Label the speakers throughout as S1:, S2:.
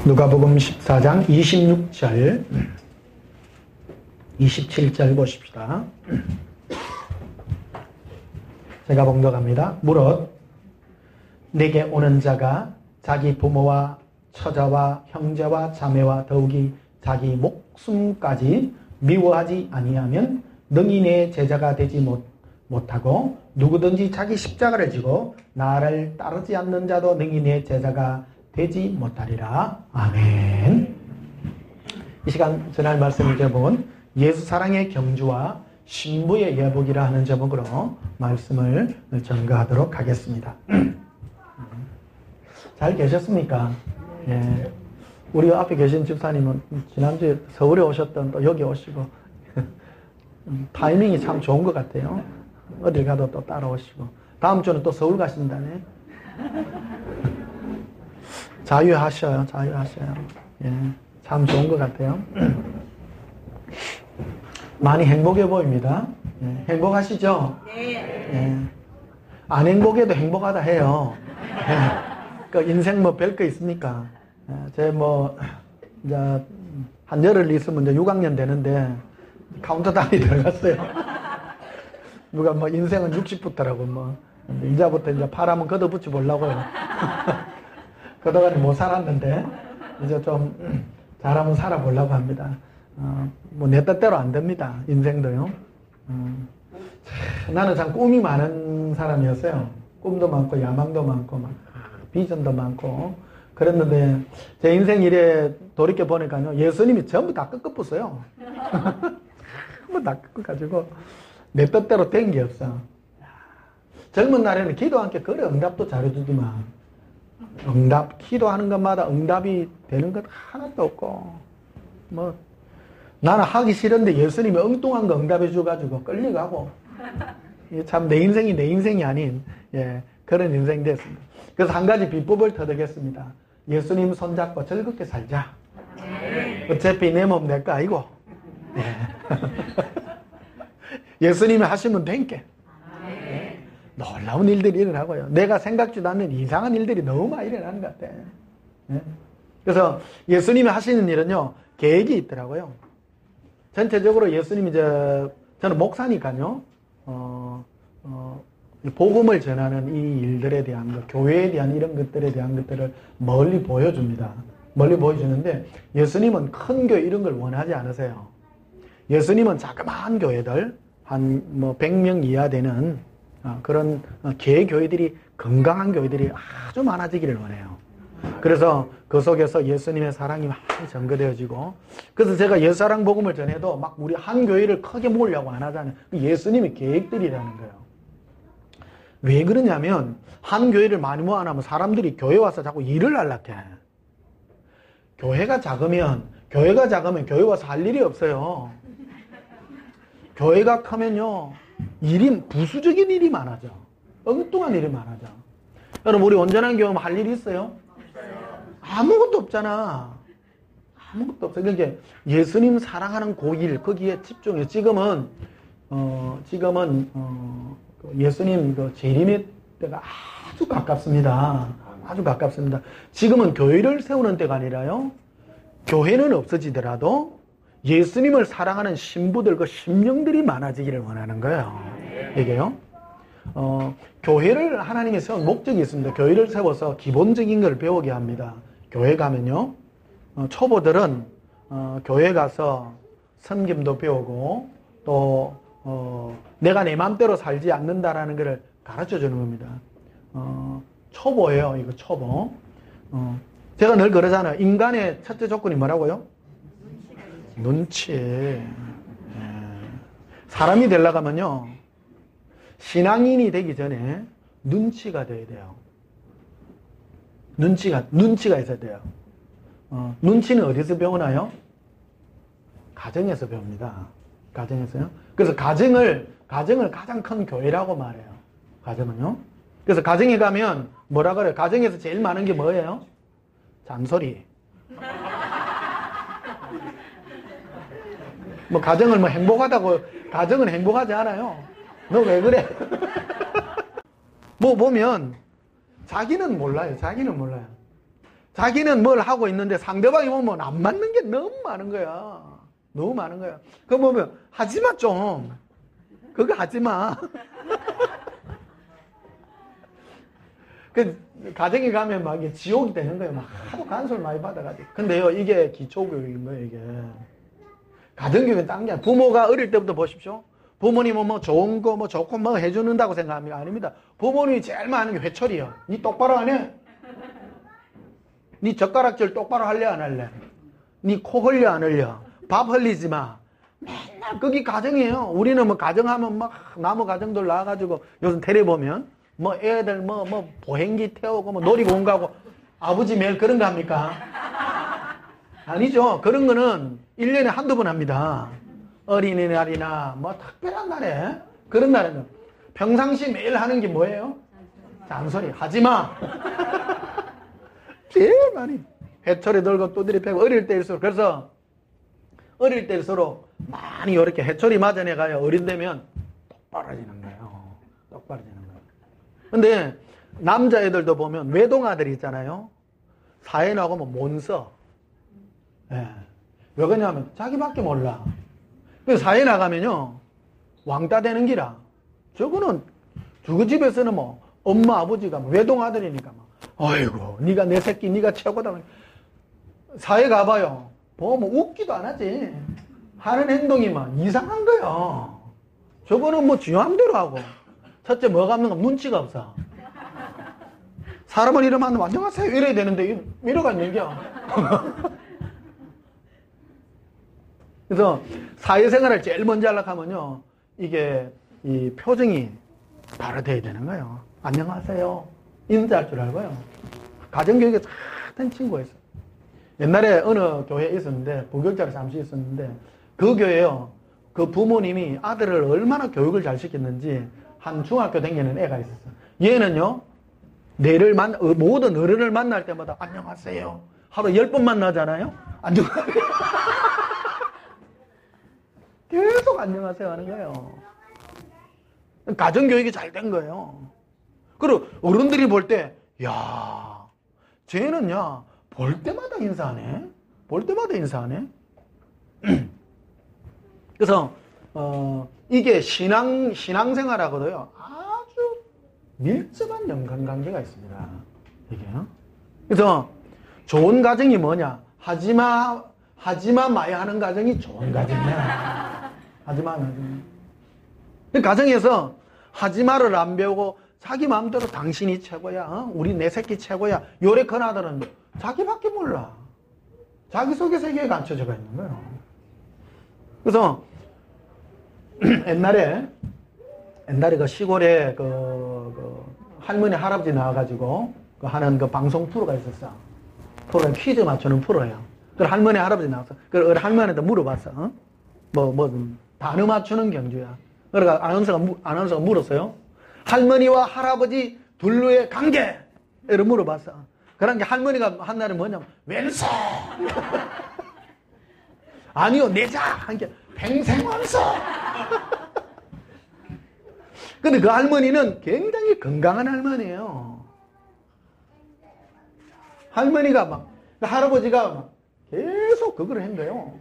S1: 누가복음 14장 26절 27절 보십시다. 제가 봉독합니다. 무릇 내게 오는 자가 자기 부모와 처자와 형제와 자매와 더욱이 자기 목숨까지 미워하지 아니하면 능히 내 제자가 되지 못하고 누구든지 자기 십자가를 지고 나를 따르지 않는 자도 능히 내 제자가 되지 못하리라. 아멘. 이 시간 전할 말씀의 제목은 예수 사랑의 경주와 신부의 예복이라 하는 제목으로 말씀을 전가하도록 하겠습니다. 잘 계셨습니까? 예. 우리 앞에 계신 집사님은 지난주에 서울에 오셨던 또 여기 오시고 타이밍이 참 좋은 것 같아요. 어딜 가도 또 따라오시고 다음 주는 또 서울 가신다네. 자유하셔요. 예, 참 좋은 것 같아요. 많이 행복해 보입니다. 예, 행복하시죠? 네. 예, 안 행복해도 행복하다 해요. 예, 그 인생 뭐 별 거 있습니까? 예, 제 이제 한 열흘 있으면 이제 6학년 되는데 카운트다운이 들어갔어요. 누가 인생은 60부터라고 이제부터 이제 파라면 걷어붙여 보려고요. 그동안에 못 살았는데 이제 좀 잘하면 살아보려고 합니다. 내 뜻대로 안 됩니다. 인생도요. 나는 참 꿈이 많은 사람이었어요. 꿈도 많고 야망도 많고 비전도 많고 그랬는데 제 인생 일에 돌이켜 보니까요, 예수님이 전부 다 꺾어부어요. 전부 다 꺾어가지고 내 뜻대로 된 게 없어. 젊은 날에는 기도 함께 그래 응답도 잘해주지만 기도하는 것마다 응답이 되는 것 하나도 없고, 나는 하기 싫은데 예수님이 엉뚱한 거 응답해 줘가지고 끌려가고, 참 내 인생이 아닌, 그런 인생이 됐습니다. 그래서 한 가지 비법을 터득했습니다. 예수님 손잡고 즐겁게 살자. 어차피 내 몸 내 거 아니고, 예수님이 하시면 된게. 놀라운 일들이 일어나고요. 내가 생각지도 않는 이상한 일들이 너무 많이 일어나는 것 같아. 그래서 예수님이 하시는 일은요, 계획이 있더라고요. 전체적으로 예수님이 저는 목사니까요, 복음을 전하는 이 일들에 대한 것, 교회에 대한 이런 것들에 대한 것들을 멀리 보여줍니다. 멀리 보여주는데 예수님은 큰 교회 이런 걸 원하지 않으세요. 예수님은 자그마한 교회들, 한 100명 이하 되는 그런 개교회들이, 건강한 교회들이 아주 많아지기를 원해요. 그래서 그 속에서 예수님의 사랑이 많이 전거되어지고, 그래서 제가 예수사랑 복음을 전해도 우리 한 교회를 크게 모으려고 안 하잖아요. 예수님의 계획들이라는 거예요. 왜 그러냐면 한 교회를 많이 모아놓으면 사람들이 교회 와서 자꾸 일을 하려고 해. 교회가 작으면 교회 와서 할 일이 없어요. 교회가 크면요, 부수적인 일이 많아져. 엉뚱한 일이 많아져. 여러분, 우리 온전한 교회 할 일이 있어요? 아무것도 없잖아. 아무것도 없어. 그러니까 예수님 사랑하는 그 일, 거기에 집중해. 지금은 예수님 재림의 때가 아주 가깝습니다. 아주 가깝습니다. 지금은 교회를 세우는 때가 아니라요, 교회는 없어지더라도 예수님을 사랑하는 신부들, 그 심령들이 많아지기를 원하는 거예요. 이게요. 교회를 하나님이 세운 목적이 있습니다. 교회를 세워서 기본적인 걸 배우게 합니다. 교회 가면요, 초보들은 교회 가서 섬김도 배우고 또 내가 내 마음대로 살지 않는다라는 걸 가르쳐 주는 겁니다. 초보예요. 이거 초보. 제가 늘 그러잖아요. 인간의 첫째 조건이 뭐라고요? 눈치. 사람이 되려고 하면요, 신앙인이 되기 전에 눈치가 돼야 돼요. 눈치가 있어야 돼요. 눈치는 어디서 배우나요? 가정에서 배웁니다. 가정에서요. 그래서 가정을 가장 큰 교회라고 말해요. 가정은요. 그래서 가정에 가면 뭐라 그래요? 가정에서 제일 많은 게 뭐예요? 잔소리. 가정을 행복하다고, 가정은 행복하지 않아요. 너 왜 그래? 보면 자기는 몰라요. 자기는 뭘 하고 있는데 상대방이 보면 안 맞는 게 너무 많은 거야. 너무 많은 거야. 그거 보면 하지 마 좀. 그거 하지 마. 그 가정에 가면 막 이게 지옥이 되는 거예요. 막 하도 간섭을 많이 받아가지고. 근데요, 이게 기초교육인 거예요, 이게. 가정교육은 딴 게 아니라 부모가 어릴 때부터 보십시오. 부모님은 뭐 좋은 거 뭐 좋고 뭐 해주는다고 생각합니까? 아닙니다. 부모님이 제일 많은 게 회초리요. 니 똑바로 안 해? 니 젓가락질 똑바로 할래 안 할래? 니 코 흘려 안 흘려? 밥 흘리지 마. 맨날 그게 가정이에요. 우리는 뭐 가정하면 막 나무 가정들 나와가지고 요즘 텔레 보면 뭐 애들 뭐 보행기 태우고 뭐 놀이공원 가고 아버지 매일 그런 거 합니까? 아니죠. 그런 거는 1년에 한두 번 합니다. 어린이날이나 뭐 특별한 날에 그런 날에는 평상시 매일 하는 게 뭐예요? 잔소리 하지 마. 제일 많이 회초리 들고 두드리 패고 어릴 때일수록 그래서 어릴 때일수록 많이 이렇게 회초리 맞아내가요. 어린 되면 똑바로지는 거예요. 똑바로지는 거예요. 근데 남자애들도 보면 외동아들이 있잖아요. 사회 나가면 못 써. 예. 왜 그러냐면 자기밖에 몰라. 그래서 사회 나가면요 왕따 되는 기라. 저거는 저거 집에서는 뭐 엄마 아버지가 뭐 외동아들이니까 막 아이고 네가 내 새끼 네가 최고다. 사회 가봐요. 보면 웃기도 안 하지. 하는 행동이 막 이상한 거야. 저거는 뭐 지맘대로 하고. 첫째 뭐가 없는 건 눈치가 없어. 사람을 이러면 안녕하세요 이래야 되는데 이러고 있는겨. 그래서 사회생활을 제일 먼저 하려고 하면요 이게 이 표정이 바로 돼야 되는 거예요. 안녕하세요 인사할 줄 알고요. 가정교육에 착한 친구가 있어요. 옛날에 어느 교회에 있었는데 부교육자로 잠시 있었는데 그 교회요 그 부모님이 아들을 얼마나 교육을 잘 시켰는지 한 중학교 다니는 애가 있었어요. 얘는요 모든 어른을 만날 때마다 안녕하세요 하루 10번 만나잖아요. 안녕하세요. 계속 안녕하세요 하는 거예요. 가정교육이 잘 된 거예요. 그리고 어른들이 볼 때 야 쟤는 볼 때마다 인사하네. 볼 때마다 인사하네. 그래서 이게 신앙생활하고도요 아주 밀접한 연관관계가 있습니다. 이게요. 그래서 좋은 가정이 뭐냐? 하지마 마야 하는 가정이 좋은 가정이야. 하지마. 가정에서 하지마를 안 배우고 자기 마음대로 당신이 최고야. 우리 내 새끼 최고야. 요래 큰 아들은 자기밖에 몰라. 자기 속의 세계에 갇혀져가 있는 거예요. 그래서 옛날에 그 시골에 그 할머니 할아버지 나와가지고 그 하는 그 방송 프로가 있었어. 프로가 퀴즈 맞추는 프로예요. 그 할머니 할아버지 나왔어. 그 할머니한테 물어봤어. 단어 맞추는 경주야. 그러니까 아나운서가 물었어요. 할머니와 할아버지 둘로의 관계를 물어봤어. 그런 게 할머니가 한 날은 뭐냐면 왼손. 아니요 내자 한 게 팽생원소. 근데 그 할머니는 굉장히 건강한 할머니예요. 할머니가 할아버지가 계속 그걸 한대요.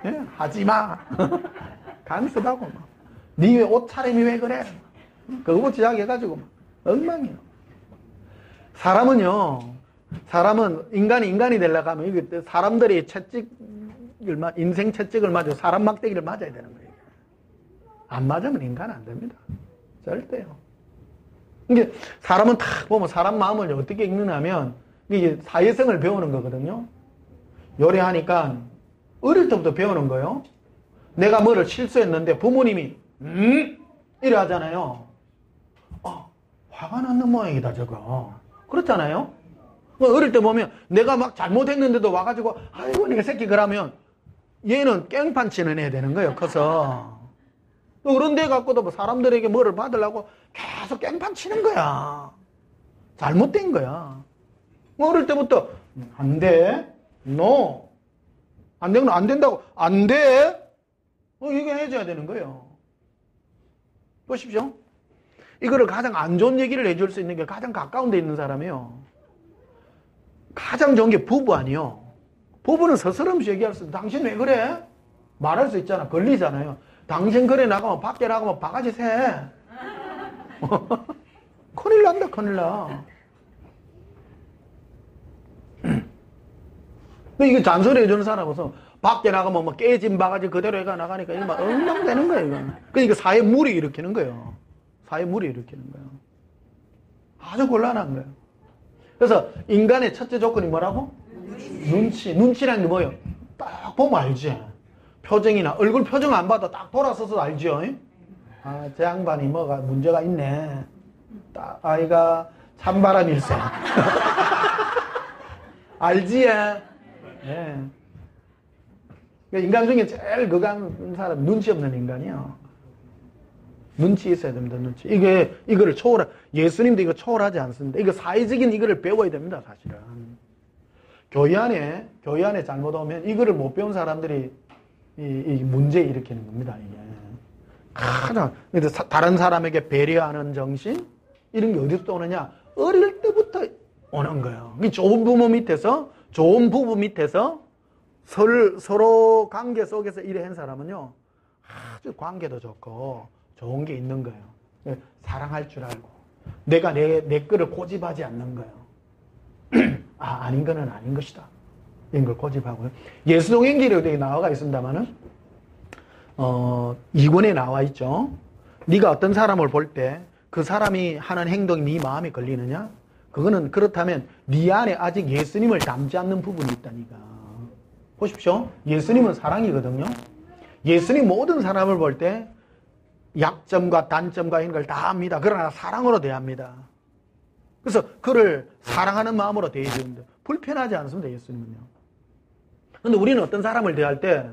S1: 예? 하지마. 간섭하고 네 옷차림이 왜 그래? 그거 지적해가지고 엉망이에요. 사람은 인간이 되려고 하면 이게 사람들이 인생 채찍을 맞고 사람 막대기를 맞아야 되는 거예요. 안 맞으면 인간 안 됩니다. 절대요. 이게 사람은 딱 보면 사람 마음을 어떻게 읽느냐면 이게 사회성을 배우는 거거든요. 요리하니까 어릴 때부터 배우는 거예요. 내가 뭐를 실수했는데 부모님이 이래 하잖아요. 화가 나는 모양이다 저거. 그렇잖아요. 어릴 때 보면 내가 막 잘못했는데도 와가지고 아이고 내가 새끼 그러면 얘는 깽판 치는 애 되는 거예요. 커서. 그런 데 갖고도 뭐 사람들에게 뭐를 받으려고 계속 깽판 치는 거야. 잘못된 거야. 어릴 때부터 안 돼. No. 안 되면 안 된다고. 안 돼. 얘기해줘야 되는 거예요. 보십시오. 이거를 가장 안 좋은 얘기를 해줄 수 있는 게 가장 가까운 데 있는 사람이에요. 가장 좋은 게 부부 아니요. 부부는 서스럼없이 얘기할 수 있어. 당신 왜 그래? 말할 수 있잖아. 걸리잖아요. 당신 그래 나가면 밖에 나가면 바가지 새. 큰일 난다 큰일 나. 근데 이거 잔소리 해주는 사람은 밖에 나가면 뭐 깨진 바가지 그대로 해가 나가니까 이거 막 엉망되는 거예요. 이건. 그러니까 사회 물이 일으키는 거예요. 사회 물이 일으키는 거예요. 아주 곤란한 거예요. 그래서 인간의 첫째 조건이 뭐라고? 눈치. 눈치라는 게 뭐예요? 딱 보면 알지. 표정이나 얼굴 표정 안 봐도 딱 돌아서서 알죠. 아, 저 양반이 뭐가 문제가 있네. 딱 아이가 찬바람일세. 알지? 예. 인간 중에 제일 극한 사람 눈치 없는 인간이요. 눈치 있어야 됩니다. 눈치. 이거를 예수님도 이거 초월하지 않습니다. 이거 사회적인 이거를 배워야 됩니다. 사실은. 교회 안에 잘못 오면 이거를 못 배운 사람들이 이 문제 일으키는 겁니다. 이게. 가장 다른 사람에게 배려하는 정신 이런 게 어디서 오느냐? 어릴 때부터 오는 거예요. 좋은 부모 밑에서 좋은 부부 밑에서 서로 관계 속에서 일한 사람은요 아주 관계도 좋고 좋은 게 있는 거예요. 사랑할 줄 알고 내가 내 거를 고집하지 않는 거예요. 아닌 거는 아닌 것이다. 이런 걸 고집하고요. 예수동행기록에 나와 있습니다만은 2권에 나와 있죠. 네가 어떤 사람을 볼 때 그 사람이 하는 행동이 네 마음에 걸리느냐? 그거는 그렇다면 네 안에 아직 예수님을 담지 않는 부분이 있다니까. 보십시오. 예수님은 사랑이거든요. 예수님 모든 사람을 볼 때 약점과 단점과 이런 걸 다 압니다. 그러나 사랑으로 대합니다. 그래서 그를 사랑하는 마음으로 대해야 되는데 불편하지 않습니다. 예수님은요. 그런데 우리는 어떤 사람을 대할 때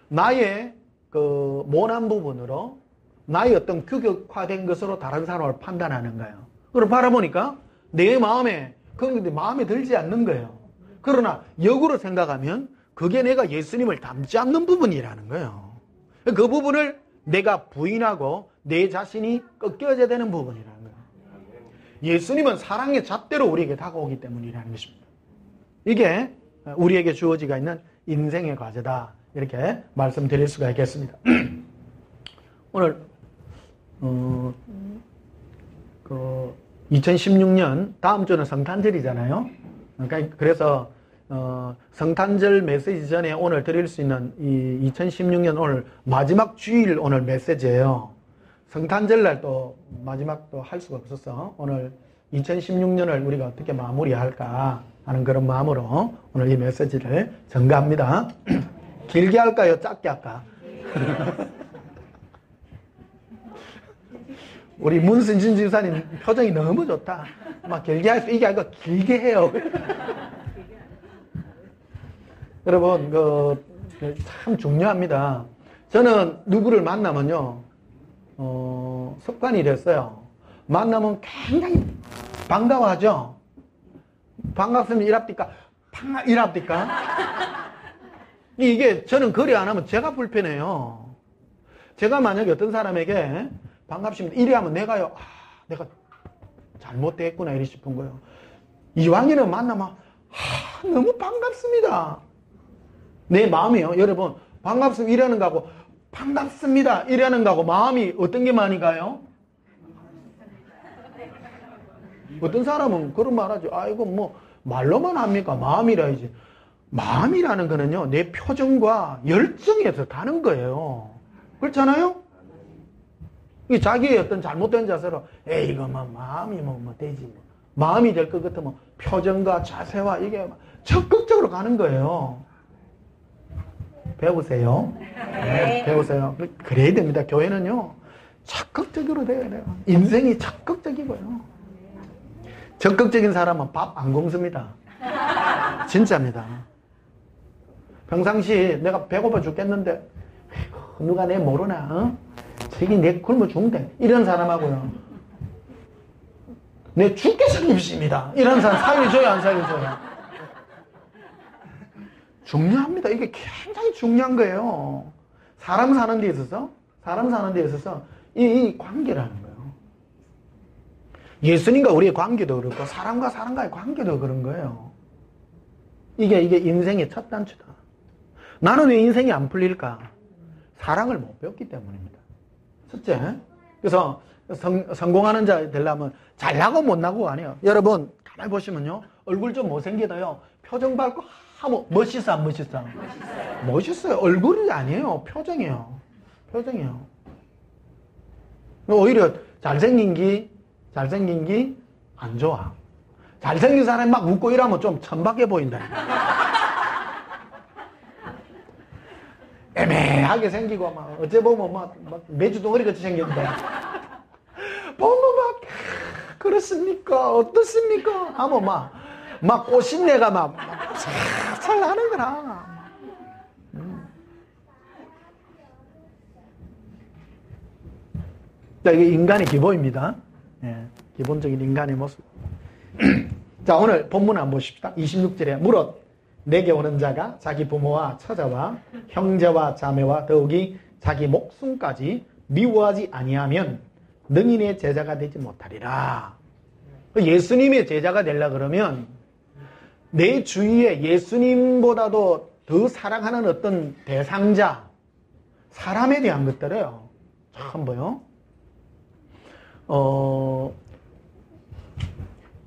S1: 나의 그 모난 부분으로 나의 어떤 규격화된 것으로 다른 사람을 판단하는 거예요. 그걸 바라보니까 내 마음에 그런 게 마음에 들지 않는 거예요. 그러나 역으로 생각하면 그게 내가 예수님을 닮지 않는 부분이라는 거예요. 그 부분을 내가 부인하고 내 자신이 꺾여져야 되는 부분이라는 거예요. 예수님은 사랑의 잣대로 우리에게 다가오기 때문이라는 것입니다. 이게 우리에게 주어지가 있는 인생의 과제다. 이렇게 말씀드릴 수가 있겠습니다. 오늘 2016년 다음 주는 성탄절이잖아요. 그래서 성탄절 메시지 전에 오늘 드릴 수 있는 이 2016년 오늘 마지막 주일 오늘 메시지예요. 성탄절날 또 마지막 또 할 수가 없어서 오늘 2016년을 우리가 어떻게 마무리할까 하는 그런 마음으로 오늘 이 메시지를 전가합니다. 길게 할까요? 짧게 할까? 우리 문순진 지사님 표정이 너무 좋다. 막 길게 할 수, 이게 아니고 길게 해요. 여러분, 참 중요합니다. 저는 누구를 만나면요, 습관이 됐어요. 만나면 굉장히 반가워하죠? 반갑으면 이랍니까? 이랍니까? 이게 저는 거래 안 하면 제가 불편해요. 제가 만약에 어떤 사람에게 반갑습니다. 이래 하면 내가 잘못됐구나 이리 싶은 거예요. 이왕이면 만나면 너무 반갑습니다. 내 마음이요. 여러분 반갑습니다 이러는 거하고 반갑습니다 이러는 거하고 마음이 어떤 게 많이 가요? 어떤 사람은 그런 말 하죠. 아이고 뭐 말로만 합니까? 마음이라야지. 마음이라는 거는요 내 표정과 열정에서 가는 거예요. 그렇잖아요? 자기의 어떤 잘못된 자세로 에이 이거 뭐 마음이 뭐 되지 뭐. 마음이 될 것 같으면 표정과 자세와 이게 적극적으로 가는 거예요. 배우세요. 네, 배우세요. 그래야 됩니다. 교회는요 적극적으로 돼야 돼요. 인생이 적극적이고요. 적극적인 사람은 밥 안 굶습니다. 진짜입니다. 평상시 내가 배고파 죽겠는데 누가 내 모르나? 어? 저기 내 굶어 죽는데 이런 사람하고요 내 죽게 생깁니다 이런 사람 살려줘요 안 살려줘요? 중요합니다. 이게 굉장히 중요한 거예요. 사람 사는 데 있어서 이 관계라는 거예요. 예수님과 우리의 관계도 그렇고 사람과 사람과의 관계도 그런 거예요. 이게 인생의 첫 단추다. 나는 왜 인생이 안 풀릴까? 사랑을 못 배웠기 때문입니다. 첫째. 그래서 성공하는 자 되려면 잘나고 못나고가 아니에요. 여러분 가만히 보시면요. 얼굴 좀 못생겨도요. 표정 밝고 멋있어 안 멋있어? 멋있어요. 얼굴이 아니에요. 표정이에요. 표정이에요. 오히려 잘생긴 게 안 좋아. 잘생긴 사람이 막 웃고 이러면 좀 천박해 보인다. 애매하게 생기고 막 어째 보면 막 매주 덩어리 같이 생겼는데 보면 막 그렇습니까? 어떻습니까? 하면 막 꽃신내가 막 살살 나는 거라. 자, 이게 인간의 기본입니다. 예, 기본적인 인간의 모습. 자, 오늘 본문 한번 보십시다. 26절에 무릇 내게 오는 자가 자기 부모와 처자와 형제와 자매와 더욱이 자기 목숨까지 미워하지 아니하면 능히 내 제자가 되지 못하리라. 예수님의 제자가 되려 그러면 내 주위에 예수님보다도 더 사랑하는 어떤 대상자, 사람에 대한 것들이에요. 참 뭐요?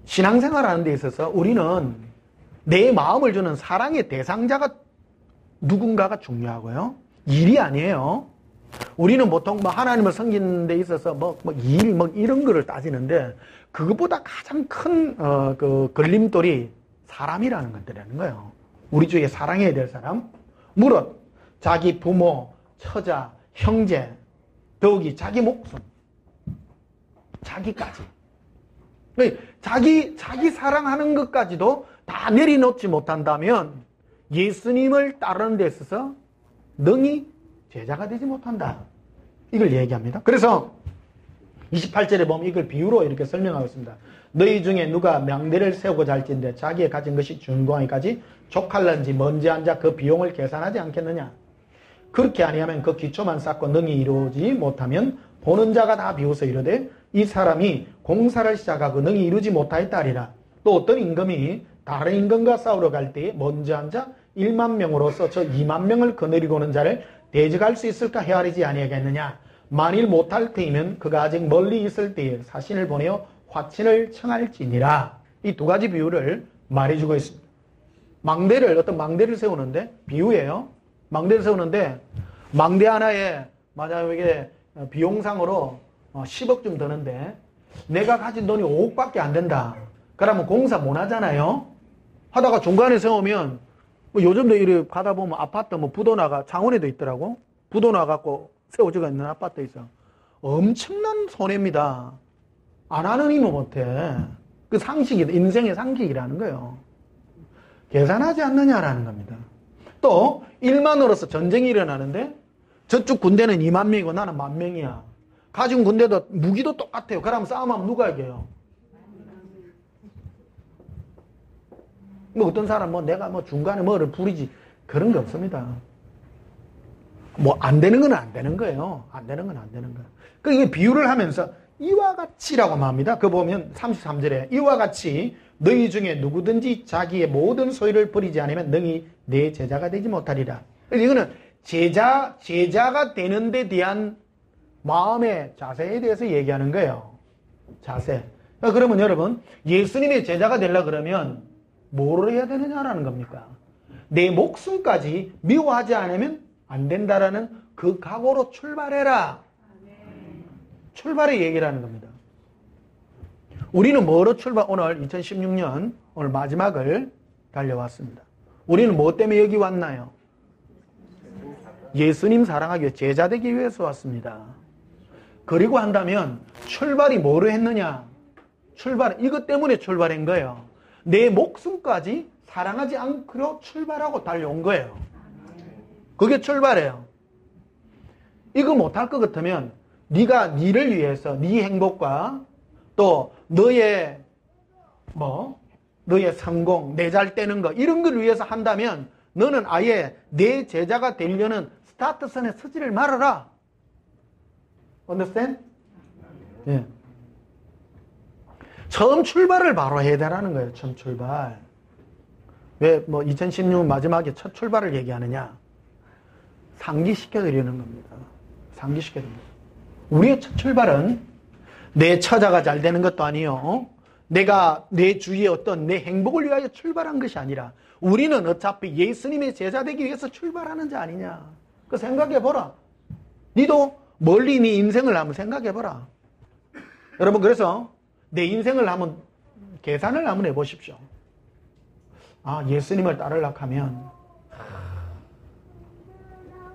S1: 신앙생활 하는 데 있어서 우리는 내 마음을 주는 사랑의 대상자가 누군가가 중요하고요. 일이 아니에요. 우리는 보통 하나님을 섬기는 데 있어서 일, 이런 거를 따지는데 그것보다 가장 큰, 걸림돌이 사람이라는 것들이라는 거예요. 우리 주위에 사랑해야 될 사람. 무릇 자기 부모, 처자, 형제, 더욱이 자기 목숨, 자기까지. 자기 사랑하는 것까지도 다 내려놓지 못한다면 예수님을 따르는 데 있어서 능히 제자가 되지 못한다. 이걸 얘기합니다. 그래서 28절에 보면 이걸 비유로 이렇게 설명하고 있습니다. 너희 중에 누가 망대를 세우고자 할진대 자기의 가진 것이 준공하기까지 족할런지 먼지 앉아 그 비용을 계산하지 않겠느냐. 그렇게 아니하면 그 기초만 쌓고 능히 이루지 못하면 보는 자가 다 비웃어 이르되 이 사람이 공사를 시작하고 능히 이루지 못하였다 하리라. 또 어떤 임금이 다른 임금과 싸우러 갈 때에 먼저 앉아 1만 명으로서 저 2만 명을 거느리고 오는 자를 대적할 수 있을까 헤아리지 아니하겠느냐. 만일 못할 테이면 그가 아직 멀리 있을 때에 사신을 보내어 화친을 청할지니라. 이 두 가지 비유를 말해주고 있습니다. 어떤 망대를 세우는데 비유예요. 망대를 세우는데 망대 하나에 만약에 비용상으로 10억쯤 드는데 내가 가진 돈이 5억밖에 안 된다. 그러면 공사 못 하잖아요. 하다가 중간에 세우면 요즘도 이렇게 가다 보면 아파트 부도나가 창원에도 있더라고. 부도나 갖고 세워져가 있는 아파트 있어. 엄청난 손해입니다. 안 하는 이모 못해. 그 상식이 인생의 상식이라는 거예요. 계산하지 않느냐라는 겁니다. 또 1만으로서 전쟁이 일어나는데 저쪽 군대는 2만 명이고 나는 1만 명이야. 가진 군대도 무기도 똑같아요. 그러면 싸움하면 누가 이겨요? 어떤 사람 내가 중간에 뭐를 부리지 그런 게 없습니다. 안 되는 건 안 되는 거예요. 안 되는 건 안 되는 거예요. 이게 비유를 하면서 이와 같이라고 말합니다. 그거 보면 33절에 이와 같이 너희 중에 누구든지 자기의 모든 소유를 버리지 않으면 능히 내 제자가 되지 못하리라. 이거는 제자가 되는 데 대한 마음의 자세에 대해서 얘기하는 거예요. 자세. 그러면 여러분 예수님의 제자가 되려고 그러면 뭐를 해야 되느냐라는 겁니까? 내 목숨까지 미워하지 않으면 안 된다라는 그 각오로 출발해라. 출발의 얘기를 하는 겁니다. 우리는 뭐로 오늘 2016년 오늘 마지막을 달려왔습니다. 우리는 뭐 때문에 여기 왔나요? 예수님 사랑하기 위해 제자 되기 위해서 왔습니다. 그리고 한다면 출발이 뭐로 했느냐? 이것 때문에 출발한 거예요. 내 목숨까지 사랑하지 않기로 출발하고 달려온 거예요. 그게 출발이에요. 이거 못할 것 같으면 네가 니를 위해서 네 행복과 또 너의 성공, 내 잘 되는 거 이런 걸 위해서 한다면 너는 아예 내 제자가 되려는 스타트선에 서지를 말아라. Understand? 예. 처음 출발을 바로 해야 되라는 거예요. 처음 출발. 왜 뭐 2016년 마지막에 첫 출발을 얘기하느냐? 상기시켜드리는 겁니다. 상기시켜드립니다. 우리의 첫 출발은 내 처자가 잘 되는 것도 아니요. 내가 내 주위의 어떤 내 행복을 위하여 출발한 것이 아니라 우리는 어차피 예수님의 제자 되기 위해서 출발하는 자 아니냐. 그 생각해보라. 니도 멀리 네 인생을 한번 생각해보라. 여러분, 그래서 내 인생을 한번 계산을 한번 해보십시오. 아, 예수님을 따르려고 하면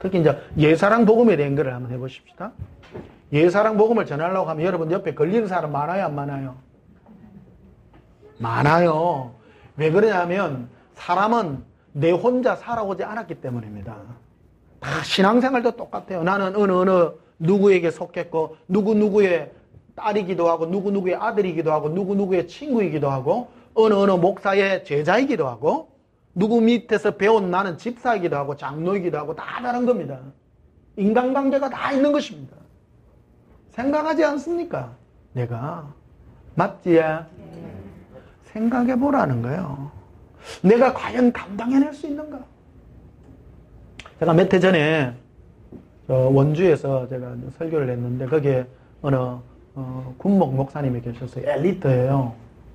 S1: 특히 이제 예사랑 복음에 대한 거를 한번 해보십시다. 예사랑 복음을 전하려고 하면 여러분 옆에 걸리는 사람 많아요, 안 많아요? 많아요. 왜 그러냐면 사람은 내 혼자 살아오지 않았기 때문입니다. 다 신앙생활도 똑같아요. 나는 어느 누구에게 속했고 누구의 딸이기도 하고 누구의 아들이기도 하고 누구의 친구이기도 하고 어느 목사의 제자이기도 하고 누구 밑에서 배운 나는 집사이기도 하고 장로이기도 하고 다 다른 겁니다. 인간관계가 다 있는 것입니다. 생각하지 않습니까? 내가 맞지? 생각해보라는 거예요. 내가 과연 감당해낼 수 있는가? 제가 몇 해 전에 원주에서 제가 설교를 했는데 거기에 어느 군목 목사님이 계셨어요. 엘리트예요.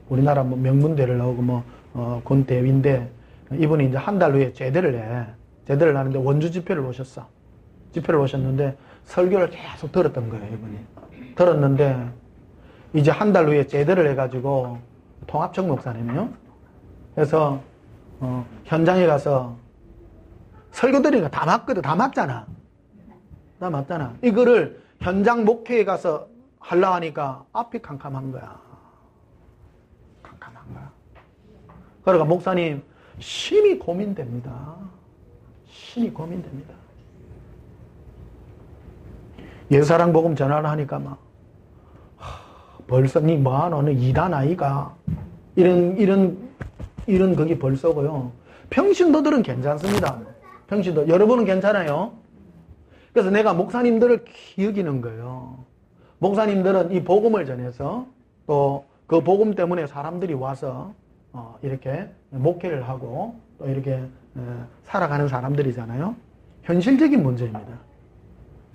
S1: 우리나라 뭐 명문대를 나오고 군대위인데 이분이 이제 한 달 후에 제대를 해. 제대를 하는데 원주 집회를 오셨어. 집회를 오셨는데 설교를 계속 들었던 거예요, 이분이. 들었는데 이제 한 달 후에 제대를 해가지고 통합청 목사님이요. 그래서 현장에 가서 설교 들으니까 다 맞거든. 다 맞잖아. 다 맞잖아. 이거를 현장 목회에 가서 하려고 하니까 앞이 캄캄한 거야. 캄캄한 거야. 그러니까 목사님 심히 고민됩니다. 심히 고민됩니다. 예사랑 복음 전화를 하니까 벌써 니 뭐하노? 너 이단 아이가? 이런 거기 벌써고요. 평신도들은 괜찮습니다. 평신도. 여러분은 괜찮아요? 그래서 내가 목사님들을 기억이는 거예요. 목사님들은 이 복음을 전해서 또 그 복음 때문에 사람들이 와서 이렇게 목회를 하고 또 이렇게 살아가는 사람들이잖아요. 현실적인 문제입니다.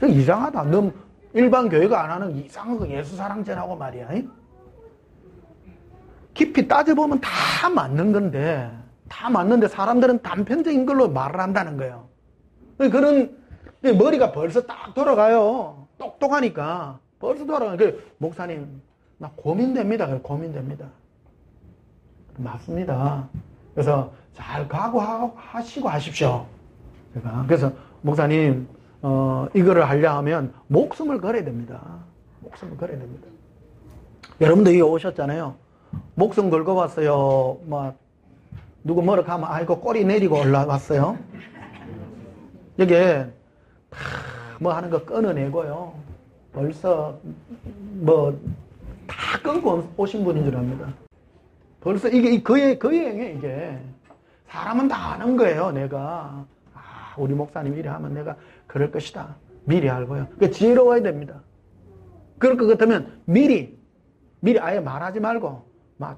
S1: 이상하다. 너 일반 교회가 안 하는 이상한 거 예수 사랑전하고 말이야. 깊이 따져보면 다 맞는 건데 사람들은 단편적인 걸로 말을 한다는 거예요. 그런 머리가 벌써 딱 돌아가요. 똑똑하니까 벌써 돌아가요. 목사님 나 고민됩니다. 고민됩니다. 맞습니다. 그래서 잘 각오하시고 하십시오. 제가 그래서 목사님 이거를 하려면 목숨을 걸어야 됩니다. 목숨을 걸어야 됩니다. 여러분도 여기 오셨잖아요. 목숨 걸고 왔어요. 누구 뭐라 하면 아이고 꼬리 내리고 올라왔어요. 여기에 뭐 하는 거 끊어내고요. 벌써 다 끊고 오신 분인 줄 압니다. 벌써 이게 그의 행위 이게 사람은 다 아는 거예요. 내가 우리 목사님 이래 하면 내가 그럴 것이다. 미리 알고요. 그러니까 지혜로워야 됩니다. 그럴 것 같으면 미리 아예 말하지 말고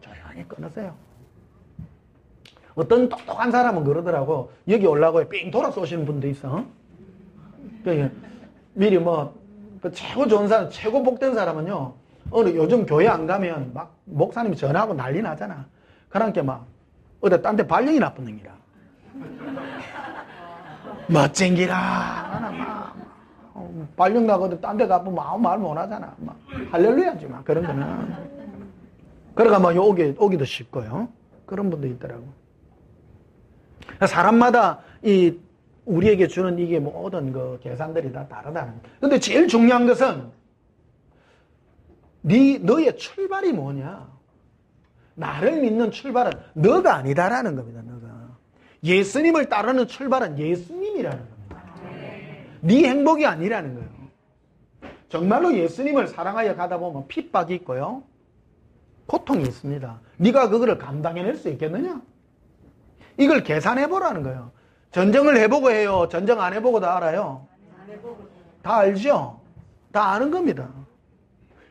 S1: 조용히 끊으세요. 어떤 똑똑한 사람은 그러더라고. 여기 올라고 삥 돌아서 오시는 분도 있어. 그러니까 미리 최고 좋은 사람, 최고 복된 사람은요. 요즘 교회 안 가면 목사님이 전화하고 난리 나잖아. 그러니까 어디 딴 데 발령이 나쁜 놈이라. 멋쟁기라. 발령 나거든 딴 데 가면 아무 말 못 하잖아. 할렐루야지 그런 거는. 그러니까 오기도 쉽고요. 그런 분도 있더라고. 사람마다 우리에게 주는 이게 모든 계산들이 다 다르다는 거예요. 근데 제일 중요한 것은 너의 출발이 뭐냐? 나를 믿는 출발은 너가 아니다라는 겁니다. 너가. 예수님을 따르는 출발은 예수님이라는 겁니다. 네 행복이 아니라는 거예요. 정말로 예수님을 사랑하여 가다 보면 핍박이 있고요. 고통이 있습니다. 네가 그거를 감당해낼 수 있겠느냐? 이걸 계산해보라는 거예요. 전쟁을 해보고 해요? 전쟁 안 해보고 다 알아요? 다 알죠? 다 아는 겁니다.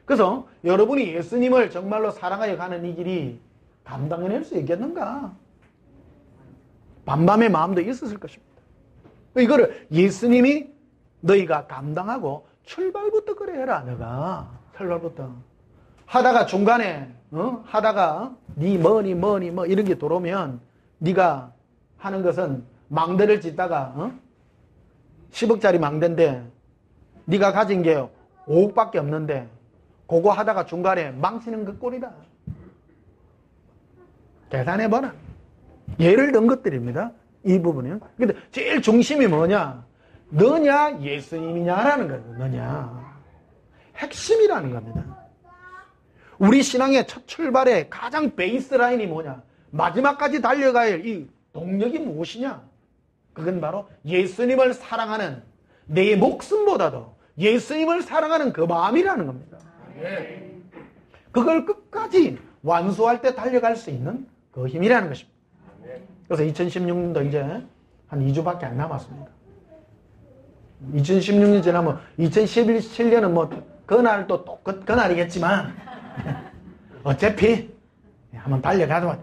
S1: 그래서 여러분이 예수님을 정말로 사랑하여 가는 이 길이 감당해낼 수 있겠는가? 반밤의 마음도 있었을 것입니다. 이거를 예수님이 너희가 감당하고 출발부터 그래 해라. 너가 출발부터 하다가 중간에 하다가 네 뭐니 뭐 이런 게 들어오면 네가 하는 것은 망대를 짓다가 10억짜리 망대인데 네가 가진 게 5억밖에 없는데 그거 하다가 중간에 망치는 그 꼴이다. 계산해봐라. 예를 든 것들입니다. 이 부분은. 근데 제일 중심이 뭐냐? 너냐 예수님이냐라는 거예요. 너냐. 핵심이라는 겁니다. 우리 신앙의 첫 출발의 가장 베이스 라인이 뭐냐? 마지막까지 달려가야 할 이 동력이 무엇이냐? 그건 바로 예수님을 사랑하는 내 목숨보다도 예수님을 사랑하는 그 마음이라는 겁니다. 그걸 끝까지 완수할 때 달려갈 수 있는 그 힘이라는 것입니다. 그래서 2016년도 이제 한 2주밖에 안 남았습니다. 2016년 지나면 2017년은 뭐 그날도 또 그날이겠지만 어차피 한번 달려가자.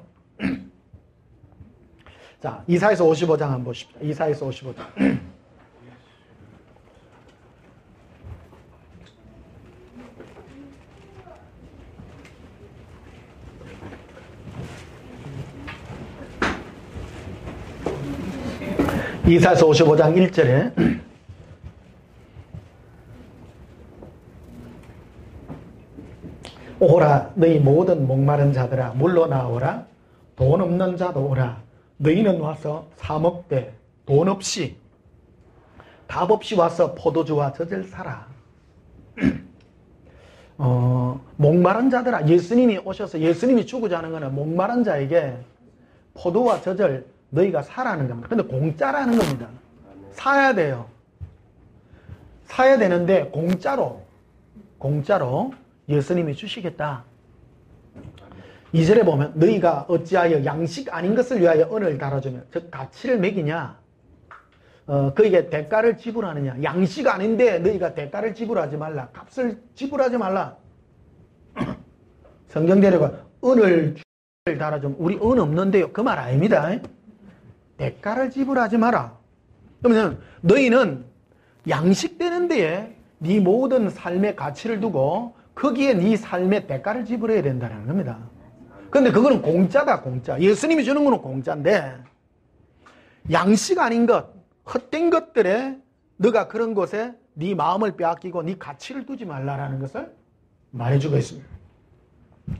S1: 자, 이사야서 55장 한번 보십시오. 이사야서 55장. 이사야서 55장 1절에 오라 너희 모든 목마른 자들아 물러나오라 돈 없는 자도 오라 너희는 와서 사 먹되 돈 없이 값 없이 와서 포도주와 젖을 사라. 목마른 자들아 예수님이 오셔서 예수님이 주고자 하는 것은 목마른 자에게 포도와 젖을 너희가 사라는 겁니다. 근데 공짜라는 겁니다. 사야 돼요. 사야 되는데 공짜로 예수님이 주시겠다. 2절에 보면 너희가 어찌하여 양식 아닌 것을 위하여 은을 달아주며 즉 가치를 매기냐 그에게 대가를 지불하느냐. 양식 아닌데 너희가 대가를 지불하지 말라. 값을 지불하지 말라. 성경대로가 은을 달아주면 우리 은 없는데요. 그 말 아닙니다. 대가를 지불하지 마라. 그러면 너희는 양식되는 데에 네 모든 삶의 가치를 두고 거기에 네 삶의 대가를 지불해야 된다는 겁니다. 그런데 그거는 공짜다. 공짜. 예수님이 주는 거는 공짜인데 양식 아닌 것, 헛된 것들에 너가 그런 곳에 네 마음을 빼앗기고 네 가치를 두지 말라라는 것을 말해주고 있습니다.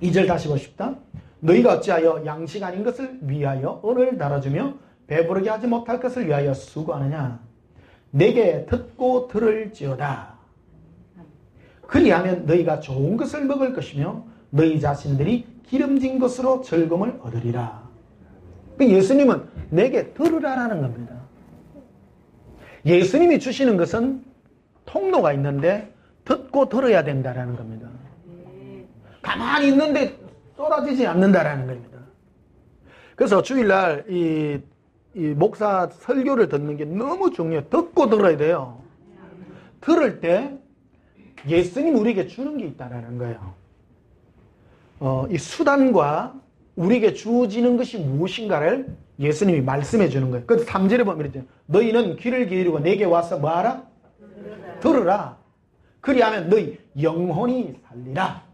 S1: 2절 다시 보십시다. 너희가 어찌하여 양식 아닌 것을 위하여 은을 달아주며 배부르게 하지 못할 것을 위하여 수고하느냐. 내게 듣고 들을지어다. 그리하면 너희가 좋은 것을 먹을 것이며 너희 자신들이 기름진 것으로 즐거움을 얻으리라. 예수님은 내게 들으라라는 겁니다. 예수님이 주시는 것은 통로가 있는데 듣고 들어야 된다라는 겁니다. 가만히 있는데 쏟아지지 않는다라는 겁니다. 그래서 주일날 이 목사 설교를 듣는 게 너무 중요해요. 듣고 들어야 돼요. 들을 때 예수님 우리에게 주는 게 있다는 거예요. 이 수단과 우리에게 주어지는 것이 무엇인가를 예수님이 말씀해 주는 거예요. 그래서 3절에 보면 이랬죠. 너희는 귀를 기울이고 내게 와서 뭐하라? 들으라. 그리하면 너희 영혼이 살리라.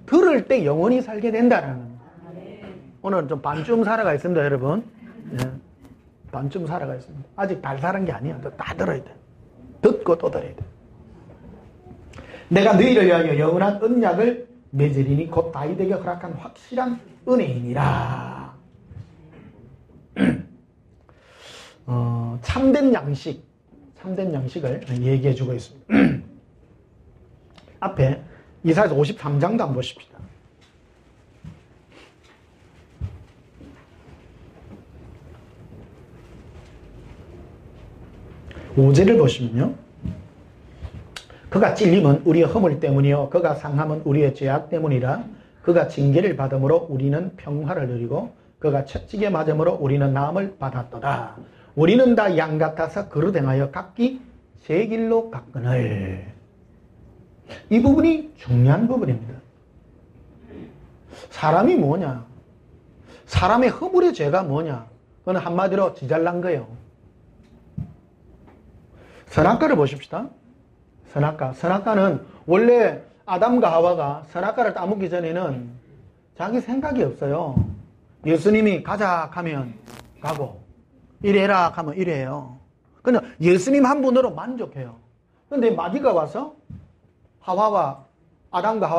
S1: 들을 때 영혼이 살게 된다는 거예요. 오늘 좀 반쯤 살아가 있습니다, 여러분. 예. 반쯤 살아가 있습니다. 아직 다 살은 게 아니야. 다 들어야 돼. 듣고 또 들어야 돼. 내가 너희를 위하여 영원한 언약을 맺으리니 곧 다윗에게 허락한 확실한 은혜이니라. 참된 양식을 얘기해 주고 있습니다. 앞에 이사야서 53장도 한번 보십시다. 5절을 보시면요. 그가 찔림은 우리의 허물 때문이요 그가 상함은 우리의 죄악 때문이라. 그가 징계를 받음으로 우리는 평화를 누리고 그가 채찍에 맞음으로 우리는 나음을 받았도다. 우리는 다 양 같아서 그릇 행하여 각기 제 길로 갔거늘. 이 부분이 중요한 부분입니다. 사람이 뭐냐? 사람의 허물의 죄가 뭐냐? 그건 한마디로 지잘난 거예요. 선악과를 보십시다. 선악과는 원래 아담과 하와가 선악과를 따먹기 전에는 자기 생각이 없어요. 예수님이 가자 하면 가고 이래라 하면 이래요. 그냥 예수님 한 분으로 만족해요. 그런데 마귀가 와서 아담과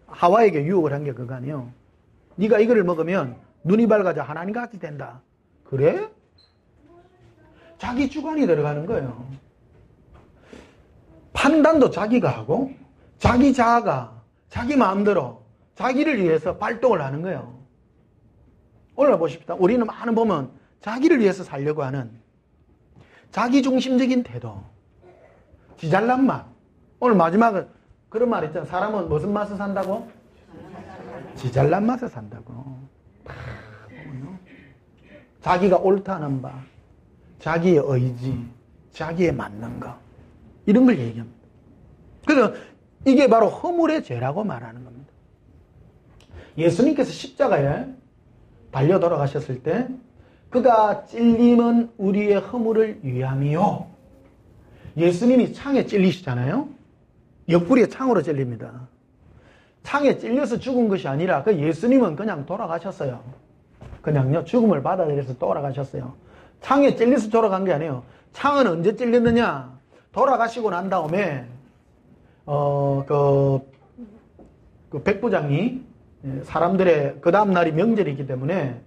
S1: 하와에게 유혹을 한 게 그거 아니에요. 네가 이거를 먹으면 눈이 밝아져 하나님 같이 된다. 그래? 자기 주관이 들어가는 거예요. 판단도 자기가 하고 자기 자아가 자기 마음대로 자기를 위해서 발동을 하는 거예요. 오늘 보십시다. 우리는 많은 보면 자기를 위해서 살려고 하는 자기중심적인 태도, 지잘난 맛. 오늘 마지막은 그런 말 있잖아요. 사람은 무슨 맛을 산다고? 지잘난 맛을 산다고. 자기가 옳다는 바, 자기의 의지, 자기에 맞는 거, 이런 걸 얘기합니다. 그래서 이게 바로 허물의 죄라고 말하는 겁니다. 예수님께서 십자가에 달려 돌아가셨을 때 그가 찔림은 우리의 허물을 위함이요. 예수님이 창에 찔리시잖아요. 옆구리에 창으로 찔립니다. 창에 찔려서 죽은 것이 아니라 그 예수님은 그냥 돌아가셨어요. 그냥요, 죽음을 받아들여서 돌아가셨어요. 창에 찔려서 돌아간 게 아니에요. 창은 언제 찔렸느냐? 돌아가시고 난 다음에 그 백부장이 사람들의 그 다음 날이 명절이기 때문에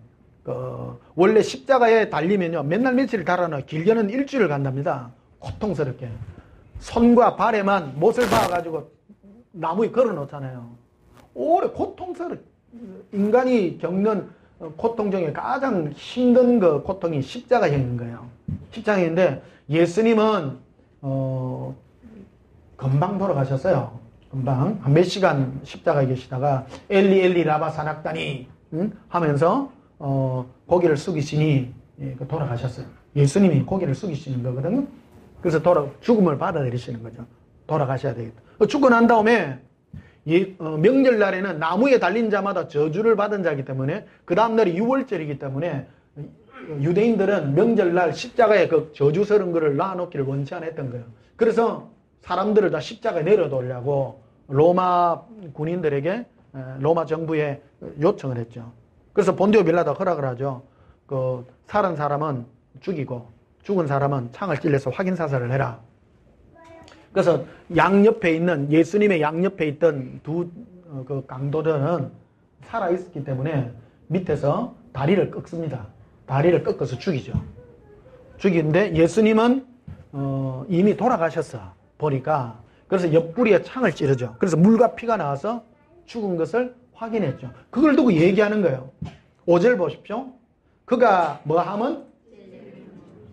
S1: 원래 십자가에 달리면요 맨날 며칠 달아나 길게는 일주일을 간답니다. 고통스럽게 손과 발에만 못을 박아가지고 나무에 걸어 놓잖아요. 오래 고통스럽게 인간이 겪는 고통 중에 가장 힘든 그 고통이 십자가형인 거예요. 십자가인데 예수님은 금방 돌아가셨어요. 금방 한 몇 시간 십자가에 계시다가 엘리 엘리 라마 사낙다니 하면서 고개를 숙이시니 돌아가셨어요. 예수님이 고개를 숙이시는 거거든요. 그래서 죽음을 받아들이시는 거죠. 돌아가셔야 되겠다. 죽고 난 다음에 명절날에는 나무에 달린 자마다 저주를 받은 자이기 때문에 그 다음날이 유월절이기 때문에 유대인들은 명절날 십자가에 그 저주 서른 거를 놔놓기를 원치 않았던 거예요. 그래서 사람들을 다 십자가에 내려놓으려고 로마 군인들에게 로마 정부에 요청을 했죠. 그래서 본디오 빌라도가 허락을 하죠. 그 살은 사람은 죽이고 죽은 사람은 창을 찔러서 확인 사살을 해라. 그래서 양옆에 있는 예수님의 양옆에 있던 두 그 강도들은 살아 있었기 때문에 밑에서 다리를 꺾습니다. 다리를 꺾어서 죽이죠. 죽이는데 예수님은 이미 돌아가셨어 보니까 그래서 옆구리에 창을 찌르죠. 그래서 물과 피가 나와서 죽은 것을 확인했죠. 그걸 두고 얘기하는 거예요. 5절 보십시오. 그가 뭐 하면?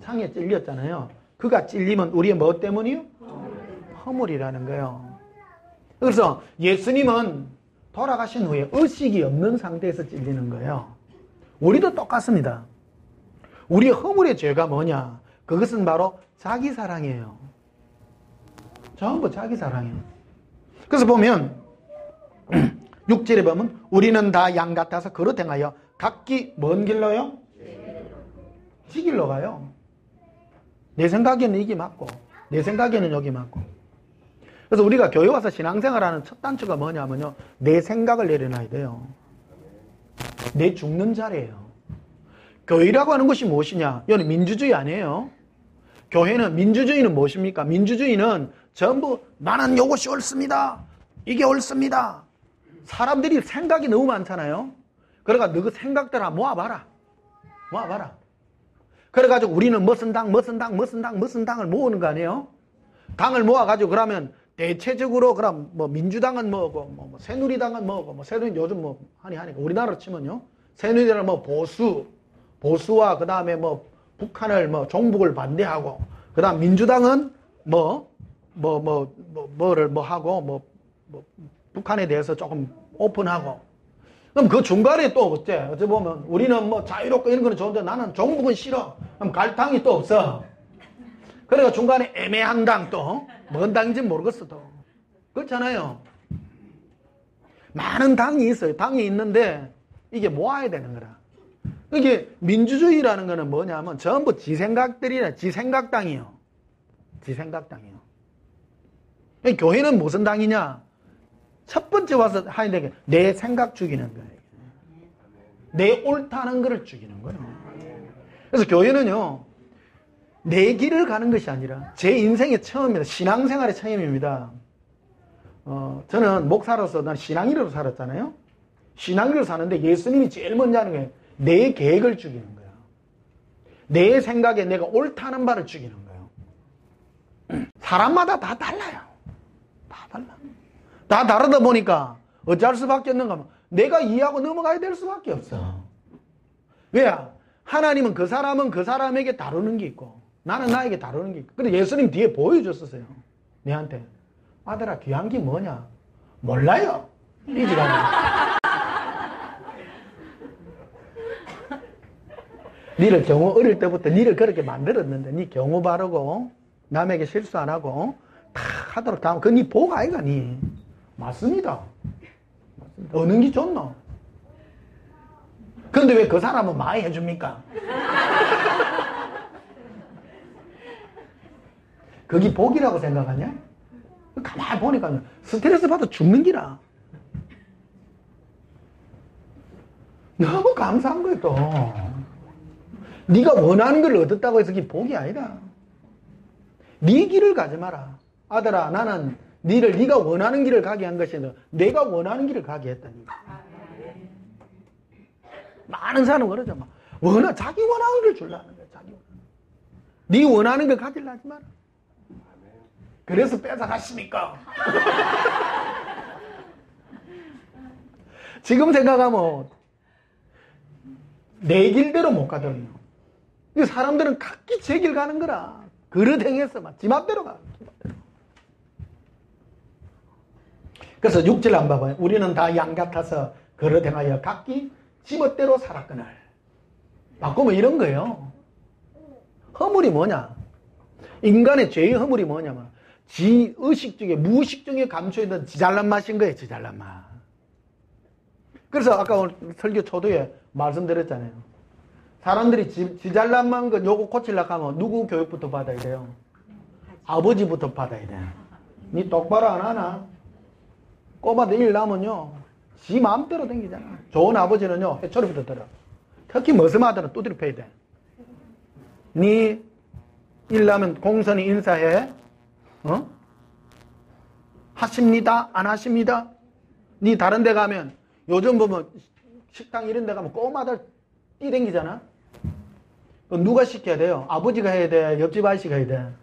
S1: 창에 찔렸잖아요. 그가 찔리면 우리의 뭐 때문이요? 허물이라는 거예요. 그래서 예수님은 돌아가신 후에 의식이 없는 상태에서 찔리는 거예요. 우리도 똑같습니다. 우리의 허물의 죄가 뭐냐? 그것은 바로 자기 사랑이에요. 전부 자기 사랑이에요. 그래서 보면 6절에 보면 우리는 다 양 같아서 그릇 행하여 각기 먼 길로요? 지 길로 가요. 내 생각에는 이게 맞고 내 생각에는 여기 맞고. 그래서 우리가 교회 와서 신앙생활하는 첫 단추가 뭐냐면요. 내 생각을 내려놔야 돼요. 내 죽는 자리예요. 교회라고 하는 것이 무엇이냐? 이건 민주주의 아니에요. 교회는 민주주의는 무엇입니까? 민주주의는 전부 나는 이것이 옳습니다. 이게 옳습니다. 사람들이 생각이 너무 많잖아요. 그러니까 너 그 생각들 한번 모아봐라. 그래가지고 우리는 무슨 당을 모으는 거 아니에요? 당을 모아가지고 그러면 대체적으로 그럼 뭐 민주당은 뭐고 뭐 새누리당은 뭐고 뭐 새누리 요즘 뭐 하니까 우리나라로 치면요. 새누리당은 뭐 보수와 그 다음에 뭐 북한을 뭐 종북을 반대하고 그 다음 민주당은 뭐를 하고 북한에 대해서 조금 오픈하고 그럼 그 중간에 또 어째 보면 우리는 뭐 자유롭고 이런 거는 좋은데 나는 종북은 싫어. 그럼 갈 당이 또 없어. 그래가 중간에 애매한 당 또 뭔 당인지 모르겠어 또. 그렇잖아요. 많은 당이 있어요. 당이 있는데 이게 모아야 되는 거라. 이게 민주주의라는 거는 뭐냐면 전부 지생각들이라 지생각당이요. 지생각당이요. 교회는 무슨 당이냐? 첫 번째 와서 하야 되게 내 생각 죽이는 거예요. 내 옳다는 거를 죽이는 거예요. 그래서 교회는요, 내 길을 가는 것이 아니라 제 인생의 처음입니다. 신앙생활의 처음입니다. 저는 목사로서 난 신앙인으로 살았잖아요. 신앙인으로 사는데 예수님이 제일 먼저 하는 게 내 계획을 죽이는 거예요. 내 생각에 내가 옳다는 바를 죽이는 거예요. 사람마다 다 달라요. 다 달라. 다 다르다 보니까 어찌할 수밖에 없는가 하면 내가 이해하고 넘어가야 될 수밖에 없어. 왜야? 하나님은 그 사람에게 다루는 게 있고 나는 나에게 다루는 게 있고. 근데 예수님 뒤에 보여줬었어요. 내한테. 아들아, 귀한 게 뭐냐? 몰라요. 이지가 니를 경우 어릴 때부터 니를 그렇게 만들었는데 니 경우 바르고 남에게 실수 안 하고 다 하도록 하면 그니 복 아이가 니. 맞습니다. 어느 게 좋노? 근데 왜 그 사람은 많이 해줍니까? 그게 복이라고 생각하냐? 가만히 보니까 스트레스 받아 죽는 기라. 너무 감사한 거예요 또. 네가 원하는 걸 얻었다고 해서 그게 복이 아니다. 네 길을 가지 마라. 아들아, 나는 니를 네가 원하는 길을 가게 한 것이 아니라 내가 원하는 길을 가게 했다니. 많은 사람은 그러죠. 자기 원하는 걸 주려는 거야. 자기 원하는. 네 원하는 걸 가지려 하지 마라. 그래서 뺏어갔습니까? 지금 생각하면 내 길대로 못 가더군요. 사람들은 각기 제 길 가는 거라. 그릇 행해서 지 맘대로 가. 그래서 육질 안 봐봐요. 우리는 다 양 같아서 그릇 행하여 각기 지멋대로 살았거늘. 바꾸면 이런 거예요. 허물이 뭐냐? 인간의 죄의 허물이 뭐냐면 지 의식 중에 무의식 중에 감춰있는 지잘난 맛인 거예요. 지잘난 맛. 그래서 아까 오늘 설교 초도에 말씀드렸잖아요. 사람들이 지잘난 맛 요거 고치려고 하면 누구 교육부터 받아야 돼요? 아버지부터 받아야 돼. 니 똑바로 안 하나? 꼬마들 일 나면요 지 마음대로 댕기잖아. 좋은 아버지는요 해초리부터 들어. 특히 머슴아들은 두드려 패야 돼. 니 일 나면 공손히 인사해. 하십니다? 안 하십니다? 니 다른 데 가면 요즘 보면 식당 이런 데 가면 꼬마들 뛰댕기잖아. 누가 시켜야 돼요? 아버지가 해야 돼? 옆집 아저씨가 해야 돼?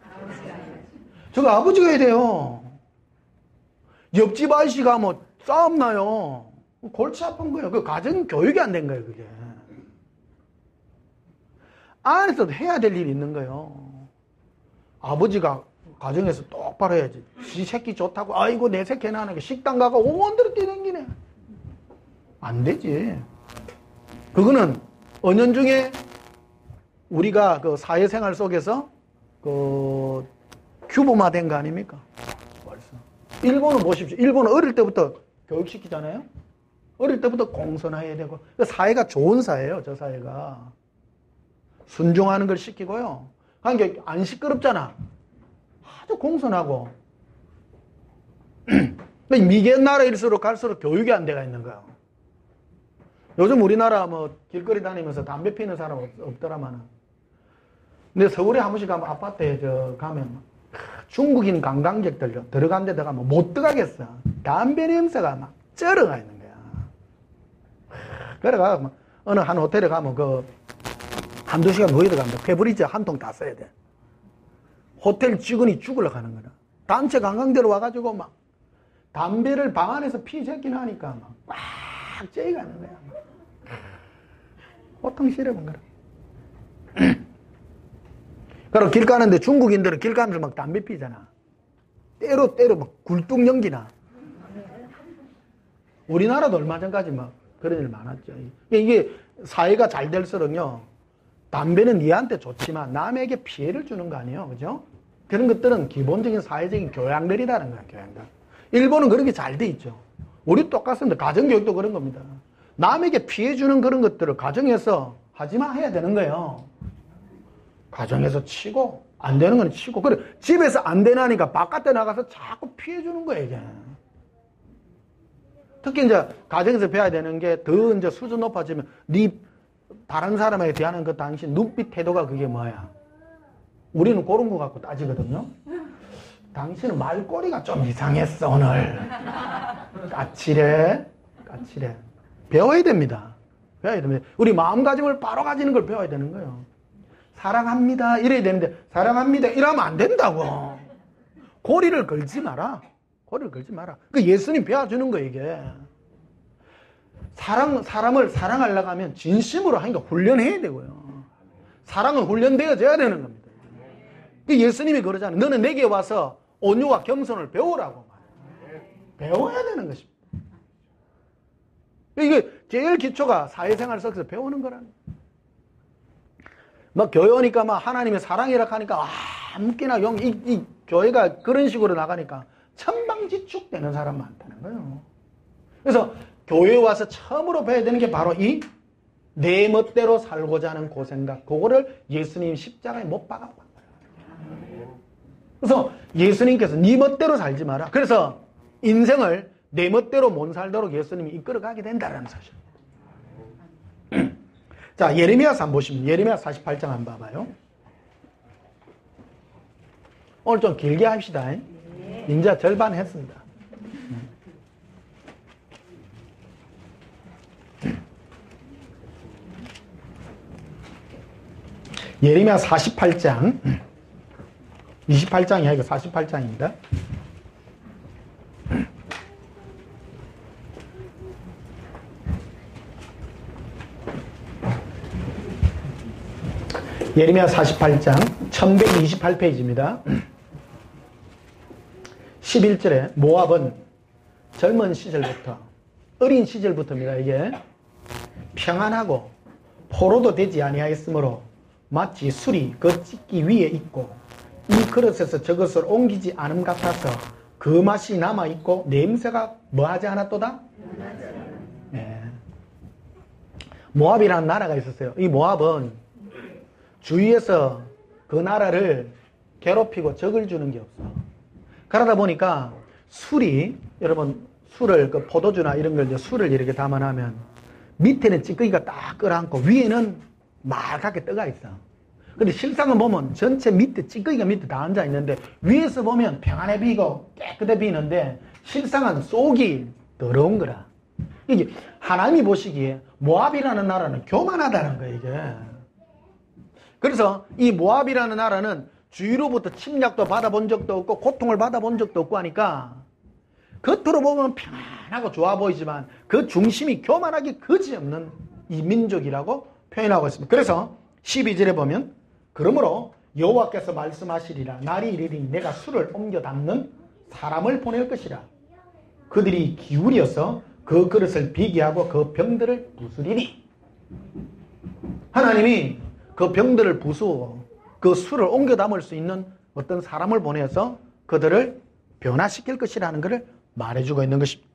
S1: 저거 아버지가 해야 돼요. 옆집 아저씨가 뭐 싸움 나요. 골치 아픈 거예요. 그 가정 교육이 안 된 거예요, 그게. 안에서도 해야 될 일이 있는 거예요. 아버지가 가정에서 똑바로 해야지. 지 새끼 좋다고, 아이고, 내 새끼 하나 식당 가고 온데로 뛰댕기네. 안 되지. 그거는 은연중에 우리가 그 사회생활 속에서 그 규범화된 거 아닙니까? 벌써. 일본은 보십시오. 일본은 어릴 때부터 교육시키잖아요. 어릴 때부터 공손해야 되고. 사회가 좋은 사회예요, 저 사회가. 순종하는 걸 시키고요. 그러니까 안 시끄럽잖아. 아주 공손하고. 미개한 나라일수록 갈수록 교육이 안 돼가 있는 거야. 요즘 우리나라 뭐 길거리 다니면서 담배 피는 사람 없더라마는. 근데 서울에 한 번씩 가면 아파트에 가면 중국인 관광객들 들어간 데 가면 못 들어가겠어. 담배 냄새가 막 쩔어가 있는 거야. 그래가 어느 한 호텔에 가면 한두 시간 누워 들어가면 페브리즈 한 통 다 써야 돼. 호텔 직원이 죽으려고 하는 거야. 단체 관광객으로 와가지고 막 담배를 방 안에서 피새끼는 하니까 막 꽉 째가는 거야. 보통 싫어본 거라. 그럼 길 가는데 중국인들은 길 가면서 막 담배 피잖아. 때로 막 굴뚝 연기나. 우리나라도 얼마 전까지 막 그런 일 많았죠. 이게 사회가 잘 될수록요, 담배는 니한테 좋지만 남에게 피해를 주는 거 아니에요. 그죠? 그런 것들은 기본적인 사회적인 교양들이라는 거야, 교양들. 일본은 그렇게 잘 돼 있죠. 우리 똑같습니다. 가정교육도 그런 겁니다. 남에게 피해 주는 그런 것들을 가정에서 하지마 해야 되는 거예요. 가정에서 치고 안 되는 건 치고 그래 집에서 안 되나니까 바깥에 나가서 자꾸 피해주는 거예요 이게. 특히 이제 가정에서 배워야 되는 게 더 이제 수준 높아지면 네 다른 사람에게 대하는 그 당신 눈빛 태도가 그게 뭐야? 우리는 그런 거 갖고 따지거든요. 당신은 말꼬리가 좀 이상했어 오늘. 까칠해. 배워야 됩니다. 우리 마음가짐을 바로 가지는 걸 배워야 되는 거예요. 사랑합니다 이래야 되는데 사랑합니다 이러면 안 된다고. 고리를 걸지 마라. 그 예수님 배워주는 거예요 이게. 사람을 사랑하려고 하면 진심으로 하니까 훈련해야 되고요. 사랑은 훈련되어져야 되는 겁니다. 예수님이 그러잖아요. 너는 내게 와서 온유와 겸손을 배우라고 말해요. 배워야 되는 것입니다. 이게 제일 기초가 사회생활 속에서 배우는 거라는 거예요. 막 교회 오니까 막 하나님의 사랑이라 하니까 아무렇게나 이 교회가 그런 식으로 나가니까 천방지축 되는 사람 많다는 거예요. 그래서 교회 와서 처음으로 배워야 되는 게 바로 이 내 멋대로 살고자 하는 그 생각. 그거를 예수님 십자가에 못 박아본 거예요. 그래서 예수님께서 네 멋대로 살지 마라. 그래서 인생을 내 멋대로 못 살도록 예수님이 이끌어가게 된다는 사실. 자, 예레미야서 한번 보시면 예레미야 48장 한번 봐봐요. 오늘 좀 길게 합시다. 이제 절반 했습니다. 예레미야 48장 28장이 아니고 48장입니다. 예레미야 48장 1128페이지입니다. 11절에 모압은 젊은 시절부터 어린 시절부터입니다. 이게 평안하고 포로도 되지 아니하였으므로 마치 술이 그 찢기 위에 있고 이 그릇에서 저것을 옮기지 않음 같아서 그 맛이 남아있고 냄새가 뭐하지 않았도다? 네. 모압이라는 나라가 있었어요. 이 모압은 주위에서 그 나라를 괴롭히고 적을 주는 게 없어. 그러다 보니까 술이, 여러분 술을 그 포도주나 이런 걸 이제 술을 이렇게 담아놓으면 밑에는 찌꺼기가 딱 끌어앉고 위에는 말갛게 떠가 있어. 근데 실상은 보면 전체 밑에 찌꺼기가 밑에 다 앉아 있는데 위에서 보면 평안해 비고 깨끗해 비는데 실상은 속이 더러운 거라. 이게 하나님이 보시기에 모압이라는 나라는 교만하다는 거예요 이게. 그래서 이 모압이라는 나라는 주위로부터 침략도 받아본 적도 없고 고통을 받아본 적도 없고 하니까 겉으로 보면 평안하고 좋아 보이지만 그 중심이 교만하기 그지없는 이 민족이라고 표현하고 있습니다. 그래서 12절에 보면 그러므로 여호와께서 말씀하시리라 날이 이르리니 내가 술을 옮겨 담는 사람을 보낼 것이라 그들이 기울여서 그 그릇을 비게 하고 그 병들을 부수리니. 하나님이 그 병들을 부수고 그 술을 옮겨 담을 수 있는 어떤 사람을 보내서 그들을 변화시킬 것이라는 것을 말해주고 있는 것입니다.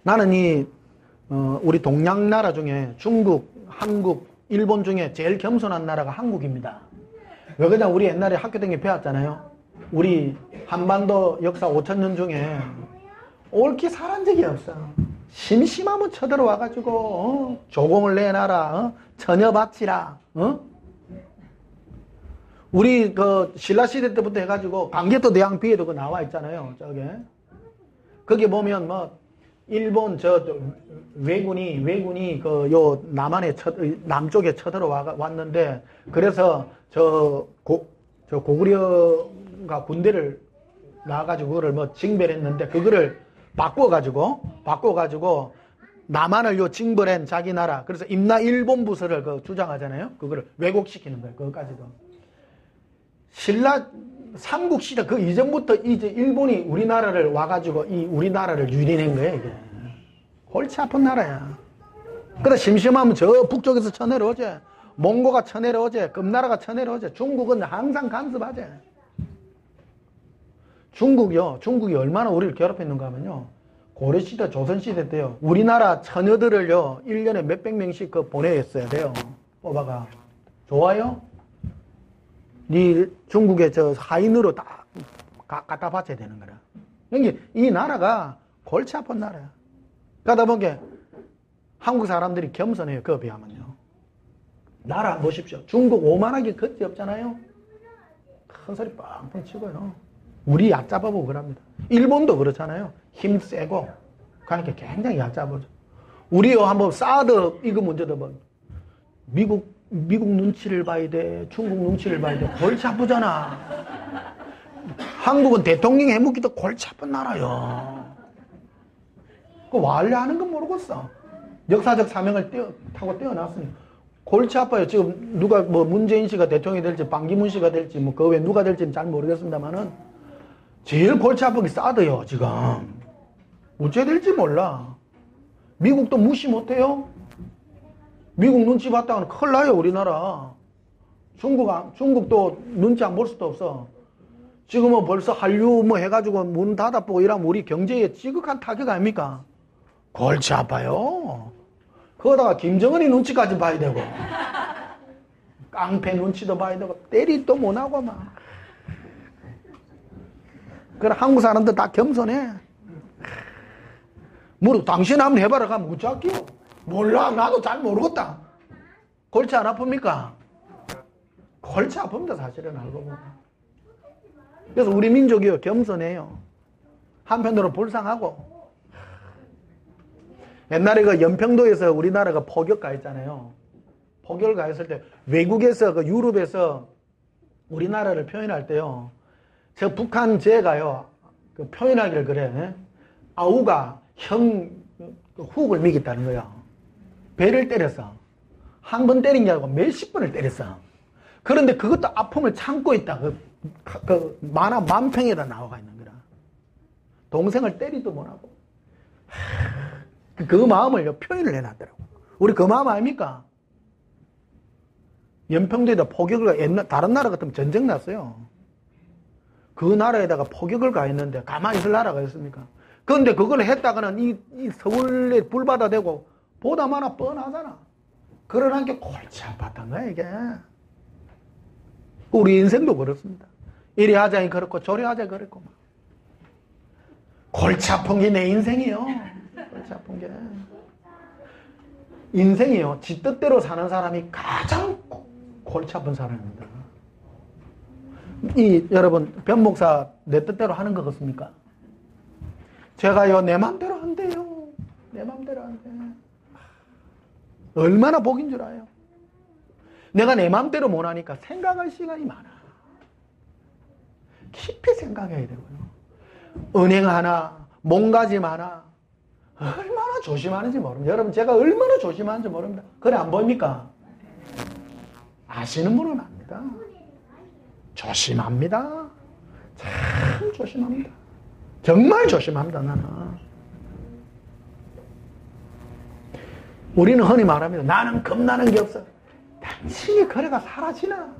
S1: 나는 우리 동양 나라 중에 중국, 한국, 일본 중에 제일 겸손한 나라가 한국입니다. 왜 그러냐, 우리 옛날에 학교 다니며 배웠잖아요. 우리 한반도 역사 5,000년 중에 옳게 살한 적이 없어. 심심하면 쳐들어와가지고 조공을 내놔라, 처녀 바치라. 우리 그 신라시대 때부터 해가지고 강개토 대왕비에도 그 나와 있잖아요. 저게 거기 보면 뭐 일본 저 왜군이 그 요 남한에 남쪽에 쳐들어와 왔는데 그래서 저 고구려가 군대를 나와가지고 그거를 뭐 징벌했는데 그거를 바꿔가지고 남한을 요 징벌한 자기 나라, 그래서 임나 일본 부서를 그 주장하잖아요. 그거를 왜곡시키는 거예요. 그거까지도. 신라 삼국시대 그 이전부터 이제 일본이 우리나라를 와가지고 이 우리나라를 유린한 거예요, 이게. 골치 아픈 나라야. 그러다 심심하면 저 북쪽에서 쳐내려오지. 몽고가 쳐내려오지. 금나라가 쳐내려오지. 중국은 항상 간섭하지. 중국이 얼마나 우리를 괴롭혔는가 하면요. 고려시대, 조선시대 때요. 우리나라 처녀들을요, 1년에 몇백 명씩 보내야 돼요. 뽑아가. 좋아요? 네 중국의 저 하인으로 다 갖다 바쳐야 되는 거라. 그러니까 이 나라가 골치 아픈 나라야. 그러다 보니까 한국 사람들이 겸손해요. 그거 비하면요. 나라 한번 보십시오. 중국 오만하게 그지 없잖아요. 큰 소리 뻥뻥 치고요. 우리 얕잡아보고 그럽니다. 일본도 그렇잖아요. 힘 세고. 그러니까 굉장히 얕잡아죠. 우리요, 한번 사드 이거 문제도 뭐, 미국 눈치를 봐야 돼. 중국 눈치를 봐야 돼. 골치 아프잖아. 한국은 대통령 해묵기도 골치 아픈 나라요. 그 완료하는 건 모르겠어. 역사적 사명을 타고 떼어놨으니. 골치 아파요. 지금 누가 뭐 문재인 씨가 대통령이 될지, 방기문 씨가 될지, 뭐 그 외에 누가 될지는 잘 모르겠습니다만은, 제일 골치 아픈 게 사드요, 지금. 어째 될지 몰라. 미국도 무시 못해요? 미국 눈치 봤다가는 큰일 나요, 우리나라. 중국도 눈치 안 볼 수도 없어. 지금은 벌써 한류 뭐 해가지고 문 닫아보고 이러면 우리 경제에 지극한 타격 아닙니까? 골치 아파요. 그러다가 김정은이 눈치까지 봐야 되고, 깡패 눈치도 봐야 되고, 때리도 못하고 막. 그래, 한국 사람들 다 겸손해. 당신 한번 해봐라 가면 어쩌기요? 몰라, 나도 잘 모르겠다. 골치 안 아픕니까? 골치 아픕니다, 사실은 알고 보면. 그래서 우리 민족이요, 겸손해요. 한편으로 불쌍하고. 옛날에 그 연평도에서 우리나라가 포격 가했잖아요. 포격을 가했을 때 외국에서 그 유럽에서 우리나라를 표현할 때요. 저 북한 제가요. 그 표현하기를 그래. 아우가 형 훅을 미겠다는 거야. 배를 때렸어. 한 번 때린 게 아니고 몇십 번을 때렸어. 그런데 그것도 아픔을 참고 있다. 그 만화 만평에다 나와가 있는 거라. 동생을 때리도 못하고. 그 마음을 표현을 해놨더라고. 우리 그 마음 아닙니까? 연평도에다 포격을, 다른 나라 같으면 전쟁 났어요. 그 나라에다가 포격을 가했는데 가만히 있을 나라가 있습니까? 그런데 그걸 했다가는 이 서울에 불바다 대고 보다 많아 뻔하잖아. 그러는 게 골치 아팠던 거야, 이게. 우리 인생도 그렇습니다. 이리 하자니 그렇고 저리 하자니 그렇고. 골치 아픈 게 내 인생이요. 골치 아픈 게. 인생이요. 지 뜻대로 사는 사람이 가장 골치 아픈 사람입니다. 여러분, 변 목사 내 뜻대로 하는 것 같습니까? 제가요, 내 맘대로 한대요. 내 맘대로 한대. 얼마나 복인 줄 알아요? 내가 내 맘대로 못 하니까 생각할 시간이 많아. 깊이 생각해야 되고요. 은행 하나, 몸가짐 하나, 얼마나 조심하는지 모릅니다. 여러분, 제가 얼마나 조심하는지 모릅니다. 그래, 안 보입니까? 아시는 분은 압니다. 조심합니다. 참 조심합니다. 정말 조심합니다, 나는. 우리는 흔히 말합니다. 나는 겁나는 게 없어. 당신이 그래가 사라지나?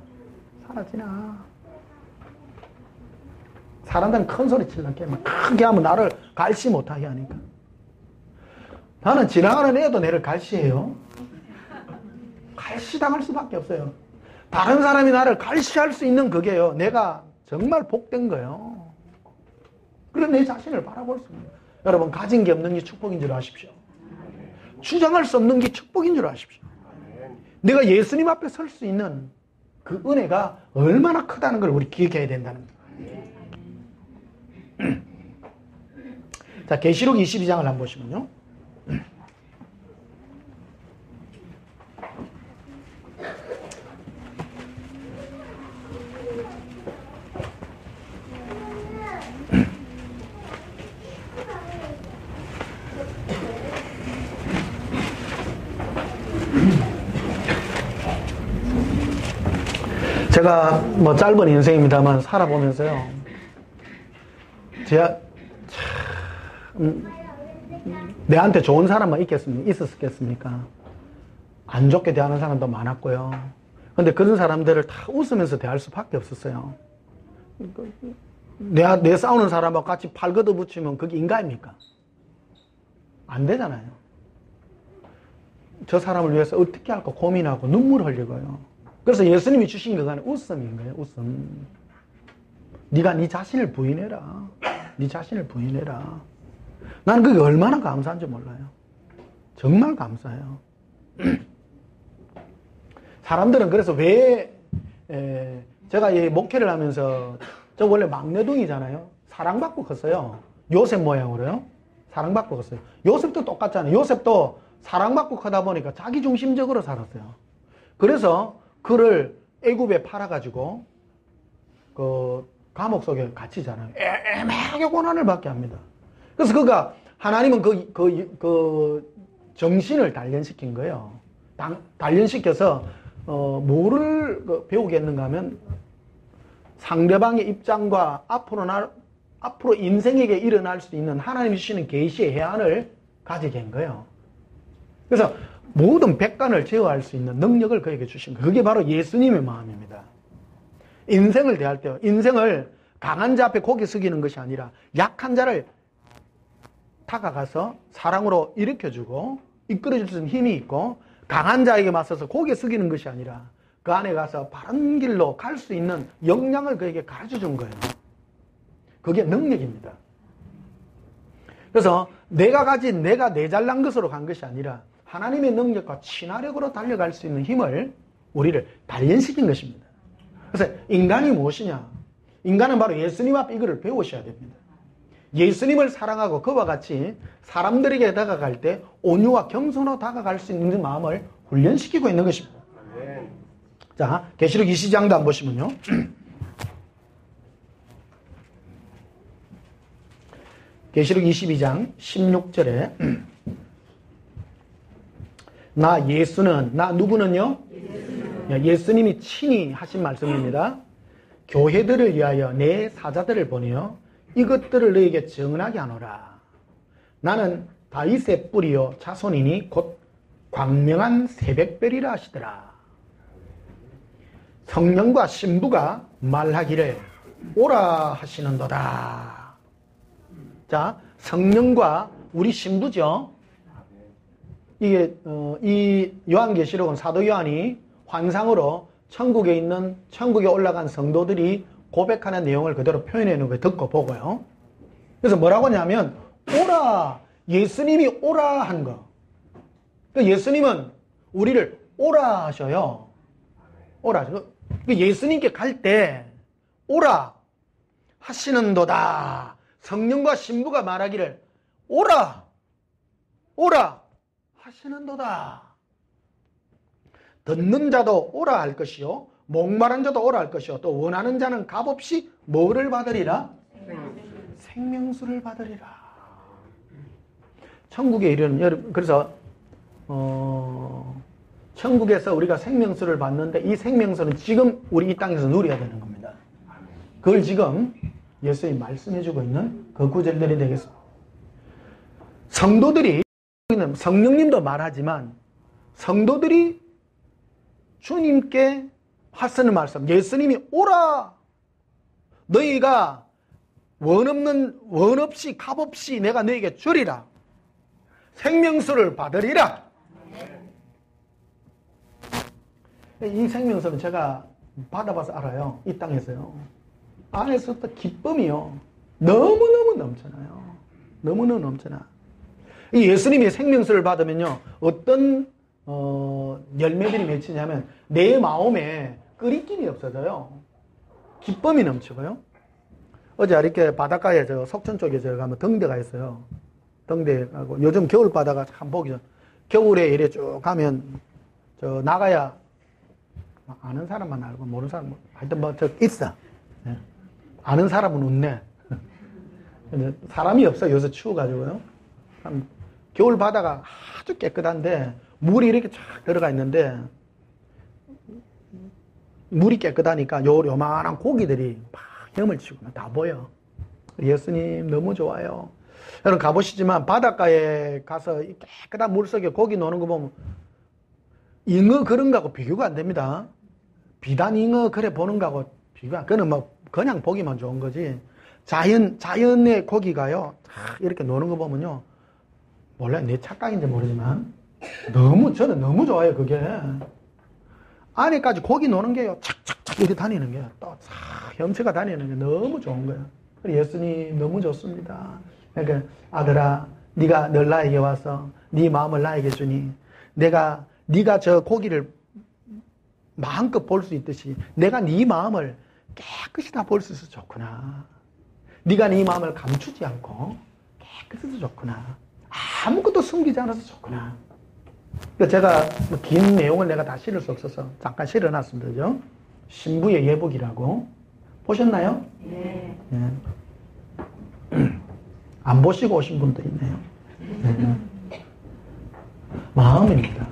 S1: 사람들은 큰 소리 치려고 막 크게 하면 나를 갈시 못하게 하니까. 나는 지나가는 애도 내를 갈시해요. 갈시당할 수밖에 없어요. 다른 사람이 나를 갈시할 수 있는 그게요. 내가 정말 복된 거예요. 그래서 내 자신을 바라볼 수 있는 거예요. 여러분, 가진 게 없는 게 축복인 줄 아십시오. 주장할 수 없는 게 축복인 줄 아십시오. 내가 예수님 앞에 설 수 있는 그 은혜가 얼마나 크다는 걸 우리 기억해야 된다는 거예요. 자, 계시록 22장을 한번 보시면요. 제가 뭐 짧은 인생입니다만 살아보면서요. 제가 내한테 좋은 사람만 있었겠습니까? 안 좋게 대하는 사람도 많았고요. 근데 그런 사람들을 다 웃으면서 대할 수밖에 없었어요. 내 싸우는 사람하고 같이 팔 걷어붙이면 그게 인간입니까? 안 되잖아요. 저 사람을 위해서 어떻게 할까 고민하고 눈물 흘리고요. 그래서 예수님이 주신 그거는 웃음인 거예요. 웃음. 네가 네 자신을 부인해라. 네 자신을 부인해라. 나는 그게 얼마나 감사한지 몰라요. 정말 감사해요. 사람들은 그래서 왜 제가 이 목회를 하면서 저 원래 막내둥이잖아요. 사랑받고 컸어요. 요셉 모양으로요. 사랑받고 컸어요. 요셉도 똑같잖아요. 요셉도 사랑받고 크다 보니까 자기중심적으로 살았어요. 그래서 그를 애굽에 팔아가지고 그 감옥 속에 갇히잖아요. 애매하게 고난을 받게 합니다. 그래서 그가 하나님은 그 정신을 단련시킨 거예요. 단련시켜서 뭐를 배우겠는가 하면 상대방의 입장과 앞으로 인생에게 일어날 수 있는 하나님이 주시는 계시의 해안을 가지게 한 거예요. 그래서 모든 백관을 제어할 수 있는 능력을 그에게 주신 거예요. 그게 바로 예수님의 마음입니다. 인생을 대할 때요. 인생을 강한 자 앞에 고개 숙이는 것이 아니라 약한 자를 다가가서 사랑으로 일으켜주고 이끌어줄 수 있는 힘이 있고 강한 자에게 맞서서 고개 숙이는 것이 아니라 그 안에 가서 바른 길로 갈 수 있는 역량을 그에게 가르쳐 준 거예요. 그게 능력입니다. 그래서 내가 내 잘난 것으로 간 것이 아니라 하나님의 능력과 친화력으로 달려갈 수 있는 힘을 우리를 단련시킨 것입니다. 그래서 인간이 무엇이냐? 인간은 바로 예수님 앞에 이거를 배우셔야 됩니다. 예수님을 사랑하고 그와 같이 사람들에게 다가갈 때 온유와 겸손으로 다가갈 수 있는 마음을 훈련시키고 있는 것입니다. 자, 계시록 20장도 한번 보시면요. 계시록 22장 16절에 나 누구는요? 예수님이 친히 하신 말씀입니다. 교회들을 위하여 내 사자들을 보내어 이것들을 너에게 정하게 하노라. 나는 다윗의 뿌리요 자손이니 곧 광명한 새벽별이라 하시더라. 성령과 신부가 말하기를 오라 하시는도다. 자, 성령과 우리 신부죠. 이게 이 요한계시록은 사도 요한이 환상으로 천국에 올라간 성도들이 고백하는 내용을 그대로 표현해 놓은 걸 듣고 보고요. 그래서 뭐라고 하냐면 오라, 예수님이 오라 한 거. 그러니까 예수님은 우리를 오라 하셔요. 오라. 예수님께 갈 때 오라 하시는도다. 성령과 신부가 말하기를 오라 하시는도다. 듣는 자도 오라 할 것이요 목마른 자도 오라 할 것이요 또 원하는 자는 값없이 뭐를 받으리라? 생명수를 받으리라. 천국에 이르는, 그래서 천국에서 우리가 생명수를 받는데 이 생명수는 지금 우리 이 땅에서 누려야 되는 겁니다. 그걸 지금 예수님이 말씀해주고 있는 그 구절들이 되겠습니다. 성도들이, 성령님도 말하지만 성도들이 주님께 하시는 말씀, 예수님이 오라, 너희가 원 없이 값없이 내가 너희에게 주리라, 생명수를 받으리라. 이 생명수는 제가 받아봐서 알아요. 이 땅에서요. 안에서부터 기쁨이요 너무너무 넘쳐나요. 너무너무 넘쳐나. 이 예수님이 생명수를 받으면요 어떤 열매들이 맺히냐면 내 마음에 끓이김이 없어져요. 기쁨이 넘치고요. 어제 이렇게 바닷가에 저 석천 쪽에 제가 가면 등대가 있어요. 등대하고 요즘 겨울 바다가 참 보기 전 겨울에 이래 쭉 가면 저 나가야 아는 사람만 알고 모르는 사람은 하여튼 뭐 저 있어. 네. 아는 사람은 웃네. 근데 사람이 없어. 요새 추워가지고요. 겨울 바다가 아주 깨끗한데 물이 이렇게 쫙 들어가 있는데 물이 깨끗하니까 요만한 고기들이 막 헤엄을 치고 다 보여. 예수님 너무 좋아요. 여러분 가보시지만 바닷가에 가서 깨끗한 물속에 고기 노는 거 보면 잉어 그런 거하고 비교가 안 됩니다. 비단 잉어 그래 보는 거하고 비교가, 그거는 뭐 그냥 보기만 좋은 거지. 자연의 고기가요 이렇게 노는 거 보면요 몰라요. 내 착각인지 모르지만 저는 너무 좋아요. 그게 안에까지 고기 노는 게요. 착착착 이렇게 다니는 게요. 또 형체가 다니는 게 너무 좋은 거예요. 예수님 너무 좋습니다. 그러니까 아들아, 네가 늘 나에게 와서 네 마음을 나에게 주니 네가 저 고기를 마음껏 볼 수 있듯이 내가 네 마음을 깨끗이 다 볼 수 있어서 좋구나. 네가 네 마음을 감추지 않고 깨끗해서 좋구나. 아무것도 숨기지 않아서 좋구나. 제가 긴 내용을 내가 다 실을 수 없어서 잠깐 실어놨습니다. 그죠? 신부의 예복이라고 보셨나요?
S2: 네.
S1: 네. 안 보시고 오신 분도 있네요. 네. 마음입니다.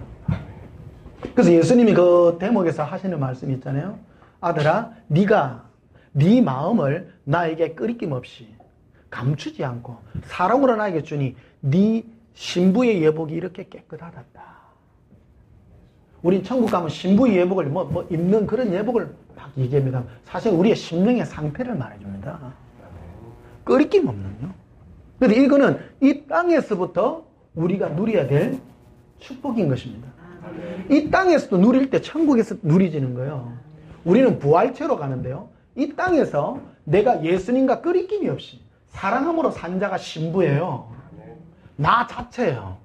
S1: 그래서 예수님이 그 대목에서 하시는 말씀이 있잖아요. 아들아, 네가 네 마음을 나에게 끄리낌 없이 감추지 않고 사랑으로 나에게 주니 네 신부의 예복이 이렇게 깨끗하다. 우린 천국 가면 신부의 예복을 입는 그런 예복을 막 얘기합니다. 사실 우리의 심령의 상태를 말해줍니다. 끄리낌 없는요. 그런데 이거는 이 땅에서부터 우리가 누려야 될 축복인 것입니다. 이 땅에서도 누릴 때 천국에서 누리지는 거예요. 우리는 부활체로 가는데요. 이 땅에서 내가 예수님과 끄리낌이 없이 사랑함으로 산 자가 신부예요. 나 자체예요.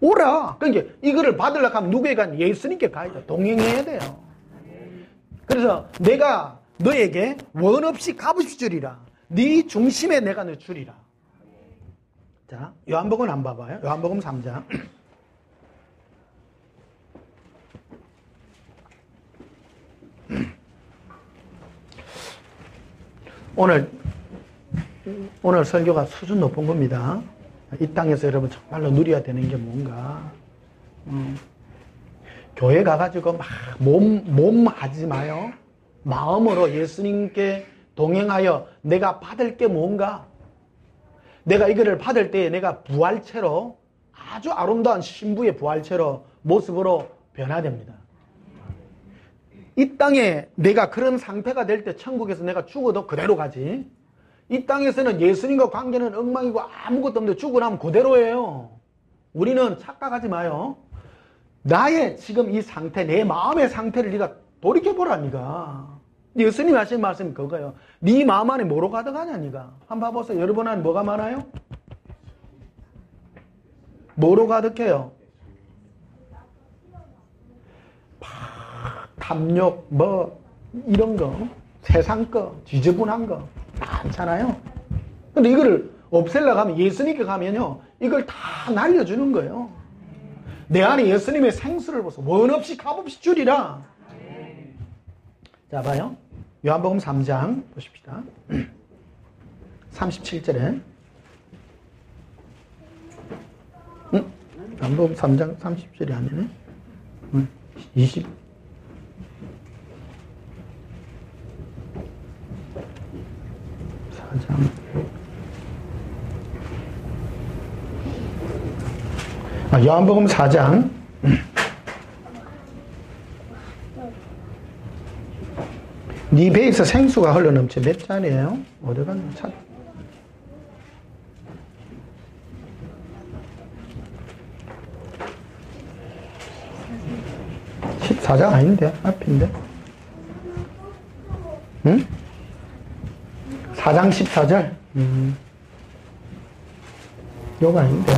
S1: 오라. 그러니까 이거를 받으려고 하면 누구에게 가면 예수님께 가야 돼요. 동행해야 돼요. 그래서 내가 너에게 원 없이 값없이 주리라. 네 중심에 내가 너 주리라. 자, 요한복음 안 봐봐요. 요한복음 3장. 오늘 설교가 수준 높은 겁니다. 이 땅에서 여러분 정말로 누려야 되는 게 뭔가. 교회 가가지고 막 몸 하지 마요. 마음으로 예수님께 동행하여 내가 받을 게 뭔가. 내가 이거를 받을 때 내가 부활체로 아주 아름다운 신부의 부활체로 모습으로 변화됩니다. 이 땅에 내가 그런 상태가 될 때 천국에서 내가 죽어도 그대로 가지. 이 땅에서는 예수님과 관계는 엉망이고 아무것도 없는데 죽고 나면 그대로예요. 우리는 착각하지 마요. 나의 지금 이 상태, 내 마음의 상태를 네가 돌이켜보라, 네가. 예수님이 하신 말씀이 그거예요. 네 마음 안에 뭐로 가득하냐, 네가. 한번 봐보세요. 여러분 안에 뭐가 많아요? 뭐로 가득해요? 탐욕, 이런 거, 세상 거, 지저분한 거 많잖아요. 근데 이거를 없애려고 하면, 예수님께 가면요, 이걸 다 날려주는 거예요. 내 안에 예수님의 생수를 보소. 원 없이 값없이 주리라. 자, 봐요. 요한복음 3장 보십시다. 37절에. 요한복음 3장 30절이 아니네. 20. 요한복음 4장 네 배에서 생수가 흘러넘쳐. 몇 잔이에요? 어디 갔나? 14장 아닌데? 앞인데? 응? 4장 14절? 요거 아닌데?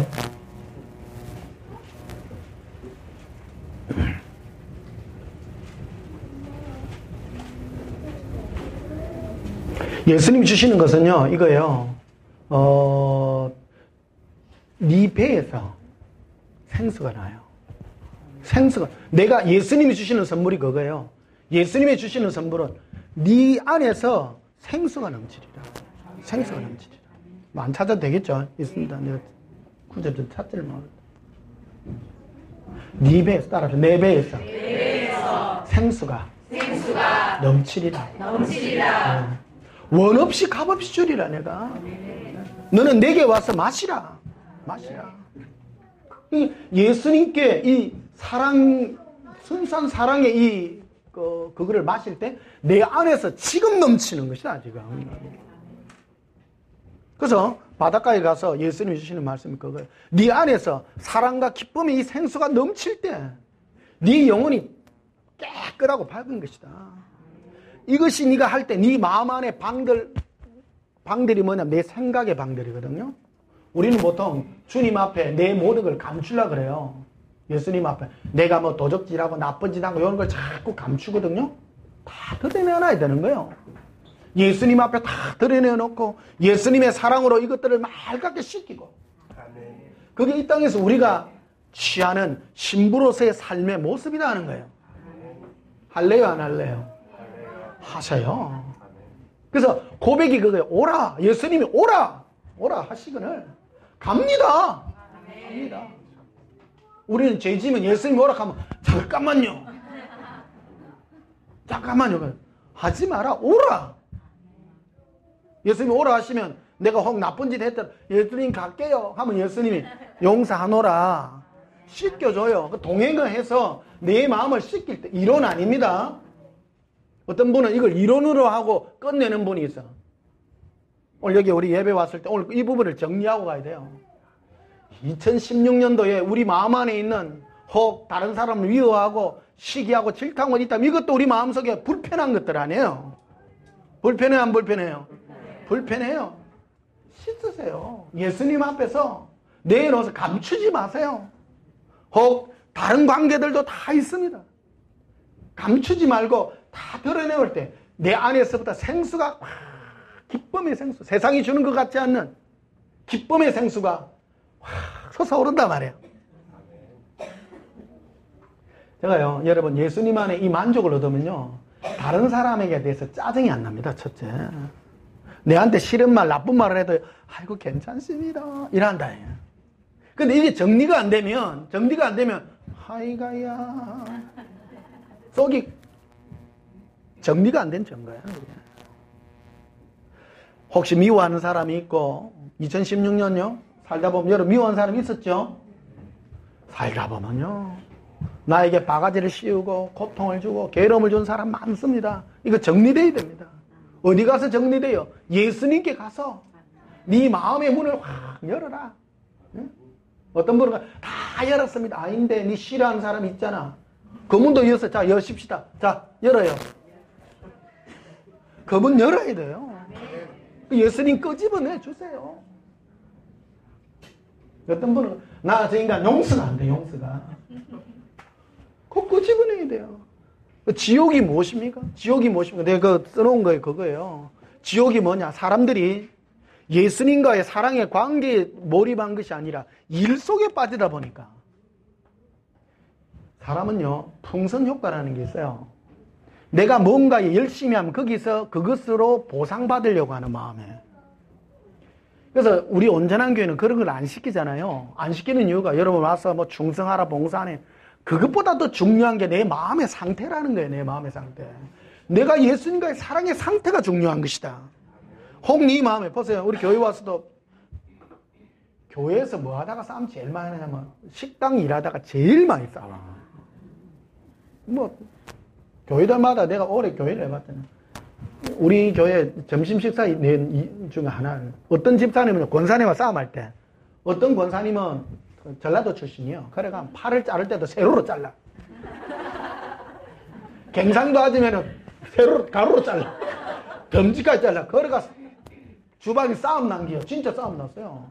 S1: 예수님이 주시는 것은요, 이거예요. 네 배에서 생수가 나요. 생수가. 내가 예수님이 주시는 선물이 그거예요. 예수님이 주시는 선물은 네 안에서 생수가 넘치리라. 생수가 넘치리라. 안 찾아도 되겠죠? 있습니다. 내가 구절 좀 찾지를 못해. 네 배에서 따라서 내 배에서 생수가 넘치리라. 네. 원 없이 값 없이 주리라. 내가 너는 내게 와서 마시라. 예수님께 이 사랑, 순수한 사랑의 그거를 마실 때 내 안에서 지금 넘치는 것이다, 지금. 그래서 바닷가에 가서 예수님이 주시는 말씀이 그거예요. 네 안에서 사랑과 기쁨의 이 생수가 넘칠 때 네 영혼이 깨끗하고 밝은 것이다. 이것이 네가 할 때 네 마음 안에 방들이 뭐냐면 내 생각의 방들이거든요. 우리는 보통 주님 앞에 내 모든 걸 감추려고 그래요. 예수님 앞에 내가 뭐 도적질하고 나쁜 짓하고 이런 걸 자꾸 감추거든요. 다 드러내놔야 되는 거예요. 예수님 앞에 다 드러내놓고 예수님의 사랑으로 이것들을 맑게 씻기고, 그게 이 땅에서 우리가 취하는 신부로서의 삶의 모습이라는 거예요. 할래요, 안 할래요? 하셔요. 그래서 고백이 그거예요. 오라. 예수님이 오라 하시거늘 갑니다. 갑니다. 우리는 죄 지으면 예수님 오라 하면 잠깐만요 하지 마라. 오라. 예수님이 오라 하시면 내가 혹 나쁜 짓 했더라, 예수님 갈게요 하면 예수님이 용서하노라, 씻겨줘요. 동행을 해서 내 마음을 씻길 때, 이론 아닙니다. 어떤 분은 이걸 이론으로 하고 끝내는 분이 있어. 오늘 여기 우리 예배 왔을 때 오늘 이 부분을 정리하고 가야 돼요. 2016년도에 우리 마음 안에 있는 혹 다른 사람을 위협하고 시기하고 질타하고 있다면 이것도 우리 마음속에 불편한 것들 아니에요. 불편해요, 안 불편해요? 불편해요. 씻으세요. 예수님 앞에서 내놓아서 감추지 마세요. 혹 다른 관계들도 다 있습니다. 감추지 말고 다 드러내올 때 내 안에서부터 생수가 확, 기쁨의 생수, 세상이 주는 것 같지 않는 기쁨의 생수가 확 솟아오른단 말이에요. 제가요, 여러분, 예수님 안에 이 만족을 얻으면요, 다른 사람에게 대해서 짜증이 안 납니다. 첫째, 내한테 싫은 말, 나쁜 말을 해도 아이고 괜찮습니다 이란다. 근데 이게 정리가 안 되면 하이가야 속이 정리가 안 된 증거예요. 혹시 미워하는 사람이 있고 2016년요 살다 보면, 여러분 미워하는 사람이 있었죠? 살다 보면요 나에게 바가지를 씌우고 고통을 주고 괴로움을 준 사람 많습니다. 이거 정리돼야 됩니다. 어디 가서 정리돼요? 예수님께 가서 네 마음의 문을 확 열어라. 응? 어떤 분은 다 열었습니다. 아닌데 네 싫어하는 사람이 있잖아. 그 문도 열었어요. 자, 여십시다. 자, 열어요. 그 문 열어야 돼요. 예수님 끄집어내 주세요. 어떤 분은 나 저 인간 용서가 안 돼. 용서가 그거 끄집어내야 돼요. 지옥이 무엇입니까? 지옥이 무엇입니까? 내가 써놓은 거예요. 그거예요. 지옥이 뭐냐? 사람들이 예수님과의 사랑의 관계에 몰입한 것이 아니라 일 속에 빠지다 보니까. 사람은요, 풍선 효과라는 게 있어요. 내가 뭔가 열심히 하면 거기서 그것으로 보상받으려고 하는 마음에. 그래서 우리 온전한 교회는 그런 걸 안 시키잖아요. 안 시키는 이유가, 여러분 와서 뭐 충성하라, 봉사하네. 그것보다 더 중요한 게 내 마음의 상태라는 거예요. 내 마음의 상태. 내가 예수님과의 사랑의 상태가 중요한 것이다. 혹 네 마음에, 보세요. 우리 교회 와서도 교회에서 뭐 하다가 싸움 제일 많이 하냐면 식당 일하다가 제일 많이 싸워. 뭐 교회들마다 내가 오래 교회를 해봤잖아. 우리 교회 점심 식사 중에 하나는, 어떤 집사님은 권사님과 싸움할 때, 어떤 권사님은 전라도 출신이요. 그래가 팔을 자를 때도 세로로 잘라. 갱상도 아니면은 세로로, 가로로 잘라. 덤지까지 잘라. 그래가 주방에 싸움 난기요. 진짜 싸움 났어요.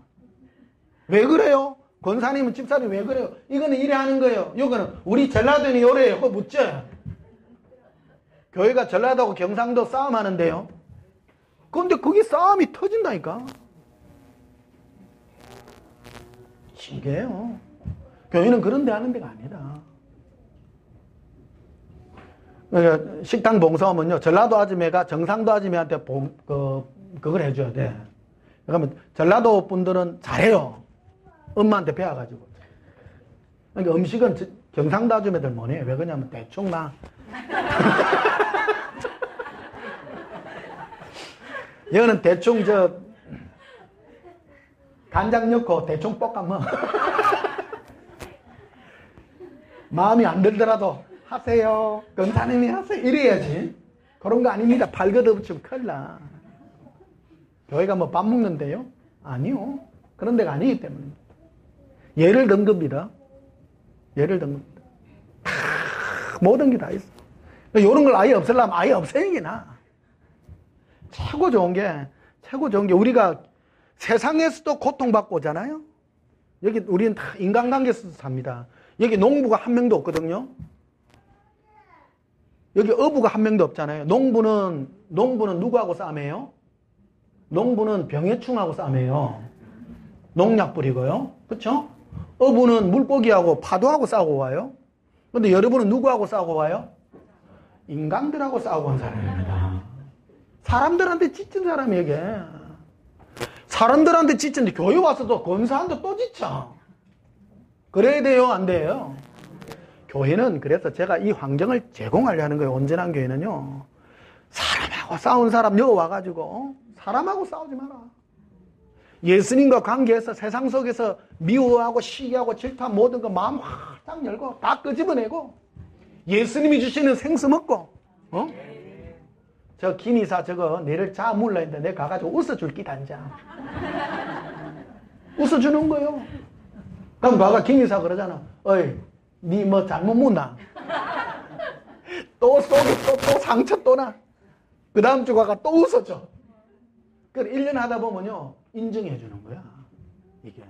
S1: 왜 그래요? 권사님은 집사님 왜 그래요? 이거는 이래 하는 거예요. 이거는 우리 전라도인이 요래요. 그거 묻죠? 교회가 전라도하고 경상도 싸움하는데요. 그런데 거기 싸움이 터진다니까. 신기해요. 교회는 그런 데 하는 데가 아니다. 그러니까 식당 봉사하면요, 전라도 아줌매가 경상도 아줌매한테 그걸 해줘야 돼. 그러면 전라도 분들은 잘해요. 엄마한테 배워가지고. 그러니까 음식은 경상도 아줌매들 뭐네. 왜 그러냐면 대충 막 여기는 대충 간장 넣고 대충 볶아먹어. 마음이 안 들더라도 하세요. 권사님이 하세요. 이래야지. 그런 거 아닙니다. 발걷어 붙이면 큰일 나. 교회가 뭐 밥 먹는데요? 아니요. 그런 데가 아니기 때문입니다. 예를 든 겁니다. 예를 든 겁니다. 모든 게 다 있어. 이런 걸 아예 없애려면 아예 없애는 게 나아. 최고 좋은 게 우리가 세상에서도 고통받고 오잖아요. 여기 우리는 다 인간관계에서 삽니다. 여기 농부가 한 명도 없거든요. 여기 어부가 한 명도 없잖아요. 농부는 누구하고 싸움해요? 농부는 병해충하고 싸움해요. 농약 뿌리고요. 그렇죠? 어부는 물고기하고 파도하고 싸우고 와요. 근데 여러분은 누구하고 싸우고 와요? 인간들하고 싸우고 온 사람입니다. 사람들한테 지친 사람이 이게. 사람들한테 지쳤는데 교회 와서도 권사한테 또 지쳐. 그래야 돼요? 안 돼요? 교회는 그래서 제가 이 환경을 제공하려는 거예요. 온전한 교회는요. 사람하고 싸운 사람 여기 와가지고 사람하고 싸우지 마라. 예수님과 관계에서 세상 속에서 미워하고 시기하고 질투한 모든 거 마음 확 열고 다 끄집어내고 예수님이 주시는 생수 먹고 저 김이사 저거 내를 자 물라 했는데 내가 가가지고 웃어줄 끼 단자. 웃어주는 거예요. 그럼 가가 김이사 그러잖아. 어이 니 뭐 잘못 묻나? 또 속이 또 상처 또 나. 그 다음 주 가가 또 웃어줘. 그래 1년 하다 보면요 인정해 주는 거야. 이게.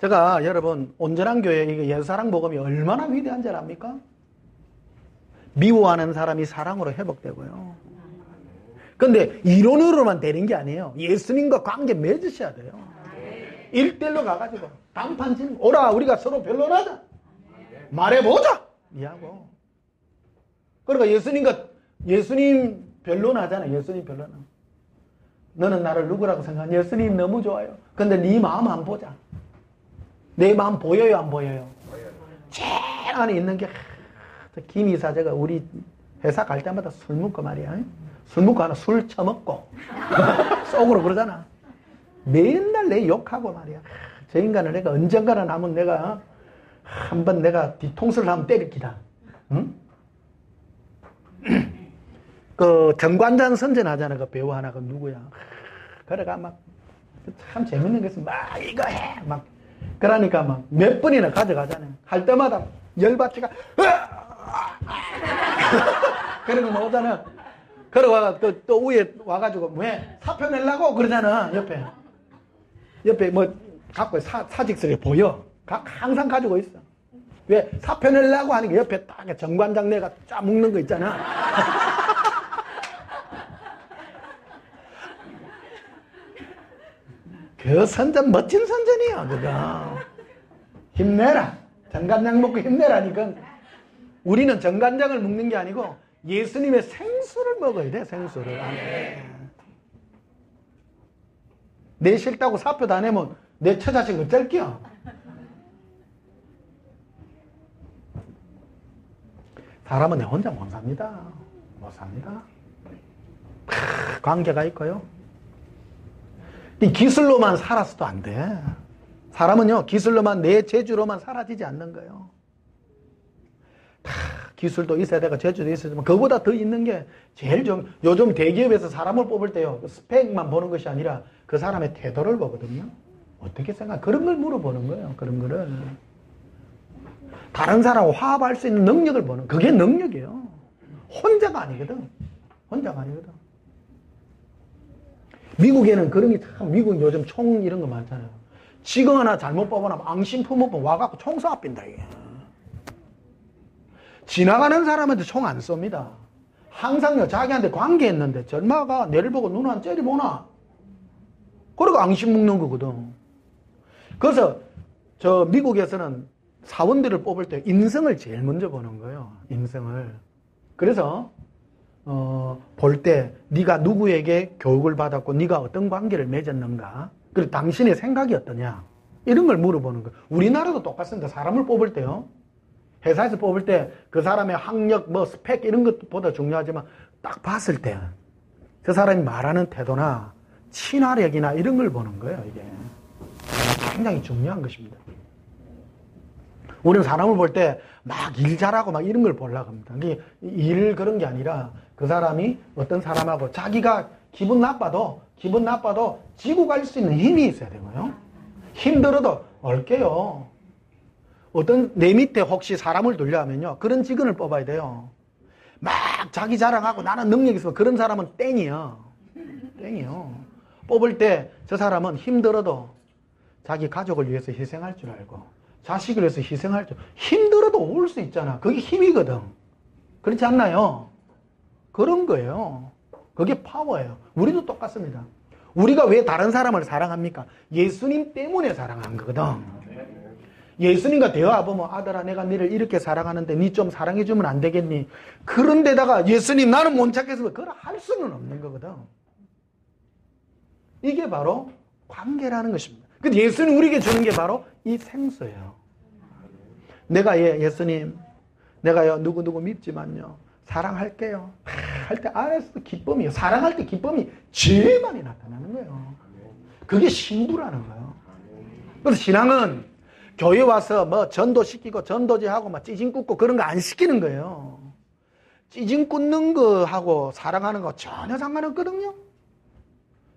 S1: 제가 여러분 온전한 교회 이게 예수사랑 복음이 얼마나 위대한 줄 압니까? 미워하는 사람이 사랑으로 회복되고요. 근데 이론으로만 되는 게 아니에요. 예수님과 관계 맺으셔야 돼요. 1대1로 가가지고 단판진 오라 우리가 서로 변론하자. 말해보자. 이하고. 그러니까 예수님 변론하잖아요. 예수님 변론. 너는 나를 누구라고 생각하니? 예수님 너무 좋아요. 근데 네 마음 안 보자. 내 마음 보여요, 안 보여요? 제일 안에 있는 게 김이사 제가 우리 회사 갈 때마다 술 먹고 말이야. 술 먹고 하나 술 처먹고 속으로 그러잖아. 맨날 내 욕하고 말이야. 저 인간을 내가 언젠가는 하면 내가 한번 내가 뒤통수를 한번 때릴 기다. 응? 그 정관장 선전하잖아. 그 배우 하나 그 누구야. 그래가 막 참 재밌는 게 있어. 막 이거 해. 막 그러니까 막 몇 번이나 가져가잖아요. 할 때마다 열받지가 그러고 나오잖아. 그러고 또 위에 와가지고 왜 사표 내려고 그러잖아. 옆에 뭐 갖고 사직서에 보여. 항상 가지고 있어. 왜 사표 내려고 하는 게 옆에 딱 정관장 내가 쫙 묶는 거 있잖아. 그 선전 멋진 선전이야. 그거 힘내라. 정관장 먹고 힘내라니까. 우리는 정관장을 먹는 게 아니고 예수님의 생수를 먹어야 돼. 생수를. 내 싫다고 사표 다 내면 내 처자식 어쩔게요. 사람은 내 혼자 못 삽니다. 못 삽니다. 관계가 있고요. 이 기술로만 살아서도 안 돼. 사람은요, 기술로만 내 재주로만 사라지지 않는 거예요. 기술도 있어야 되고 재주도 있어야 되지만 그거보다 더 있는 게 제일 좀 요즘 대기업에서 사람을 뽑을 때요. 스펙만 보는 것이 아니라 그 사람의 태도를 보거든요. 어떻게 생각? 그런 걸 물어보는 거예요. 그런 거를. 다른 사람하고 화합할 수 있는 능력을 보는 그게 능력이에요. 혼자가 아니거든. 혼자가 아니거든. 미국에는 그런 게 참, 미국 요즘 총 이런 거 많잖아요. 지금 하나 잘못 뽑아놔 앙심 품어보 와갖고 총 쏴빈다, 이게. 지나가는 사람한테 총 안 쏩니다. 항상요, 자기한테 관계했는데, 전마가 내를 보고 눈 한 째려보나? 그러고 앙심 묶는 거거든. 그래서, 미국에서는 사원들을 뽑을 때 인성을 제일 먼저 보는 거예요. 인성을. 그래서, 볼 때 네가 누구에게 교육을 받았고 네가 어떤 관계를 맺었는가 그리고 당신의 생각이 어떠냐 이런 걸 물어보는 거예요. 우리나라도 똑같습니다. 사람을 뽑을 때요. 회사에서 뽑을 때 그 사람의 학력 뭐 스펙 이런 것보다 중요하지만 딱 봤을 때 그 사람이 말하는 태도나 친화력이나 이런 걸 보는 거예요. 이게 굉장히 중요한 것입니다. 우리는 사람을 볼 때 막 일 잘하고 막 이런 걸 보려고 합니다. 일 그런 게 아니라 그 사람이 어떤 사람하고 자기가 기분 나빠도 지고 갈 수 있는 힘이 있어야 되고요. 힘들어도 얽게요. 어떤 내 밑에 혹시 사람을 두려 하면요, 그런 직원을 뽑아야 돼요. 막 자기 자랑하고 나는 능력이 있으면 그런 사람은 땡이요. 뽑을 때 저 사람은 힘들어도 자기 가족을 위해서 희생할 줄 알고 자식을 위해서 희생할 줄, 힘들어도 올 수 있잖아. 그게 힘이거든. 그렇지 않나요? 그런 거예요. 그게 파워예요. 우리도 똑같습니다. 우리가 왜 다른 사람을 사랑합니까? 예수님 때문에 사랑한 거거든. 예수님과 대화해보면 아들아 내가 너를 이렇게 사랑하는데 니 좀 사랑해주면 안 되겠니? 그런데다가 예수님 나는 못 찾겠어. 그걸 할 수는 없는 거거든. 이게 바로 관계라는 것입니다. 근데 예수님 우리에게 주는 게 바로 이 생수예요. 내가 예수님 내가요 누구 밉지만요 사랑할게요 할 때 안에서 기쁨이에요. 사랑할 때 기쁨이 제일 많이 나타나는 거예요. 그게 신부라는 거예요. 그래서 신앙은 교회 와서 뭐 전도시키고 전도제하고 막 찌진 굽고 그런 거 안 시키는 거예요. 찌진 굽는 거하고 사랑하는 거 전혀 상관없거든요.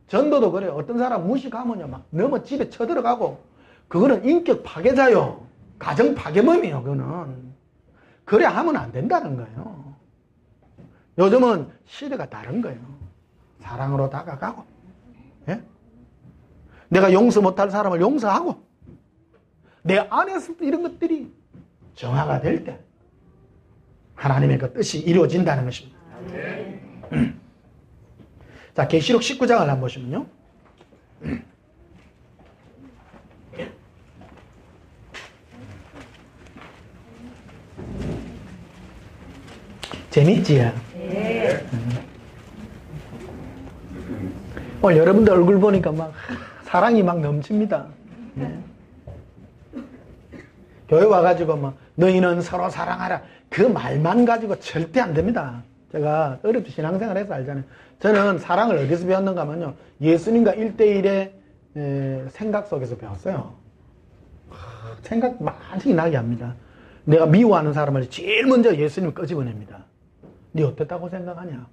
S1: 전도도 그래요. 어떤 사람 무식하면요 막 너무 집에 쳐들어가고 그거는 인격 파괴자요. 가정 파괴범이에요. 그거는. 그래 하면 안 된다는 거예요. 요즘은 시대가 다른 거예요. 사랑으로 다가가고, 예? 내가 용서 못할 사람을 용서하고, 내 안에서도 이런 것들이 정화가 될 때 하나님의 그 뜻이 이루어진다는 것입니다. 자, 계시록 19장을 한번 보시면요. 재밌지? 네. 오늘 여러분들 얼굴 보니까 막 사랑이 막 넘칩니다. 네. 교회 와가지고 뭐 너희는 서로 사랑하라 그 말만 가지고 절대 안 됩니다. 제가 어릴 때 신앙생활 해서 알잖아요. 저는 사랑을 어디서 배웠는가 하면요 예수님과 1대1의 생각 속에서 배웠어요. 생각 많이 나게 합니다. 내가 미워하는 사람을 제일 먼저 예수님 끄집어냅니다. 네 어땠다고 생각하냐?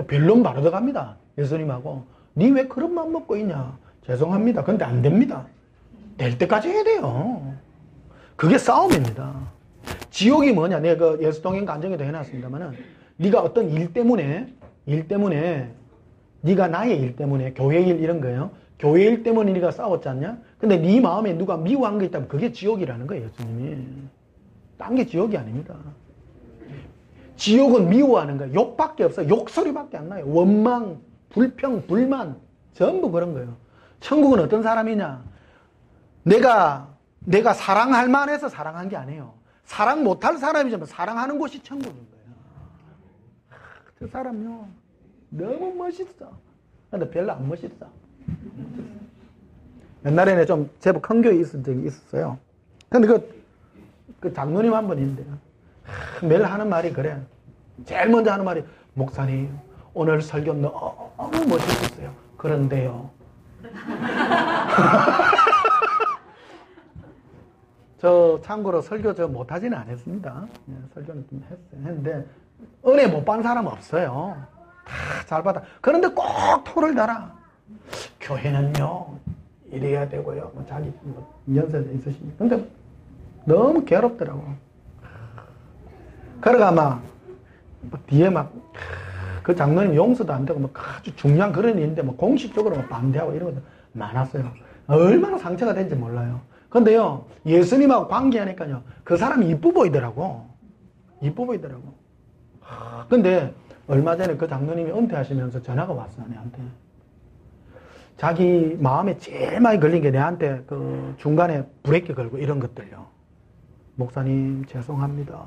S1: 변론 바로 들어갑니다. 예수님하고 네 왜 그런 맘 먹고 있냐? 죄송합니다. 근데 안 됩니다. 될 때까지 해야 돼요. 그게 싸움입니다. 지옥이 뭐냐? 내가 그 예수동행 간증에도 해놨습니다만은 네가 어떤 일 때문에 네가 나의 일 때문에 교회 일 이런 거예요. 교회 일 때문에 네가 싸웠지 않냐? 근데 네 마음에 누가 미워한 게 있다면 그게 지옥이라는 거예요. 예수님이. 딴 게 지옥이 아닙니다. 지옥은 미워하는 거예요. 욕밖에 없어요. 욕소리밖에 안 나요. 원망, 불평, 불만 전부 그런 거예요. 천국은 어떤 사람이냐? 내가 사랑할 만해서 사랑한 게 아니에요. 사랑 못할 사람이지만 사랑하는 곳이 천국인 거예요. 저 사람요 너무 멋있어. 근데 별로 안 멋있어. 옛날에는 좀 제법 큰 교회 있은 적이 있었어요. 근데 그 장로님 한 분 있는데요. 매일 하는 말이 그래. 제일 먼저 하는 말이 목사님 오늘 설교 너무 멋있었어요. 그런데요. 저 참고로 설교 못하지는 않았습니다. 설교는 좀 했는데 은혜 못 받은 사람은 없어요. 다 잘 받아. 그런데 꼭 토를 달아. 교회는요 이래야 되고요. 뭐 자기 연세도 있으시니까. 근데 너무 괴롭더라고. 그러가 막 뒤에 막 그 장로님 용서도 안 되고 막 아주 중요한 그런 일인데 뭐 공식적으로 막 반대하고 이런 것도 많았어요. 얼마나 상처가 된지 몰라요. 근데요 예수님하고 관계하니까요 그 사람이 이뻐 보이더라고. 근데 얼마 전에 그 장로님이 은퇴하시면서 전화가 왔어요. 내한테. 자기 마음에 제일 많이 걸린 게 내한테 그 중간에 브레이크 걸고 이런 것들요. 목사님 죄송합니다.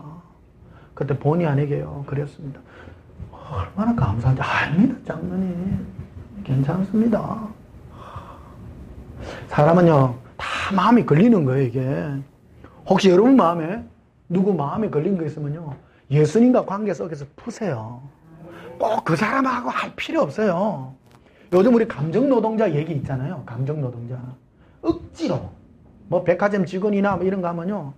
S1: 그때 본의 아니게요 그랬습니다. 얼마나 감사한지. 아닙니다 장로님 괜찮습니다. 사람은요 다 마음이 걸리는 거예요. 이게 혹시 여러분 마음에 누구 마음에 걸린 거 있으면요 예수님과 관계 속에서 푸세요. 꼭 그 사람하고 할 필요 없어요. 요즘 우리 감정노동자 얘기 있잖아요. 감정노동자 억지로 뭐 백화점 직원이나 뭐 이런 거 하면요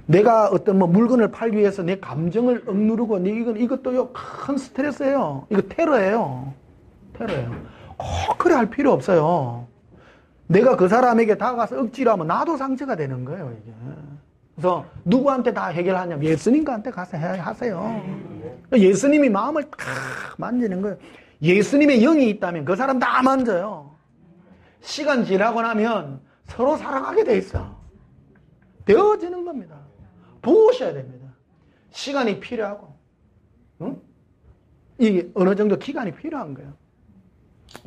S1: 내가 어떤 뭐 물건을 팔기 위해서 내 감정을 억누르고 이것도요 큰 스트레스예요. 이거 테러예요. 테러예요. 꼭 그래 할 필요 없어요. 내가 그 사람에게 다가가서 억지로 하면 나도 상처가 되는 거예요, 이게. 그래서 누구한테 다 해결하냐면 예수님한테 가서 하세요. 예수님이 마음을 탁 만지는 거예요. 예수님의 영이 있다면 그 사람 다 만져요. 시간 지나고 나면 서로 사랑하게 돼 있어. 되어지는 겁니다. 보셔야 됩니다. 시간이 필요하고, 응? 이게 어느 정도 기간이 필요한 거예요.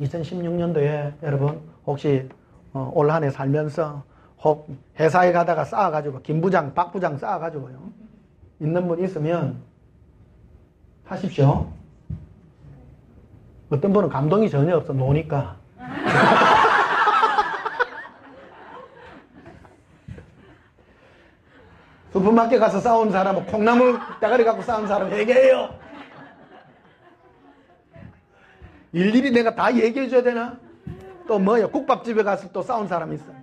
S1: 2016년도에 여러분 혹시 올 한 해 살면서 혹 회사에 가다가 쌓아가지고 김 부장, 박 부장 쌓아가지고요 있는 분 있으면 하십시오. 어떤 분은 감동이 전혀 없어 노니까. 슈퍼마켓 가서 싸운 사람은 콩나물 대가리 갖고 싸운 사람 얘기해요. 일일이 내가 다 얘기해줘야 되나? 또 뭐예요? 국밥집에 가서 또 싸운 사람이 있어요.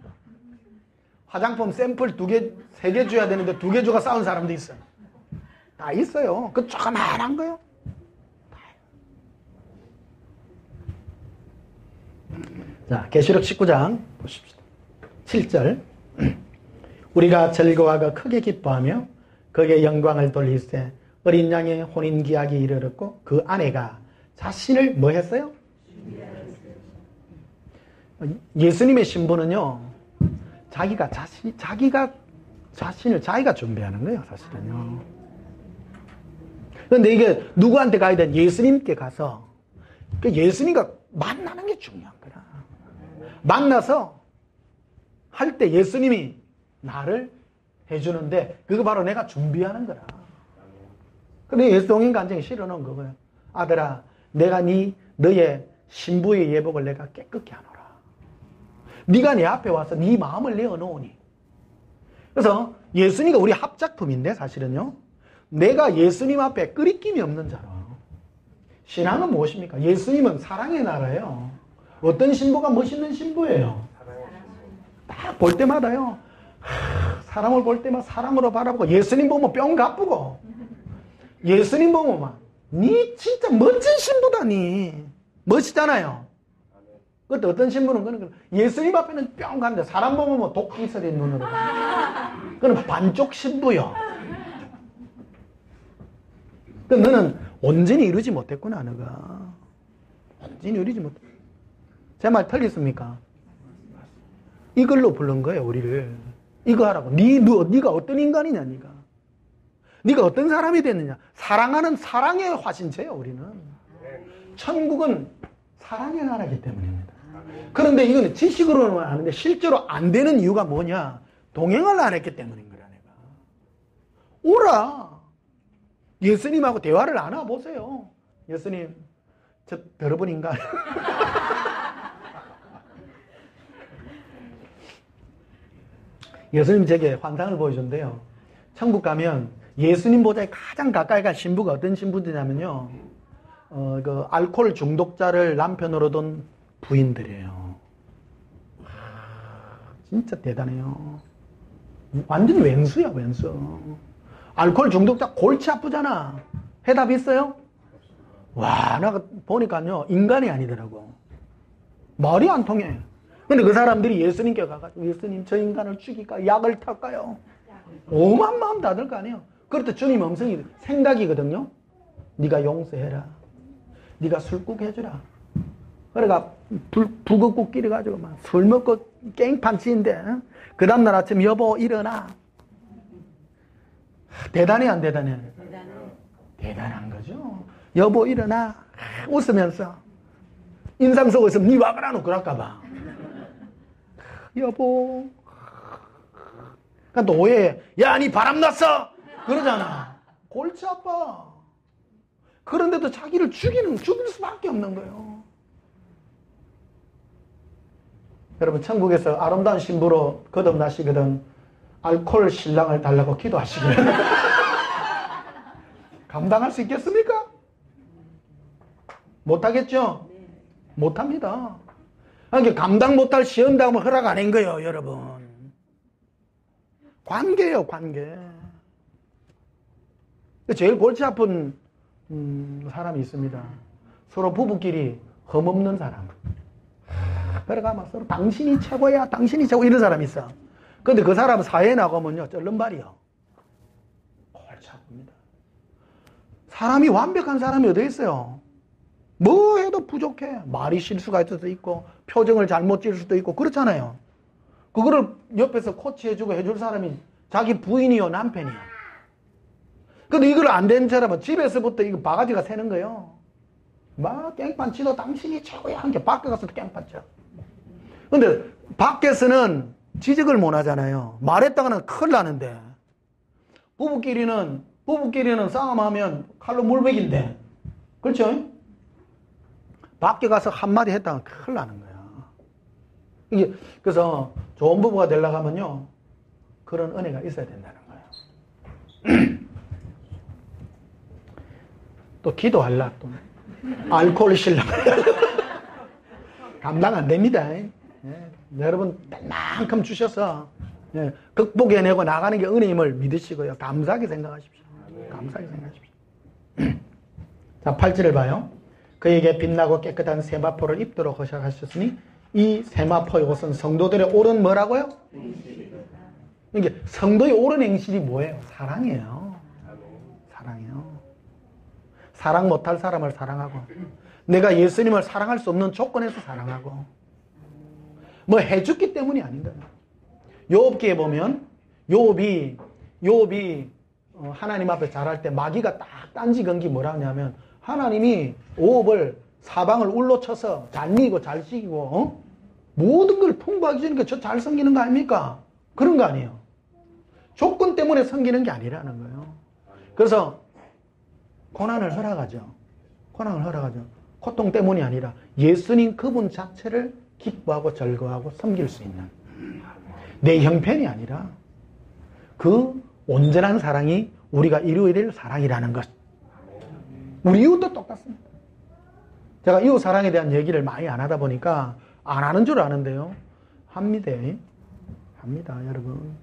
S1: 화장품 샘플 2개, 3개 줘야 되는데 2개 주가 싸운 사람도 있어요. 다 있어요. 그 조그만한 거요. 자, 계시록 19장 보십시다. 7절. 우리가 즐거워하고 크게 기뻐하며 그에게 영광을 돌릴세 어린 양의 혼인기약이 이르렀고 그 아내가 자신을 뭐 했어요? 예수님의 신부는요 자기가 자신을 자기가 준비하는 거예요, 사실은요. 그런데 이게 누구한테 가야 돼? 예수님께 가서 예수님과 만나는 게 중요한 거야. 만나서 할 때 예수님이 나를 해주는데 그거 바로 내가 준비하는 거라. 근데 예수 동행 간증에 실어놓은 거고요. 아들아, 내가 너의 신부의 예복을 내가 깨끗게 하노라. 네가 내 앞에 와서 네 마음을 내어놓으니. 그래서 예수님이 우리 합작품인데 사실은요. 내가 예수님 앞에 끄리낌이 없는 자로. 신앙은 무엇입니까? 예수님은 사랑의 나라예요. 어떤 신부가 멋있는 신부예요? 딱 볼 때마다요. 사람을 볼 때마다 사랑으로 바라보고 예수님 보면 뿅 가쁘고 예수님 보면 막 니 진짜 멋진 신부다 니. 멋있잖아요. 그때 어떤 신부는 그런 예수님 앞에는 뿅 가는데 사람 보면 뭐 독기설의 눈으로 그건 반쪽 신부요. 그 너는 온전히 이루지 못했구나. 너가 온전히 이루지 못했. 제 말 틀렸습니까? 이걸로 부른 거예요, 우리를. 이거 하라고. 네가 어떤 인간이냐, 네가 어떤 사람이 됐느냐. 사랑하는 사랑의 화신체예요, 우리는. 천국은 사랑의 나라이기 때문입니다. 그런데 이건 지식으로는 아는데 실제로 안 되는 이유가 뭐냐? 동행을 안 했기 때문인 거야, 내가. 오라. 예수님하고 대화를 안 하고 보세요. 예수님, 저 여러분 인간. 예수님 제게 환상을 보여준대요. 천국 가면 예수님 보좌에 가장 가까이 간 신부가 어떤 신부들이냐면요. 그 알코올 중독자를 남편으로 둔 부인들이에요. 진짜 대단해요. 완전 왼수야, 왼수. 알코올 중독자 골치 아프잖아. 해답 있어요? 와, 나 보니까요, 인간이 아니더라고. 말이 안 통해. 근데 그 사람들이 예수님께 가가지고, 예수님, 저 인간을 죽일까? 약을 탈까요? 오만 마음 닫을 거 아니에요. 그럴 때 주님 음성이 생각이거든요. 네가 용서해라. 네가 술국 해주라. 그래가 북어국 끼려가지고 막 술 먹고 깽판치인데, 그 다음날 아침 여보 일어나. 대단해, 안 대단해? 대단한 거죠. 여보 일어나. 웃으면서 인상 속에서 니 와그라 놓고 그럴까봐. 여보. 그러니까 또 오해해. 야, 니 바람났어? 그러잖아. 골치 아파. 그런데도 자기를 죽일 수밖에 없는 거예요. 여러분, 천국에서 아름다운 신부로 거듭나시거든 알코올 신랑을 달라고 기도하시길. 감당할 수 있겠습니까? 못하겠죠? 못합니다. 그러니까 감당 못할 시험당하면 허락 안 한 거예요, 여러분. 관계예요, 관계. 제일 골치 아픈 사람이 있습니다. 서로 부부끼리 흠없는 사람. 그래가면 서로 당신이 최고야, 당신이 최고 이런 사람이 있어. 근데 그 사람은 사회에 나가면요, 쩔른발이요. 골치 아픕니다. 사람이 완벽한 사람이 어디 있어요? 뭐 해도 부족해. 말이 실수가 있을 수도 있고, 표정을 잘못 지을 수도 있고, 그렇잖아요. 그거를 옆에서 코치해주고 해줄 사람이 자기 부인이요, 남편이요. 근데 이걸 안 된 사람은 집에서부터 이거 바가지가 새는 거예요. 막 깽판 치도 당신이 최고야. 한 게 밖에 가서도 깽판 쳐. 근데 밖에서는 지적을 못 하잖아요. 말했다가는 큰일 나는데. 부부끼리는 싸움하면 칼로 물베기인데. 그렇죠? 밖에 가서 한마디 했다가 큰일 나는 거야. 이게, 그래서 좋은 부부가 되려고 하면요. 그런 은혜가 있어야 된다는 거예요. 또 기도할라, 또. 알코올 실랑. 감당 안 됩니다. 예. 여러분, 딴만큼 주셔서, 예, 극복해내고 나가는 게 은혜임을 믿으시고요. 감사하게 생각하십시오. 감사하게 생각하십시오. 자, 8절을 봐요. 그에게 빛나고 깨끗한 세마포를 입도록 허락하셨으니 이 세마포의 옷은 성도들의 옳은 뭐라고요? 이게 성도의 옳은 행실이 뭐예요? 사랑이에요. 사랑이에요. 사랑 못할 사람을 사랑하고, 내가 예수님을 사랑할 수 없는 조건에서 사랑하고, 뭐 해줬기 때문이 아닌 거예요. 욥기에 보면 욥이 하나님 앞에 잘할 때 마귀가 딱 딴지 건 게 뭐라 하냐면, 하나님이 욥을 사방을 울로 쳐서 잘 먹이고 잘 시키고 모든 걸 풍부하게 주니까 저 잘 섬기는 거 아닙니까? 그런 거 아니에요. 조건 때문에 섬기는 게 아니라는 거예요. 그래서 고난을 허락하죠. 고난을 허락하죠. 고통 때문이 아니라 예수님 그분 자체를 기뻐하고 즐거워하고 섬길 수 있는, 내 형편이 아니라 그 온전한 사랑이 우리가 이루어야 될 사랑이라는 것. 우리 이웃도 똑같습니다. 제가 이웃 사랑에 대한 얘기를 많이 안 하다 보니까 안 하는 줄 아는데요. 합니다. 합니다, 여러분.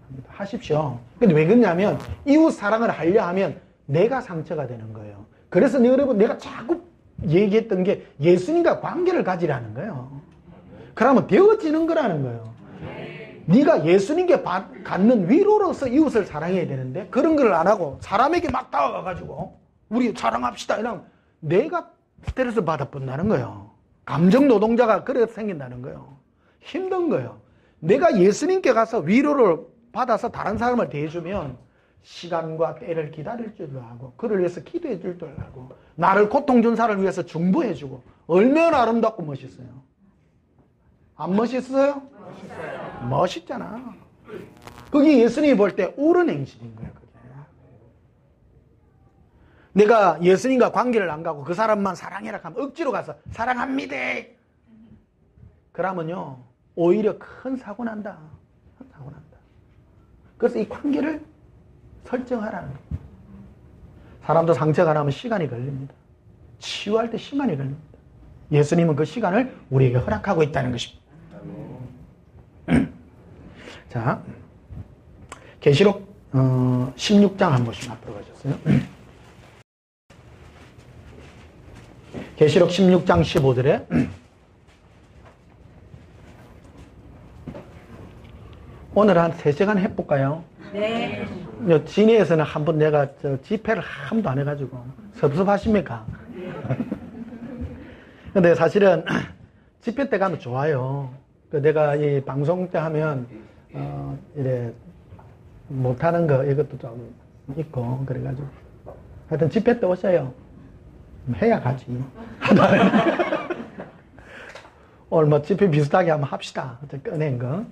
S1: 합니다. 하십시오. 근데 왜 그러냐면 이웃 사랑을 하려 하면 내가 상처가 되는 거예요. 그래서 여러분, 내가 자꾸 얘기했던 게 예수님과 관계를 가지라는 거예요. 그러면 되어지는 거라는 거예요. 네가 예수님께 갖는 위로로서 이웃을 사랑해야 되는데 그런 걸 안 하고 사람에게 막 다가가가지고 우리 사랑합시다 이러면 내가 스트레스 받아본다는 거예요. 감정 노동자가 그렇게 생긴다는 거예요. 힘든 거예요. 내가 예수님께 가서 위로를 받아서 다른 사람을 대해주면 시간과 때를 기다릴 줄도 알고, 그를 위해서 기도해 줄 줄 알고, 나를 고통 준 사람을 위해서 중보해주고, 얼마나 아름답고 멋있어요. 안 멋있어요? 멋있어요. 멋있잖아. 그게 예수님이 볼 때 옳은 행실인 거예요. 그게. 내가 예수님과 관계를 안 가고 그 사람만 사랑해라 하면 억지로 가서 사랑합니다. 그러면요, 오히려 큰 사고 난다. 큰 사고 난다. 그래서 이 관계를 설정하라는 거예요. 사람도 상처가 나면 시간이 걸립니다. 치유할 때 시간이 걸립니다. 예수님은 그 시간을 우리에게 허락하고 있다는 것입니다. 자, 계시록 16장 한 번씩 앞으로 가셨어요. 계시록 16장 15절에 오늘 한 3시간 해볼까요? 네. 진해에서는 한번 내가 집회를 한 번도 안 해가지고 섭섭하십니까? 근데 사실은 집회 때 가면 좋아요. 내가 이 방송 때 하면 이래 못하는 거 이것도 좀 있고 그래가지고 하여튼 집회 때 오셔요. 해야 가지. 오늘 뭐 집회 비슷하게 한번 합시다. 꺼낸 거.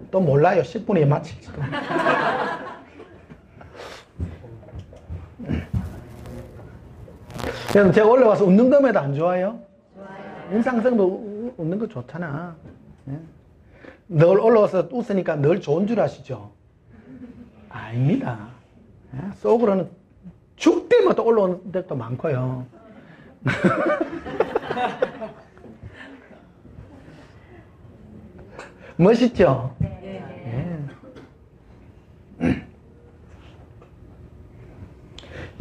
S1: 또 몰라요. 10분에 마칠지도. 그래서 제가 올라와서 웃는 것에도 안 좋아요? 좋아요. 인상성도 웃는 거 좋잖아. 늘 올라와서 웃으니까 늘 좋은 줄 아시죠? 아닙니다. 속으로는 죽 때마다 올라오는 데도 많고요. 멋있죠? 네.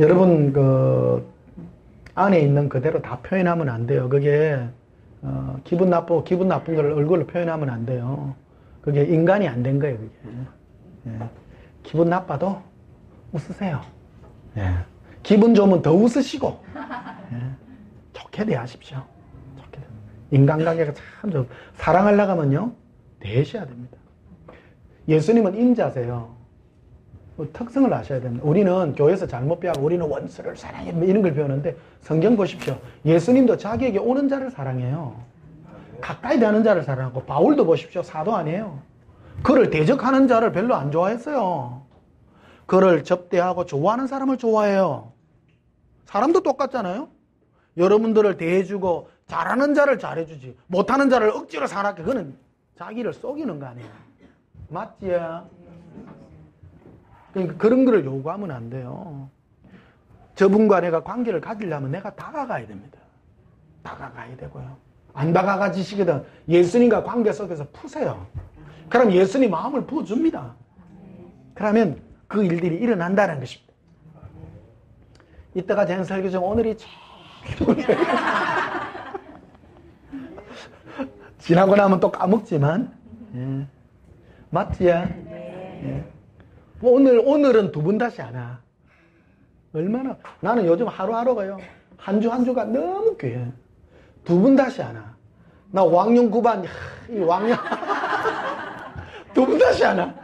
S1: 여러분, 안에 있는 그대로 다 표현하면 안 돼요. 그게 기분 나쁜 걸 얼굴로 표현하면 안 돼요. 그게 인간이 안 된 거예요. 그게. 예. 기분 나빠도 웃으세요. 예. 기분 좋으면 더 웃으시고 예. 좋게 대하십시오. 좋게. 인간관계가 참 좋고 사랑하려고 하면요 대해셔야 됩니다. 예수님은 인자세요. 특성을 아셔야 됩니다. 우리는 교회에서 잘못 배우고 우리는 원수를 사랑해 이런 걸 배우는데 성경 보십시오. 예수님도 자기에게 오는 자를 사랑해요. 가까이 대하는 자를 사랑하고 바울도 보십시오. 사도 아니에요. 그를 대적하는 자를 별로 안 좋아했어요. 그를 접대하고 좋아하는 사람을 좋아해요. 사람도 똑같잖아요. 여러분들을 대해주고 잘하는 자를 잘해주지 못하는 자를 억지로 사랑해. 그거는 자기를 속이는 거 아니에요. 맞지요? 그러니까 그런 거를 요구하면 안 돼요. 저분과 내가 관계를 가지려면 내가 다가가야 됩니다. 다가가야 되고요. 안 다가가지시거든 예수님과 관계 속에서 푸세요. 그럼 예수님 마음을 부어줍니다. 그러면 그 일들이 일어난다는 것입니다. 이따가 제 설교 중 오늘이 제일 지나고 나면 또 까먹지만 예. 맞지요? 예. 오늘은 두 번 다시 안 와. 얼마나 나는 요즘 하루하루가요 한 주 한 주가 너무 귀해. 두 번 다시 안 와. 나 왕년 9반 이 왕년 두 번 다시 안 와.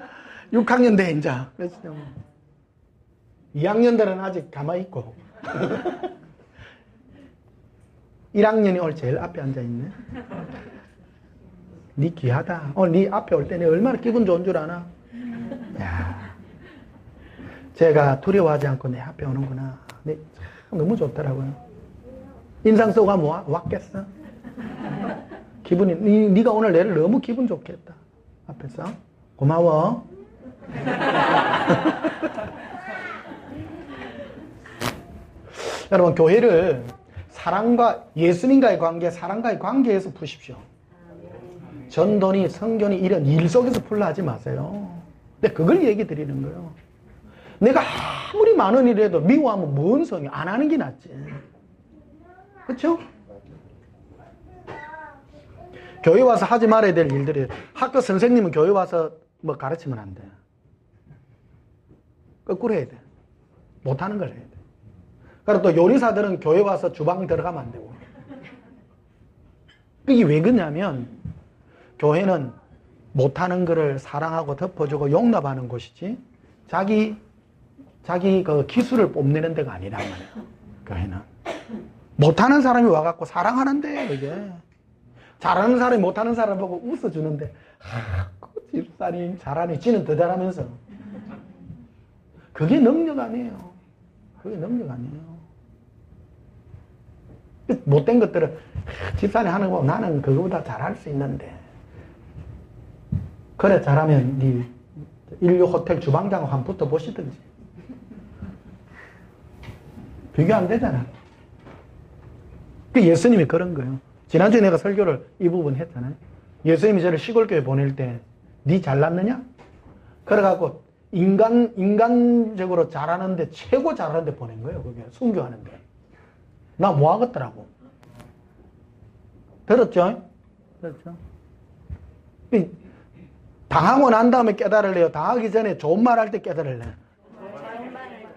S1: 6학년 돼 이제. 2학년들은 아직 가만히 있고 1학년이 오늘 제일 앞에 앉아있네. 니 귀하다. 오늘 니 앞에 올 때 내 얼마나 기분 좋은 줄 아나? 야, 제가 두려워하지 않고 내 앞에 오는구나. 네, 참 너무 좋더라고요. 인상 쓰고 가면 왔겠어? 기분이, 니가 오늘 내를 너무 기분 좋겠다. 앞에서. 고마워. 여러분, 교회를 사랑과, 예수님과의 관계, 사랑과의 관계에서 푸십시오. 전도니, 성교니, 이런 일 속에서 풀라 하지 마세요. 근데 그걸 얘기 드리는 거예요. 내가 아무리 많은 일을 해도 미워하면 뭔 성이 안 하는 게 낫지. 그렇죠? 교회 와서 하지 말아야 될 일들이 학교 선생님은 교회 와서 뭐 가르치면 안 돼. 거꾸로 해야 돼. 못하는 걸 해야 돼. 그리고 또 요리사들은 교회 와서 주방 들어가면 안 되고. 이게 왜 그러냐면 교회는 못하는 거를 사랑하고 덮어주고 용납하는 곳이지 자기 그 기술을 뽐내는 데가 아니란 말이에요. 교회는 못하는 사람이 와갖고 사랑하는데 그게 잘하는 사람이 못하는 사람 보고 웃어주는데 그 집사님 잘하네. 지는 더 잘하면서 그게 능력 아니에요. 그게 능력 아니에요. 못된 것들은 집사님 하는 거 보면 나는 그거보다 잘할 수 있는데 그래 잘하면 네 인류 호텔 주방장하고 한번 붙어보시든지. 비교 안 되잖아. 그 예수님이 그런 거예요. 지난주에 내가 설교를 이 부분 했잖아요. 예수님이 저를 시골교회 보낼 때 네 잘났느냐? 그래갖고 인간적으로 잘하는데 최고 잘하는데 보낸 거예요. 그게 순교하는데. 나 뭐 하겠더라고. 들었죠? 들었죠? 당하고 난 다음에 깨달을래요? 당하기 전에 좋은 말 할 때 깨달을래요?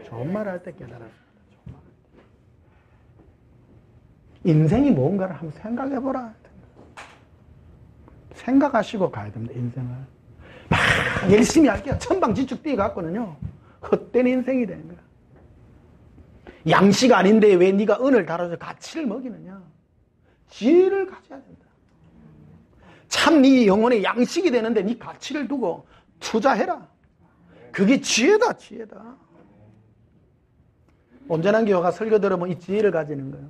S1: 좋은 말 할 때 깨달아요. 인생이 뭔가를 한번 생각해보라. 생각하시고 가야 됩니다. 인생을. 막 열심히 할게요. 천방지축 뛰어갔거든요. 헛된 인생이 되는 거야. 양식 아닌데 왜 네가 은을 달아서 가치를 먹이느냐. 지혜를 가져야 된다. 참 네 영혼의 양식이 되는데 네 가치를 두고 투자해라. 그게 지혜다. 지혜다. 온전한 교회가 설교 들으면 이 지혜를 가지는 거예요.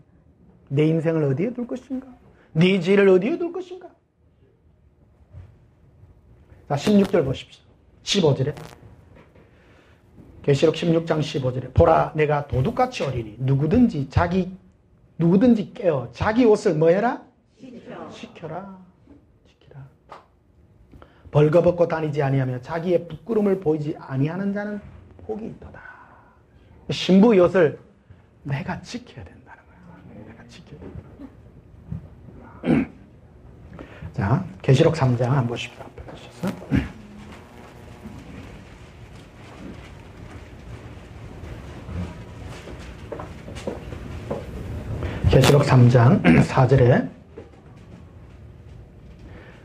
S1: 내 인생을 어디에 둘 것인가? 네 지혜를 어디에 둘 것인가? 자, 16절 보십시오. 15절에. 계시록 16장 15절에. 보라, 내가 도둑같이 어리니 누구든지 깨어 자기 옷을 뭐 해라? 시켜라. 벌거벗고 다니지 아니하며 자기의 부끄러움을 보이지 아니하는 자는 복이 있도다. 신부의 옷을 내가 지켜야 된다는 거예요. 지켜요. 자, 계시록 3장 한번 보십시오. 앞에 가셔서. 계시록 3장 4절에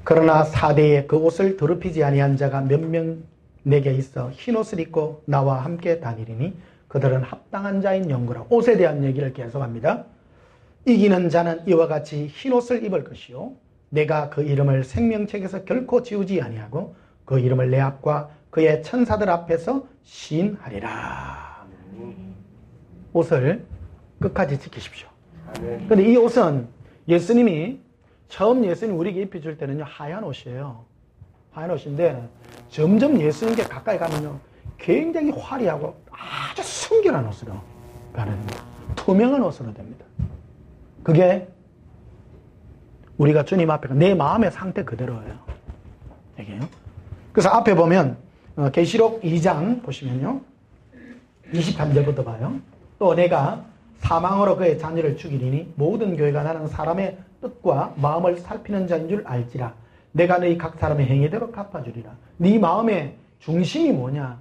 S1: 그러나 사대에 그 옷을 더럽히지 아니한 자가 몇 명 내게 있어 흰 옷을 입고 나와 함께 다니리니 그들은 합당한 자인 연고라. 옷에 대한 얘기를 계속합니다. 이기는 자는 이와 같이 흰 옷을 입을 것이요 내가 그 이름을 생명책에서 결코 지우지 아니하고 그 이름을 내 앞과 그의 천사들 앞에서 시인하리라. 옷을 끝까지 지키십시오. 근데 이 옷은 예수님이 처음 예수님 우리에게 입혀줄 때는요 하얀 옷이에요. 하얀 옷인데 점점 예수님께 가까이 가면요 굉장히 화려하고 아주 순결한 옷으로 변합니다. 투명한 옷으로 됩니다. 그게 우리가 주님 앞에 내 마음의 상태 그대로예요. 이게요. 그래서 앞에 보면 계시록 2장 보시면요 23절부터 봐요. 또 내가 사망으로 그의 자녀를 죽이리니 모든 교회가 나는 사람의 뜻과 마음을 살피는 자인 줄 알지라. 내가 너희 각 사람의 행위대로 갚아주리라. 네 마음의 중심이 뭐냐?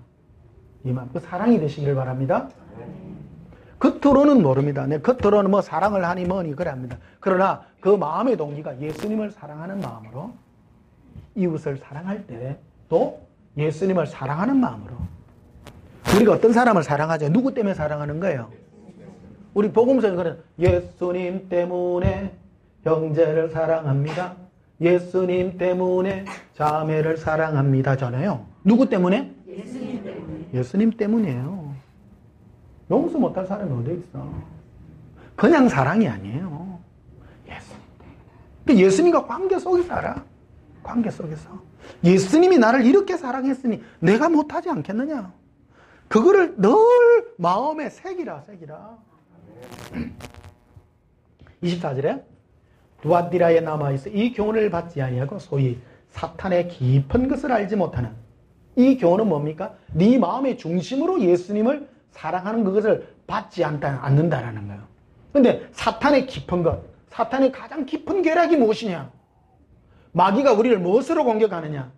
S1: 네 마음, 그 사랑이 되시기를 바랍니다. 겉으로는 모릅니다. 겉으로는 뭐 사랑을 하니 뭐니 그래 합니다. 그러나 그 마음의 동기가 예수님을 사랑하는 마음으로 이웃을 사랑할 때 또 예수님을 사랑하는 마음으로 우리가 어떤 사람을 사랑하죠? 누구 때문에 사랑하는 거예요? 우리 복음서에 그래 예수님 때문에 형제를 사랑합니다. 예수님 때문에 자매를 사랑합니다잖아요. 누구 때문에?
S2: 예수님 때문에.
S1: 예수님 때문이에요. 용서 못할 사람이 어디 있어? 그냥 사랑이 아니에요. 예수님 때문에. 예수님과 관계 속에 살아. 관계 속에서. 예수님이 나를 이렇게 사랑했으니 내가 못하지 않겠느냐? 그거를 늘 마음에 새기라. 24절에 두아디라에 남아있어 이 교훈을 받지 아니하고 소위 사탄의 깊은 것을 알지 못하는 이 교훈은 뭡니까? 네 마음의 중심으로 예수님을 사랑하는 그것을 받지 않는다라는 거예요. 근데 사탄의 깊은 것, 사탄의 가장 깊은 계략이 무엇이냐? 마귀가 우리를 무엇으로 공격하느냐?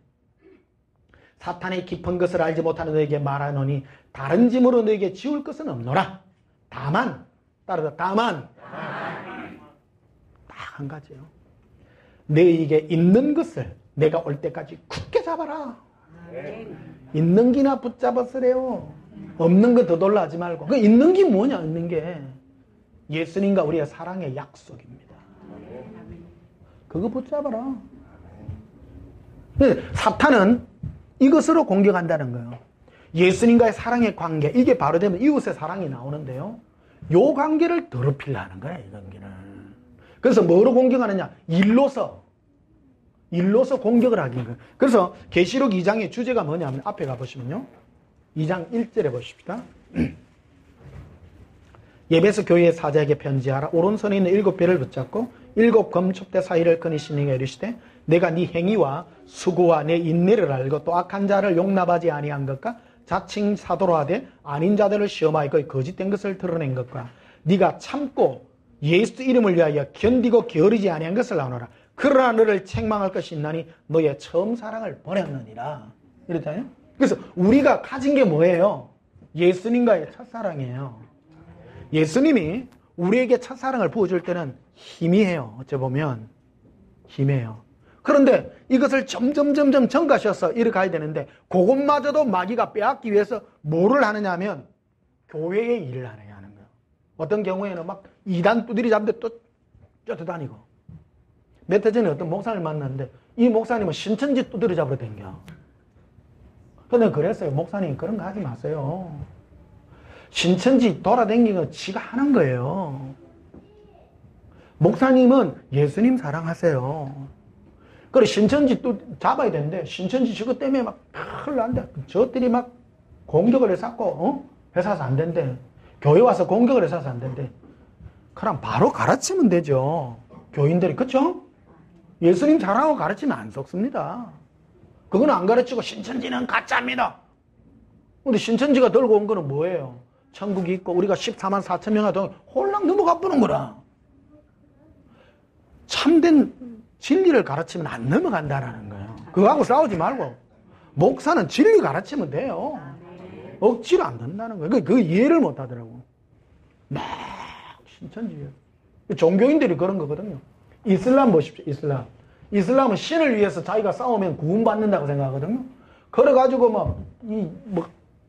S1: 사탄의 깊은 것을 알지 못하는 너에게 말하노니 다른 짐으로 너에게 지울 것은 없노라. 다만 따라서 다만 딱 한 가지요. 너에게 있는 것을 내가 올 때까지 굳게 잡아라. 있는 기나 붙잡았으래요. 없는 거 더돌라 하지 말고. 그 있는 게 뭐냐? 있는 게 예수님과 우리의 사랑의 약속입니다. 그거 붙잡아라. 사탄은 이것으로 공격한다는 거예요. 예수님과의 사랑의 관계, 이게 바로 되면 이웃의 사랑이 나오는데요. 요 관계를 더럽히려는 거예요, 이 관계를. 그래서 뭐로 공격하느냐? 일로서 공격을 하긴 거예요. 그래서 계시록 2장의 주제가 뭐냐면 앞에 가보시면요. 2장 1절에 보십시다. 예배소 교회의 사자에게 편지하라. 오른손에 있는 7배를 붙잡고 7 검촉대 사이를 그니 신에게 이르시되 내가 네 행위와 수고와 내 인내를 알고 또 악한 자를 용납하지 아니한 것과 자칭 사도로 하되 아닌 자들을 시험하여 그의 거짓된 것을 드러낸 것과 네가 참고 예수 이름을 위하여 견디고 게으르지 아니한 것을 나누라. 그러나 너를 책망할 것이 있나니 너의 처음 사랑을 버렸느니라. 이랬잖아요. 그래서 우리가 가진 게 뭐예요? 예수님과의 첫사랑이에요. 예수님이 우리에게 첫사랑을 부어줄 때는 희미해요. 어째 보면 희미해요. 그런데 이것을 점점 증가시켜서 이렇게 가야 되는데 그것마저도 마귀가 빼앗기 위해서 뭐를 하느냐 하면 교회의 일을 하는 거예요. 어떤 경우에는 막 이단 두드리 잡는데 또 쫓아다니고 몇 해 전에 어떤 목사를 만났는데 이 목사님은 신천지 두드리 잡으러 댕겨. 근데 그랬어요. 목사님 그런 거 하지 마세요. 신천지 돌아다니는 건 지가 하는 거예요. 목사님은 예수님 사랑하세요. 그래 신천지 또 잡아야 되는데 신천지 저것 때문에 막 큰일 난다. 저들이 막 공격을 해서 회사에서 안 된대. 교회 와서 공격을 해서 안 된대. 그럼 바로 가르치면 되죠. 교인들이 그쵸? 예수님 사랑하고 가르치면 안 속습니다. 그건 안 가르치고 신천지는 가짜입니다. 근데 신천지가 들고 온 거는 뭐예요? 천국이 있고 우리가 14만 4천 명하고 홀랑 넘어가 보는 거라. 참된 진리를 가르치면 안 넘어간다라는 거예요. 그거하고 싸우지 말고 목사는 진리 가르치면 돼요. 억지로 안 된다는 거예요. 그 이해를 못 하더라고. 막 신천지예요. 종교인들이 그런 거거든요. 이슬람 보십시오. 이슬람은 신을 위해서 자기가 싸우면 구원받는다고 생각하거든요. 그래가지고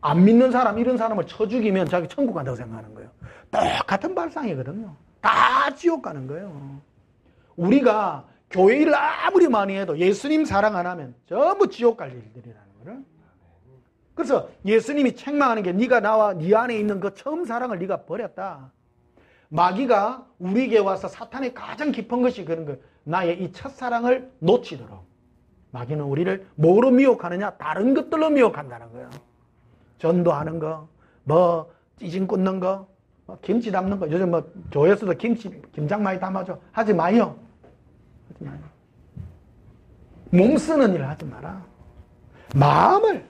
S1: 안 믿는 사람, 이런 사람을 쳐 죽이면 자기 천국 간다고 생각하는 거예요. 똑같은 발상이거든요. 다 지옥 가는 거예요. 우리가 교회 일을 아무리 많이 해도 예수님 사랑 안 하면 전부 지옥 갈 일들이라는 거를. 그래서 예수님이 책망하는 게 네가 나와 네 안에 있는 그 처음 사랑을 네가 버렸다. 마귀가 우리에게 와서 사탄의 가장 깊은 것이 그런 거예요. 나의 이 첫사랑을 놓치도록. 마귀는 우리를 뭐로 미혹하느냐? 다른 것들로 미혹한다는 거예요. 전도하는 거, 찌진 꽂는 거, 김치 담는 거. 요즘 교회에서도 김장 많이 담아줘. 하지 마요. 하지 마요. 몸 쓰는 일을 하지 마라. 마음을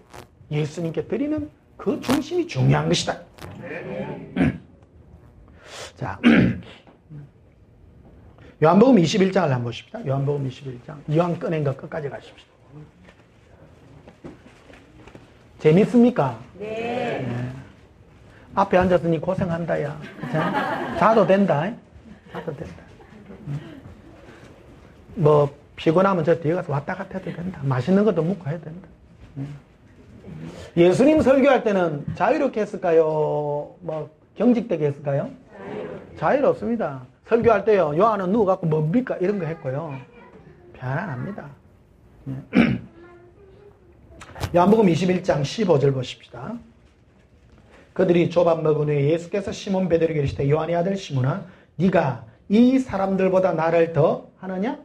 S1: 예수님께 드리는 그 중심이 중요한 것이다. 자, 요한복음 21장을 한번 보십시다. 요한복음 21장. 이왕 꺼낸 거 끝까지 가십시다. 재밌습니까? 네. 앞에 앉았으니 고생한다, 야. 자도 된다. 자도 된다. 피곤하면 저 뒤에 가서 왔다 갔다 해도 된다. 맛있는 것도 먹고 해야 된다. 예수님 설교할 때는 자유롭게 했을까요? 경직되게 했을까요? 자유롭습니다. 설교할 때요, 요한은 누워갖고 뭡니까? 이런 거 했고요. 편안합니다. 요한복음 21장 15절 보십시다. 그들이 조밥 먹은 후에 예수께서 시몬 베드로에게 이르시되 요한의 아들 시몬아 네가 이 사람들보다 나를 더 하느냐?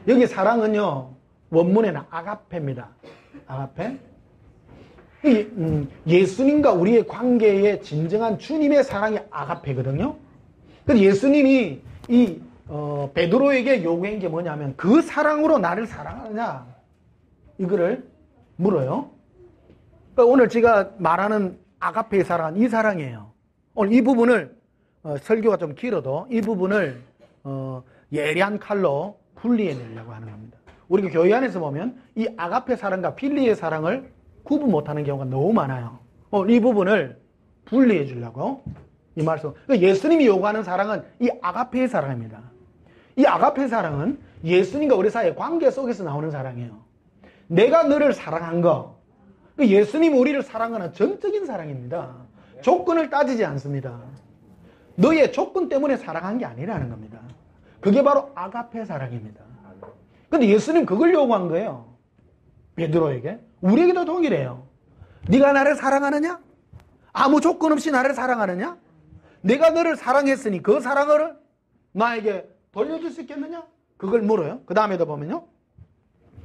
S1: 여기 사랑은요, 원문에는 아가페입니다. 아가페. 예수님과 우리의 관계의 진정한 주님의 사랑이 아가페거든요. 그래서 예수님이 이 베드로에게 요구한 게 뭐냐면 그 사랑으로 나를 사랑하느냐 이거를 물어요. 그러니까 오늘 제가 말하는 아가페의 사랑은 이 사랑이에요. 오늘 이 부분을 설교가 좀 길어도 이 부분을 예리한 칼로 분리해내려고 하는 겁니다. 우리가 교회 안에서 보면 이 아가페 사랑과 필리의 사랑을 구분 못하는 경우가 너무 많아요. 이 부분을 분리해 주려고 이 말씀. 그러니까 예수님이 요구하는 사랑은 이 아가페의 사랑입니다. 이 아가페 사랑은 예수님과 우리 사이의 관계 속에서 나오는 사랑이에요. 내가 너를 사랑한 거. 예수님이 우리를 사랑하는 전적인 사랑입니다. 조건을 따지지 않습니다. 너의 조건 때문에 사랑한 게 아니라는 겁니다. 그게 바로 아가페 사랑입니다. 근데 예수님 그걸 요구한 거예요. 베드로에게. 우리에게도 동일해요. 네가 나를 사랑하느냐? 아무 조건 없이 나를 사랑하느냐? 내가 너를 사랑했으니 그 사랑을 나에게 돌려줄 수 있겠느냐? 그걸 물어요. 그 다음에도 보면요.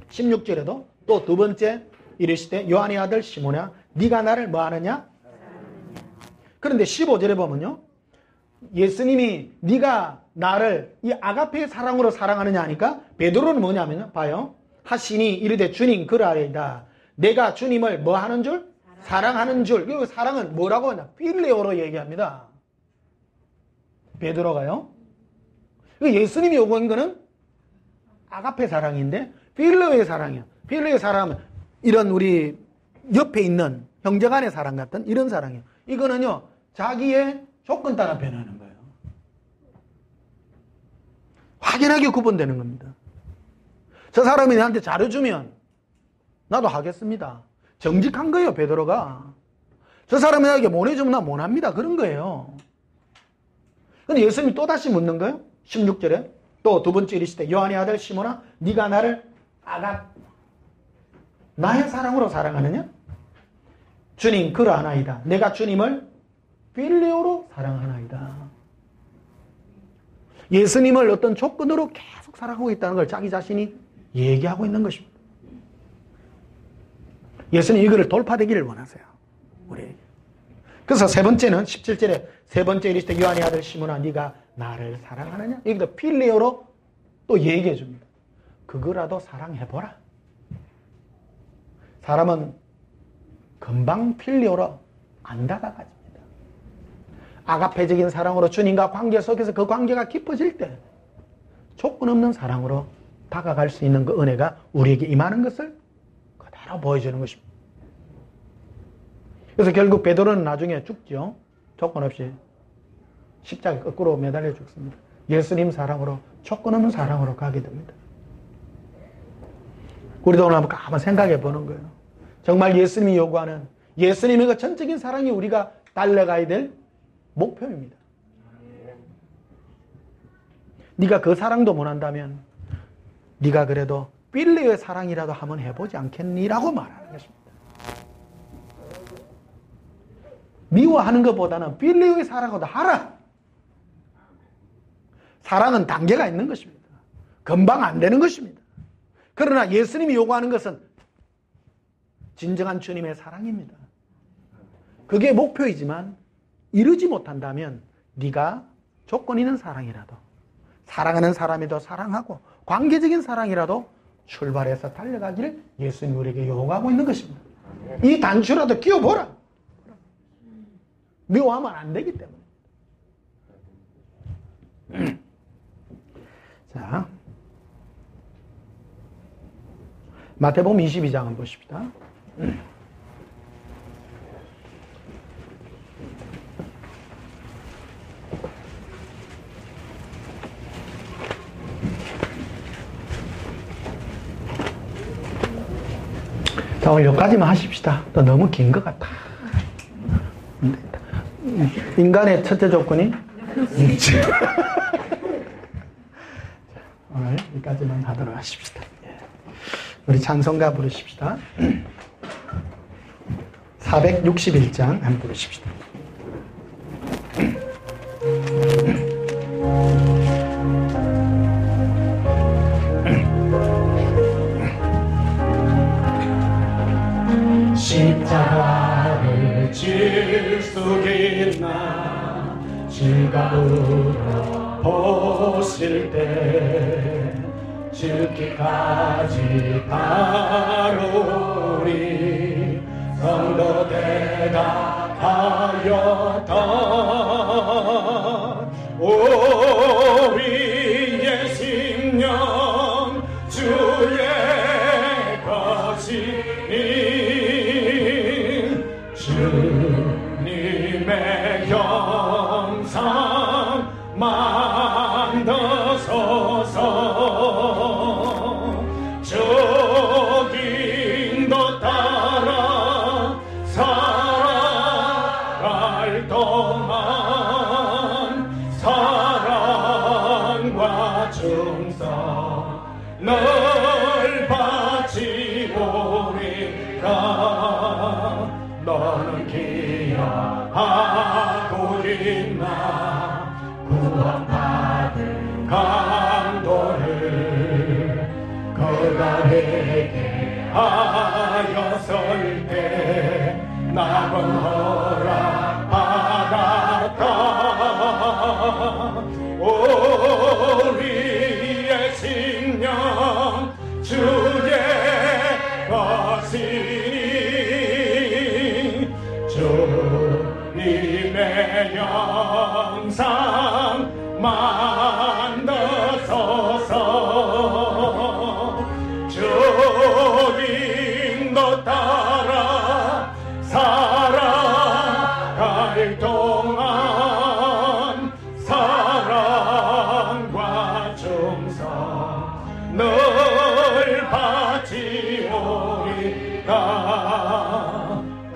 S1: 16절에도 또 두 번째 이르시되 요한의 아들 시몬아 네가 나를 뭐하느냐? 그런데 15절에 보면요. 예수님이 네가 나를 이 아가페의 사랑으로 사랑하느냐 하니까 베드로는 뭐냐면요. 봐요. 하시니 이르되 주님 그러하리이다. 내가 주님을 뭐 하는 줄? 사랑하는 줄. 그리고 사랑은 뭐라고 하냐? 필레오로 얘기합니다. 베드로가요. 예수님이 요구한 거는 아가페 사랑인데 필레오의 사랑이에요. 필레오의 사랑은 이런 우리 옆에 있는 형제간의 사랑 같은 이런 사랑이에요. 이거는요. 자기의 조건 따라 변하는 거예요. 확연하게 구분되는 겁니다. 저 사람이 나한테 잘해주면 나도 하겠습니다. 정직한 거예요, 베드로가. 저 사람이 나에게 못 해주면 나 못 합니다. 그런 거예요. 근데 예수님이 또 다시 묻는 거예요. 16절에 또 두 번째 이르시되 요한의 아들 시몬아 네가 나를 나의 사랑으로 사랑하느냐? 주님 그러하나이다. 내가 주님을 필레오로 사랑하나이다. 예수님을 어떤 조건으로 계속 사랑하고 있다는 걸 자기 자신이 얘기하고 있는 것입니다. 예수님 이거를 돌파되기를 원하세요. 우리에게. 그래서 세 번째는 17절에 세 번째 이르시되 요한의 아들 시몬아 네가 나를 사랑하느냐? 여기도 필레오로 또 얘기해 줍니다. 그거라도 사랑해보라. 사람은 금방 필레오로 안 다가가집니다. 아가페적인 사랑으로 주님과 관계 속에서 그 관계가 깊어질 때 조건 없는 사랑으로 다가갈 수 있는 그 은혜가 우리에게 임하는 것을 그대로 보여주는 것입니다. 그래서 결국 베드로는 나중에 죽죠. 조건 없이 십자가 거꾸로 매달려 죽습니다. 예수님 사랑으로, 조건 없는 사랑으로 가게 됩니다. 우리도 오늘 한번 생각해 보는 거예요. 정말 예수님이 요구하는 예수님의 그 전적인 사랑이 우리가 달려가야 될 목표입니다. 네가 그 사랑도 못한다면 네가 그래도 필리오의 사랑이라도 한번 해보지 않겠니라고 말하는 것입니다. 미워하는 것보다는 필리오의 사랑으로 하라. 사랑은 단계가 있는 것입니다. 금방 안 되는 것입니다. 그러나 예수님이 요구하는 것은 진정한 주님의 사랑입니다. 그게 목표이지만 이루지 못한다면 네가 조건 있는 사랑이라도, 사랑하는 사람이도 사랑하고 관계적인 사랑이라도 출발해서 달려가기를 예수님이 우리에게 요구하고 있는 것입니다. 이 단추라도 끼워보라. 미워하면 안 되기 때문에. 자, 마태복음 22장 한번 보십시다. 자, 오늘 여기까지만 하십시다. 또 너무 긴 것 같아. 인간의 첫째 조건이 오늘 여기까지만 하도록 하십시다. 우리 찬송가 부르십시다. 461장 한번 부르십시다.
S2: 십자가를 질 수 있나 즐거움으로 보실 때 죽기까지 다루리 성도 대답하였다. 우리의 심령 주의 것이니 주님의 형상 만드소서. 적인도 따라 살아갈 동안 사랑과 충성 늘 바치오리까. 너는 기억하고 있나 구원받은 감동을 그가 내게 하였을 때 나는 허락받았다. 우리의 심령 주의 것이니 주님의 영상 만드소서. 주님도 따라 살아갈 동안 사랑과 충성 늘 바치오리까.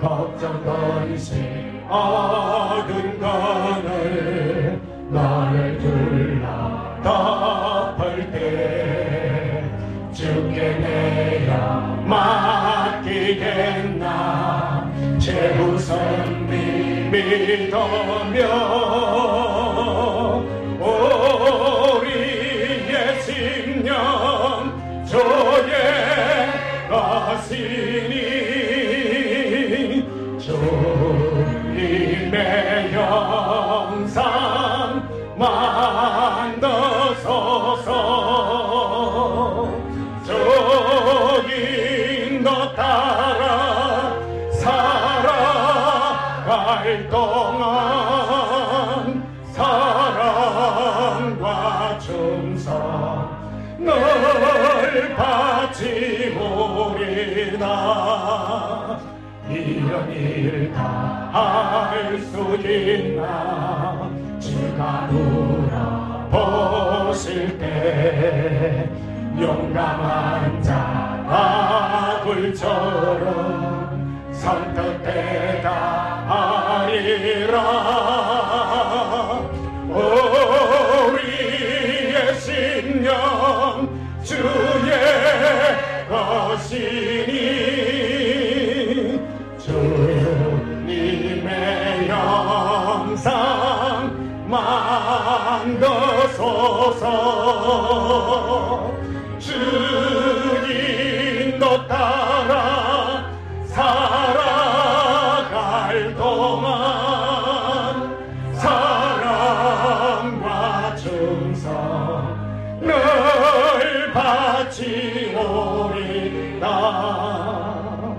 S2: 걱정 근심 어두운 거늘 너를 둘러 덮을 때 주께 내어 맡기겠나. 최우선 믿으며 우리의 심령 주의 것이니 주님의 영상 만드소서. 주님도 따라 살아갈 동안 사랑과 충성 바치오리다. 이런 일 다 할 수 있나. 주가 물어보실 때 용감한 자 아굴처럼 선뜻 대답하리라. 우리의 신령 주의 것이니 주님의 영상 만드소서. 주인도 따라 살아갈 동안 사랑과 충성 늘 바치오리다.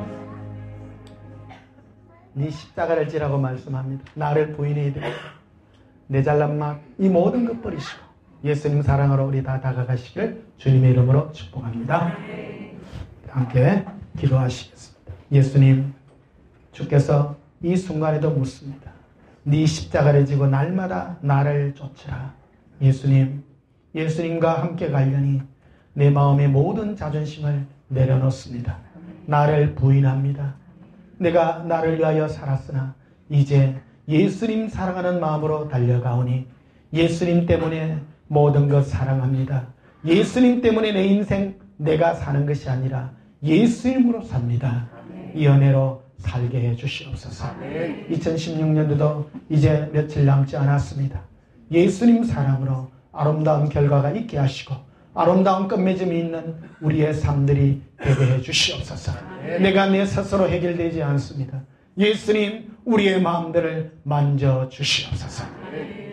S1: 네 십자가를 지라고 말씀합니다. 나를 부인해야 돼. 내 잘난 맛, 이 모든 것 버리시고 예수님 사랑으로 우리 다 다가가시길 주님의 이름으로 축복합니다. 함께 기도하시겠습니다. 예수님, 주께서 이 순간에도 묻습니다. 네 십자가를 지고 날마다 나를 쫓으라. 예수님, 예수님과 함께 가려니 내 마음의 모든 자존심을 내려놓습니다. 나를 부인합니다. 내가 나를 위하여 살았으나 이제 예수님 사랑하는 마음으로 달려가오니 예수님 때문에 모든 것 사랑합니다. 예수님 때문에 내 인생 내가 사는 것이 아니라 예수님으로 삽니다. 이 은혜로 살게 해 주시옵소서. 2016년도도 이제 며칠 남지 않았습니다. 예수님 사랑으로 아름다운 결과가 있게 하시고 아름다운 끝맺음이 있는 우리의 삶들이 되게 해 주시옵소서. 내가 내 스스로 해결되지 않습니다. 예수님, 우리의 마음들을 만져 주시옵소서.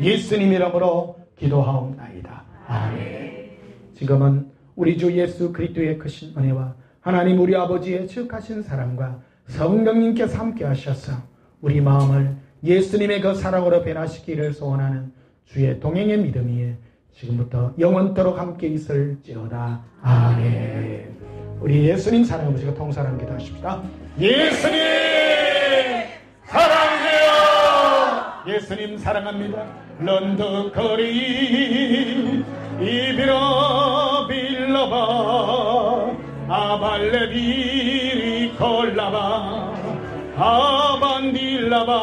S1: 예수님 이름으로 기도하옵나이다. 아멘. 지금은 우리 주 예수 그리스도의 크신 은혜와 하나님 우리 아버지의 지극하신 사랑과 성령님께서 함께 하셔서 우리 마음을 예수님의 그 사랑으로 변화시키기를 소원하는 주의 동행의 믿음 위에 지금부터 영원토록 함께 있을지어다. 아멘. 우리 예수님 사랑해 보시고 통사랑 기도하십시다.
S2: 예수님 사랑해요.
S1: 예수님 사랑합니다.
S2: 런드거리 이비라 빌라바 아발레비리 콜라바 아반딜라바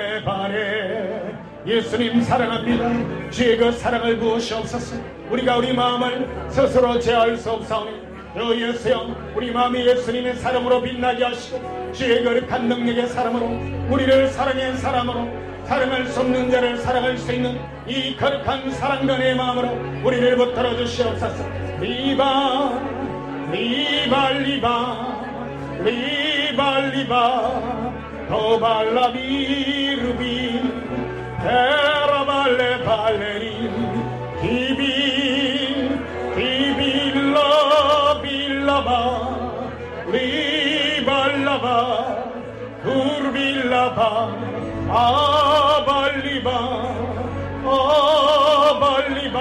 S2: 거발라발레바레. 예수님 사랑합니다. 주의 그 사랑을 부으시옵소서. 우리가 우리 마음을 스스로 제어할 수 없사오니 예수여, 우리 마음이 예수님의 사랑으로 빛나게 하시고 주의 거룩한 능력의 사랑으로 우리를 사랑의 사람으로 사랑할 수 없는 자를 사랑할 수 있는 이 거룩한 사랑전의 마음으로 우리를 붙들어 주시옵소서. 리바 리바 리바 리바 리바 도발라비르비 테라발레 발레리 디비 디빌라 빌라바 리발라바 굴빌라바 아발리바 아발리바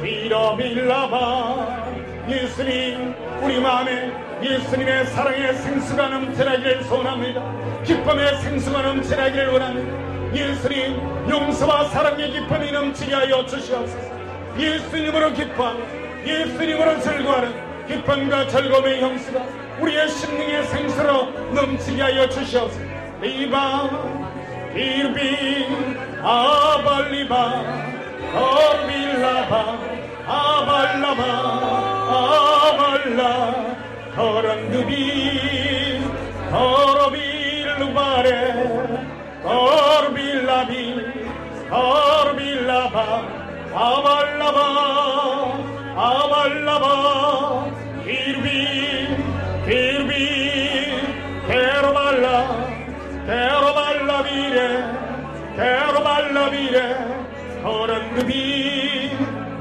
S2: 비라빌라바. 예수님, 우리 마음에 예수님의 사랑의 생수가 넘쳐나기를 소원합니다. 기쁨의 생수가 넘쳐나기를 원합니다. 예수님, 용서와 사랑의 기쁨이 넘치게 하여 주시옵소서. 예수님으로 기뻐하고 예수님으로 즐거워하는 기쁨과 즐거움의 형수가 우리의 심령의 생수로 넘치게 하여 주시옵소서. 리바 비르비 아발리바 거빌라바 아발라바 아발라 거런드비 거로빌루바레 거르빌라비 거르빌라바 아발라바 아발라바 비르비 비르비 테로발라 테로발라비레 테로발라비레 거런드비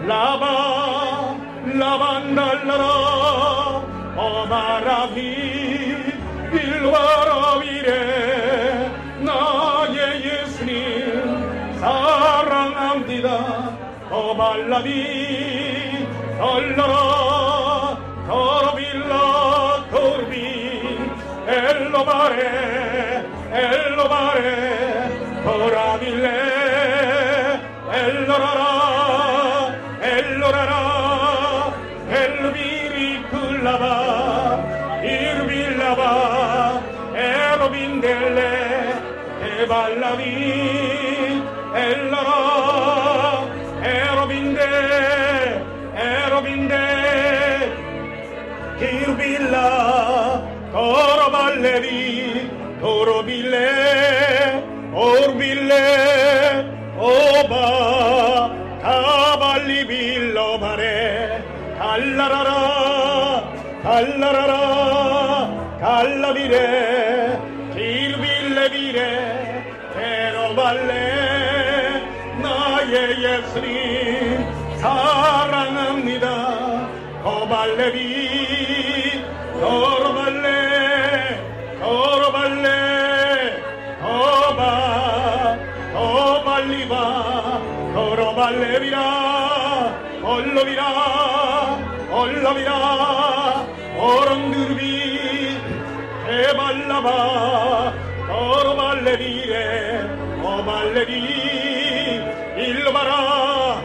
S2: 라바 라반달라라 오바라비 빌바라비레 나의 예수님 사랑합니다. coballadì, allora corvilla corvi, e lo mare, coraville, e l'orara, e l'viri cullava, irvillava, e robindelle, e ballavi, e l'ora, e robinde, Kirbilla, Coroballevi, Corobille, Orbille, Oba, Cavalli Billo Mare, Callavire, Kirbille Vire, Keroballe, Naye Yesri, 사랑합니다. 거발레비 거발리바 거로발레비라 얼러비라 어렁드르비 해발라바 거로발레비레 거발레비 일로 봐라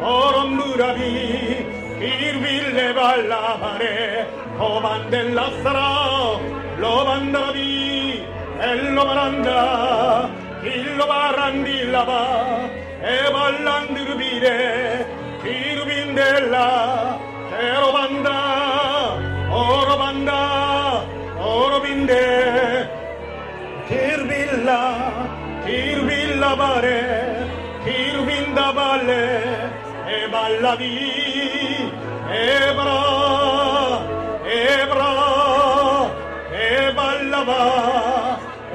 S2: 어럼무라비 일빌레 발라바레 코만델라사라 로반다라비 엘로바란다 일로바란딜라바 에발란드르비레 기르빈델라 게로반다 어로빈데 기르빌라바레 기르빈다발레 에발라비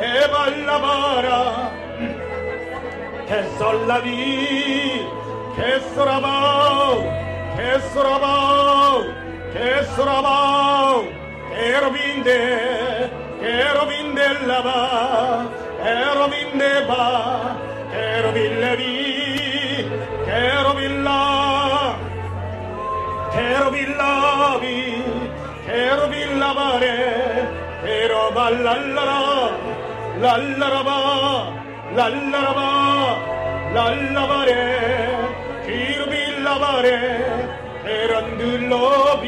S2: 에발라바라 개솔라비 개소라바우 에로빈델라바 에로빈데바 케로빌라바레 케로발랄라라 랄라바레 기르빌라바레 케란들로비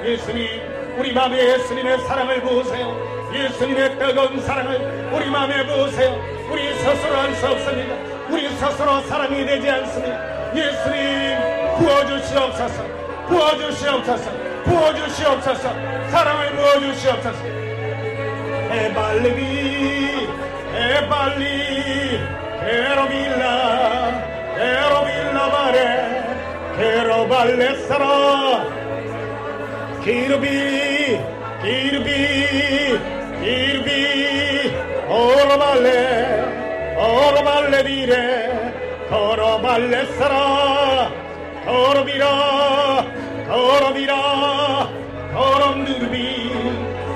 S2: 예수님 우리 맘에 예수님의 사랑을 부으세요. 예수님의 뜨거운 사랑을 우리 맘에 부으세요. 우리 스스로 할 수 없습니다. 우리 스스로 사랑이 되지 않습니다. 예수님 부어주시옵소서 사랑을 부어주시옵소서 에발리 에로빌라바레 케로발레사라 기르비 오로발레비레 거로발레사라 거로비라 거럼누르비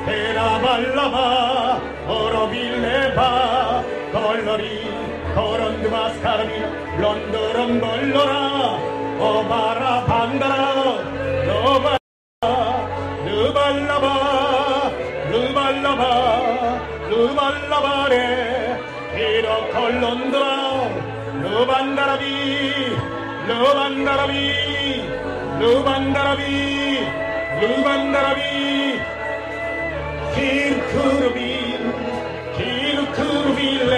S2: 베라발라바 어로빌레바 걸러리 거런드마스카르비 런더럼벌러라 오바라 반다라 너바 루발라바레 히로콜론드라 루반다라비 기르크루빌레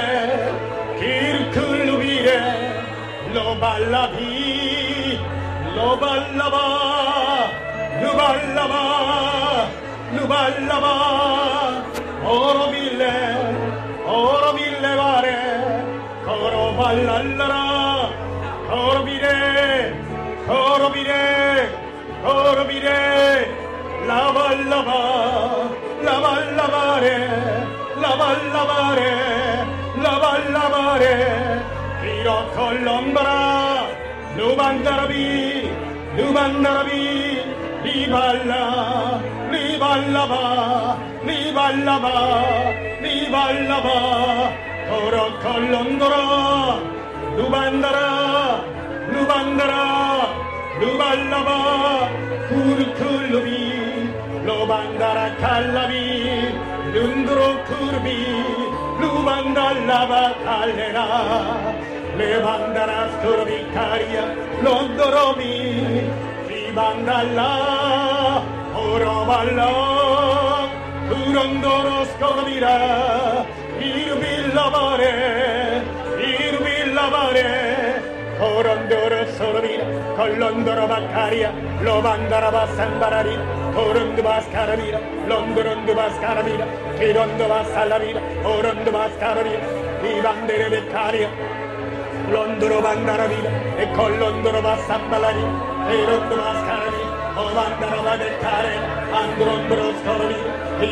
S2: 루발라바 오로빌레바레 거로발랄라라 거로비레 라발라바레 비로콜롬바라 루반다라비 리발라바 거로콜론도라 루반다라 루반다라 루발라바 쿠르클루비 로반다라 칼라비 룬드로 쿠르비 루반달라바 칼레라 레반다라 스토르비 카리아 론도로비 리반달라 오로발라 쿠론도로 스코비라 이루빌라바레 코론도로 소르비라 콜론도로 바카리아 로반다라 바산바라리 코론도 바스카라비라 론도론도 바스카라비라 키론도 바살라비라 오론도 바스카라비라 이반데레 베카리아 론도로 반다라비라 e 콜론도로 바산발라리 에론도 바스카라비 오반다라 바데카레 안드론도로 스코르비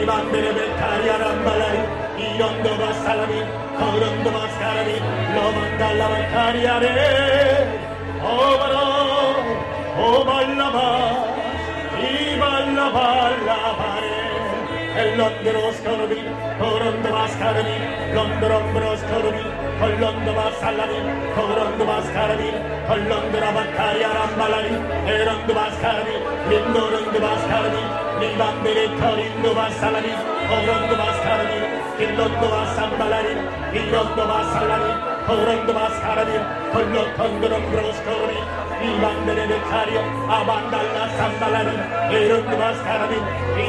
S2: 이반데레 베카리아 람발라리 이론도 바살라비 코론도 바스카라비 로반달라 바카리아레 오바라 오발라바 이발라발라바레 런도로 스코르비 코론도 바스카라비 런도롬브로 스코르비 콜론도 바살라비 코론도 바스카라비 콜론도라 바카리아 람발라리 에론도 바스카라비 린도론도 바스카라비 리반데레 코린도 바살라비 코론도 바스카라비 킬론도 바산발라리 이론도 바살라비 코론도 바스카라비 콜로콘도롬브로 스코르비 이반데레 베카리아 아반달라 산발라리 에론도 바스카라비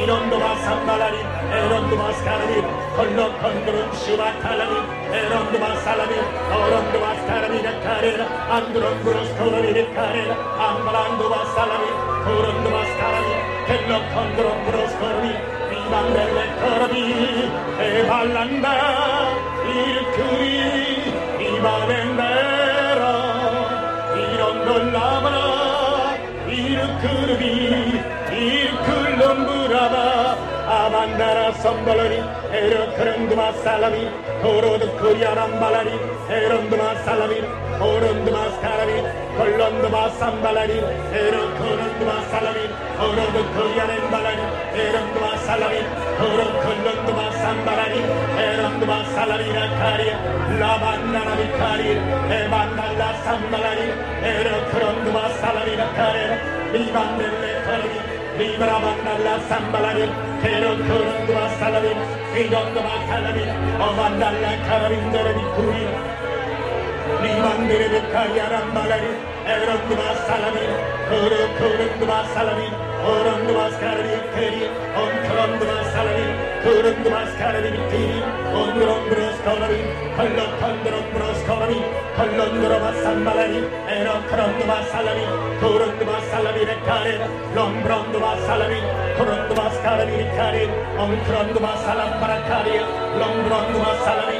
S2: 이론도 바산발라리 에론도 바스카라비 콜로콘도롬 슈바탈라리 에론도 바살라비 오론도 바스카라비 베카레라 안드롬브로 스코르비 베카레라 암발란도 바살라비 코론도 바스카라비 켈로콘도롬브로 스코르비 이반데레 코르비 에발란다 일크리 이바렌데라 놀라바라 이르크르비 이르클럼브라바 아반다라 섬발라리 에르크렌드마 살라비 코로드 코리아람발라리 에런드마 살라비 오른드마 스카라비 콜론드마 삼발라리 에르크렌드마 살라비 오로드 코리아렌발라리 에런드마 살라비 오르클론드마 삼발라리 에런드마 살라리라 카리아 라반나라비 카리 에반달라 삼발라리 에르크론드마 살라리라 카레 리반델레 카리 리브라반달라 삼발라리 에르크론드마 살라리 이돈드마 칼라리 어반달라 카라빈데레비 쿠리 리반데레비 카리아람발라리 에런드마 살라리 에르크론드마 살라리 오른드마 스카라비 테리 온크론드마 살라리 그른드마 스카라비 테리 온드롬브로 스코라비 컬러컨드롬브로 스코라비 컬론드로마 산발라리 에너크론드마 살라비 그른드마 살라비 레카레 롱브론드마 살라비 그른드마 스카라비 리카레 온크론드마 살람바라카리아 롱브론드마 살라비